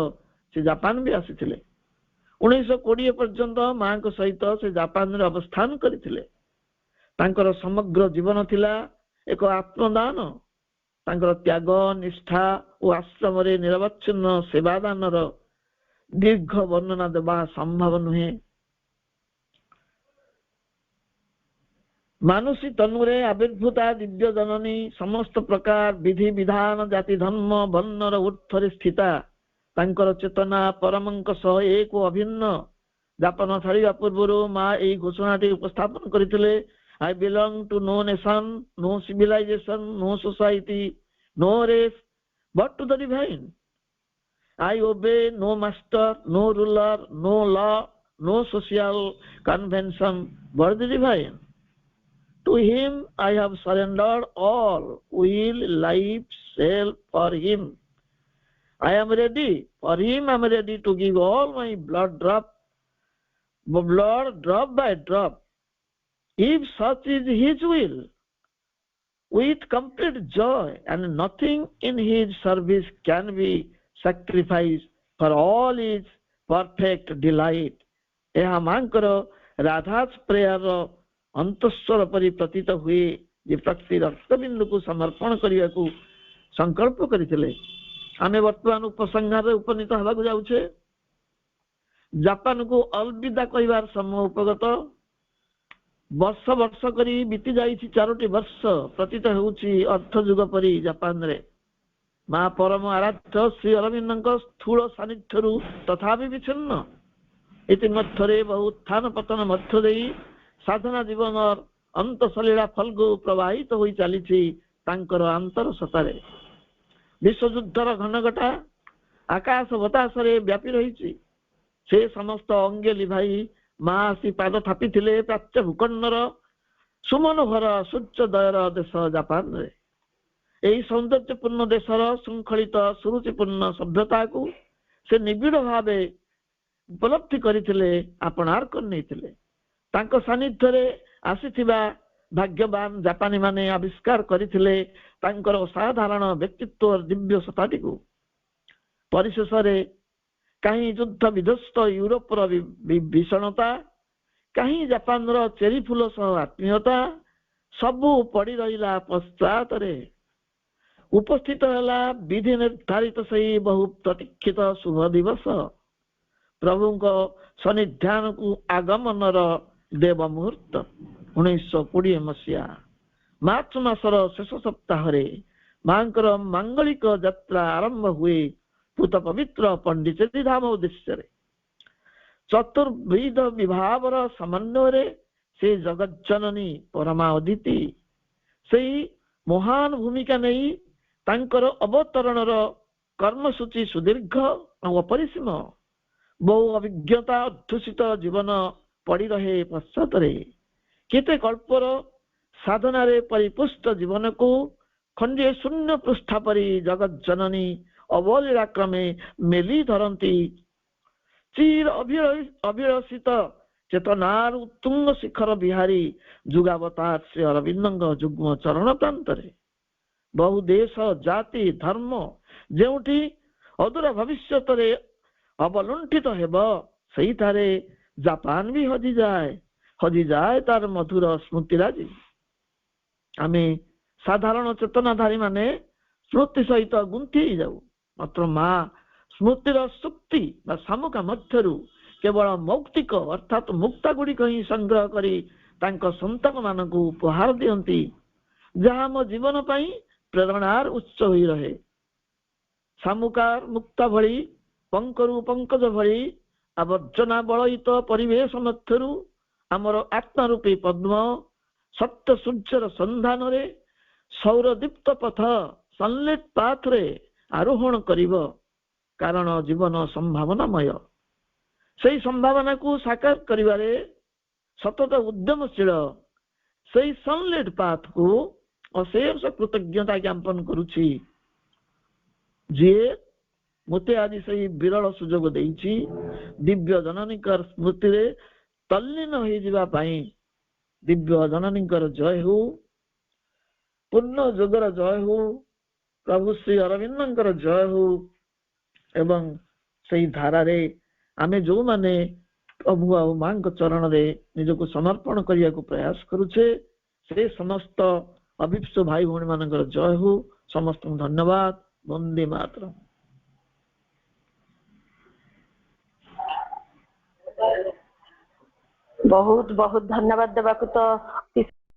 ସେ ଜାପାନ ବି ଆସିଥିଲେ। 1920 ପର୍ଯ୍ୟନ୍ତ ମାଙ୍କ ସହିତ ସେ ଜାପାନରେ ଅବସ୍ଥାନ କରିଥିଲେ। ତାଙ୍କର ସମଗ୍ର ଜୀବନ ଥିଲା ଏକ ଆତ୍ମଦାନ। ତାଙ୍କର ତ୍ୟାଗ, ନିଷ୍ଠା ଓ ଆଶ୍ରମରେ ନିରବଚ୍ଛିନ୍ନ ସେବାଦାନର ଦୀର୍ଘ ବର୍ଣ୍ଣନା ଦେବା ସମ୍ଭବ ନୁହେଁ। ମାନୁଷୀ ତନୁରେ ଆବିର୍ଭୂତା ଦିବ୍ୟ ଜନନୀ, ସମସ୍ତ ପ୍ରକାର ବିଧି ବିଧାନ ଜାତି ଧର୍ମ ବର୍ଣ୍ଣର ଊର୍ଦ୍ଧ୍ୱରେ ସ୍ଥିତା। ତାଙ୍କର ଚେତନା ପରମଙ୍କ ସହ ଏକ ଅଭିନ୍ନ। ଜାପାନ ଛାଡ଼ିବା ପୂର୍ବରୁ ମା ଏହି ଘୋଷଣାଟି ଉପସ୍ଥାପନ କରିଥିଲେ, I belong to no nation, no civilization, no society, no race, but to the divine. I obey no master, no ruler, no law, no social convention, but the divine. To him I have surrendered all, will, life, self for him. I am ready, for him I am ready to give all my blood drop by drop, if such is his will, with complete joy, and nothing in his service can be sacrificed for all his perfect delight. ଏହା ମାଙ୍କର ରାଧାଜ ପ୍ରେୟାର ଅନ୍ତଃସ୍ୱର ପରି ପ୍ରତୀତ ହୁଏ, ଯେ ପ୍ରତି ରକ୍ତବିନ୍ଦୁକୁ ସମର୍ପଣ କରିବାକୁ ସଂକଳ୍ପ କରିଥିଲେ। ଆମେ ବର୍ତ୍ତମାନ ଉପସଂହାରରେ ଉପନୀତ ହେବାକୁ ଯାଉଛେ। ଜାପାନକୁ ଅଲବିଦା କହିବାର ସମୟ ଉପଗତ। ବର୍ଷ ବର୍ଷ କରି ବିତି ଯାଇଛି 4ଟି ବର୍ଷ। ପ୍ରତୀତ ହେଉଛି ଅର୍ଦ୍ଧଯୁଗ ପରି ଜାପାନରେ। ମା ପରମ ଆରାଧ୍ୟ ଶ୍ରୀ ଅରବିନ୍ଦଙ୍କ ସ୍ଥୂଳ ସାନ୍ନିଧ୍ୟରୁ ତଥାପି ବିଚ୍ଛିନ୍ନ। ଇତିମଧ୍ୟରେ ବହୁ ଉତ୍ଥାନ ପତନ ମଧ୍ୟ ଦେଇ ସାଧନା ଜୀବନର ଅନ୍ତଃସଲୀଳା ଫଲ୍ଗୁ ପ୍ରବାହିତ ହୋଇ ଚାଲିଛି ତାଙ୍କର ଆନ୍ତରସତ୍ତାରେ। ବିଶ୍ୱଯୁଦ୍ଧର ଘନଘଟା ଆକାଶ ବତାସରେ ବ୍ୟାପି ରହିଛି। ସେ ସମସ୍ତ ଅଙ୍ଗେ ଲିଭାଇ ମା ଆସି ପାଦ ଥାପିଥିଲେ ପ୍ରାଚ୍ୟ ଭୂଖଣ୍ଡର ସୁମନୋହର ସୂର୍ଯ୍ୟୋଦୟର ଦେଶ ଜାପାନରେ। ଏହି ସୌନ୍ଦର୍ଯ୍ୟପୂର୍ଣ୍ଣ ଦେଶର ଶୃଙ୍ଖଳିତ ସୁରୁଚିପୂର୍ଣ୍ଣ ସଭ୍ୟତାକୁ ସେ ନିବିଡ଼ ଭାବେ ଉପଲବ୍ଧି କରିଥିଲେ, ଆପଣାର କରିନେଇଥିଲେ। ତାଙ୍କ ସାନ୍ନିଧ୍ୟରେ ଆସିଥିବା ଭାଗ୍ୟବାନ ଜାପାନୀ ମାନେ ଆବିଷ୍କାର କରିଥିଲେ ତାଙ୍କର ଅସାଧାରଣ ବ୍ୟକ୍ତିତ୍ୱ ଦିବ୍ୟ ସତ୍ତାଟିକୁ। ପରିଶେଷରେ କାହିଁ ଯୁଦ୍ଧ ବିଧ୍ୱସ୍ତ ୟୁରୋପର ଭୀଷଣତା, କାହିଁ ଜାପାନର ଚେରି ଫୁଲ ସହ ଆତ୍ମୀୟତା, ସବୁ ପଡ଼ି ରହିଲା ପଶ୍ଚାତରେ। ଉପସ୍ଥିତ ହେଲା ବିଧି ନିର୍ଦ୍ଧାରିତ ସେହି ବହୁ ପ୍ରତୀକ୍ଷିତ ଶୁଭ ଦିବସ, ପ୍ରଭୁଙ୍କ ସନ୍ନିଧାନକୁ ଆଗମନର ଦେବ ମୁହୂର୍ତ୍ତ। 1920 ମସିହା ମାର୍ଚ୍ଚ ମାସର ଶେଷ ସପ୍ତାହରେ ମାଙ୍କର ମାଙ୍ଗଳିକ ଯାତ୍ରା ଆରମ୍ଭ ହୁଏ ପୂତ ପବିତ୍ର ପଣ୍ଡିଚେରୀ ଧାମ ଉଦ୍ଦେଶ୍ୟରେ। ଚତୁର୍ବିଧ ବିଭାବର ସମନ୍ୱୟରେ ସେ ଜଗଜ୍ଜନନୀ ପରମା ଅଦିତି ସେହି ମହାନ ଭୂମିକା ନେଇ ତାଙ୍କର ଅବତରଣର କର୍ମସୂଚୀ ସୁଦୀର୍ଘ ଓ ଅପରିସୀମ। ବହୁ ଅଭିଜ୍ଞତା ଅଧ୍ୟୁଷିତ ଜୀବନ ପଡି ରହେ ପଶ୍ଚାତରେ। କେତେ କଳ୍ପର ସାଧନାରେ ପରିପୁଷ୍ଟ ଜୀବନକୁ ଖଣ୍ଡିଏ ଶୂନ୍ୟ ପୃଷ୍ଠା ପରି ଜଗତ ଜନନୀ ଅବଲୀଳା କ୍ରମେ ମେଲି ଧରନ୍ତି। ଚିର ଅଭିଳଷିତ ଚେତନାର ଉତ୍ତୁଙ୍ଗ ଶିଖର ବିହାରୀ ଯୁଗାବତାର ଶ୍ରୀ ଅରବିନ୍ଦଙ୍କ ଯୁଗ୍ମ ଚରଣ ପ୍ରାନ୍ତରେ ବହୁ ଦେଶ ଜାତି ଧର୍ମ ଯେଉଁଠି ଅଦୂର ଭବିଷ୍ୟତରେ ଅବଲୁଣ୍ଠିତ ହେବ, ସେଇଠାରେ ଜାପାନ ବି ହଜିଯାଏ ତାର ମଧୁର ସ୍ମୃତିରାଜି। ଆମେ ସାଧାରଣ ଚେତନାଧାରୀ ମାନେ ସ୍ମୃତି ସହିତ ଗୁନ୍ଥି ହେଇଯାଉ, ମାତ୍ର ମା ସ୍ମୃତିର ସୁକ୍ତି ବା ସାମୁକା ମଧ୍ୟରୁ କେବଳ ମୌକ୍ତିକ ଅର୍ଥାତ ମୁକ୍ତା ଗୁଡିକ ହିଁ ସଂଗ୍ରହ କରି ତାଙ୍କ ସନ୍ତାନ ମାନଙ୍କୁ ଉପହାର ଦିଅନ୍ତି, ଯାହା ଆମ ଜୀବନ ପାଇଁ ପ୍ରେରଣାର ଉତ୍ସ ହୋଇ ରହେ। ସାମୁକାର ମୁକ୍ତା ଭଳି ପଙ୍କରୁ ପଙ୍କଜ ଭଳି ଆବର୍ଜନା ବଳୟିତ ପରିବେଶ ମଧ୍ୟରୁ ଆମର ଆତ୍ମାରୂପୀ ପଦ୍ମ ସତ୍ୟ ସୂର୍ଯ୍ୟର ସନ୍ଧାନରେ ସୌରଦୀପ୍ତ ପଥ ସନଲିଟ୍ ପାଥରେ ଆରୋହଣ କରିବ। କାରଣ ଜୀବନ ସମ୍ଭାବନାମୟ। ସେଇ ସମ୍ଭାବନାକୁ ସାକାର କରିବାରେ ସତତ ଉଦ୍ୟମଶୀଳ ସେଇ ସନଲିଟ୍ ପାଥକୁ ଅଶେଷ କୃତଜ୍ଞତା ଜ୍ଞାପନ କରୁଛି, ଯିଏ ମୋତେ ଆଜି ସେଇ ବିରଳ ସୁଯୋଗ ଦେଇଛି। ଦିବ୍ୟ ଜନନୀଙ୍କର ସ୍ମୃତିରେ ତଲ୍ଲୀନ ହୋଇଯିବା ପାଇଁ ଦିବ୍ୟ ଜନନୀଙ୍କର ଜୟ ହଉ, ପୂର୍ଣ୍ଣ ଯୋଗର ଜୟ ହଉ, ପ୍ରଭୁ ଶ୍ରୀ ଅରବିନ୍ଦଙ୍କର ଜୟ ହଉ। ଏବଂ ସେଇ ଧାରାରେ ଆମେ ଯୋଉମାନେ ପ୍ରଭୁ ଆଉ ମାଙ୍କ ଚରଣରେ ନିଜକୁ ସମର୍ପଣ କରିବାକୁ ପ୍ରୟାସ କରୁଛେ, ସେ ସମସ୍ତ ଅଭିପ୍ସ ଭାଇ ଭଉଣୀ ମାନଙ୍କର ଜୟ ହଉ। ସମସ୍ତଙ୍କୁ ଧନ୍ୟବାଦ। ବନ୍ଦେ ମାତରମ୍। ବହୁତ ବହୁତ ଧନ୍ୟବାଦ ଦେବାକୁ ତ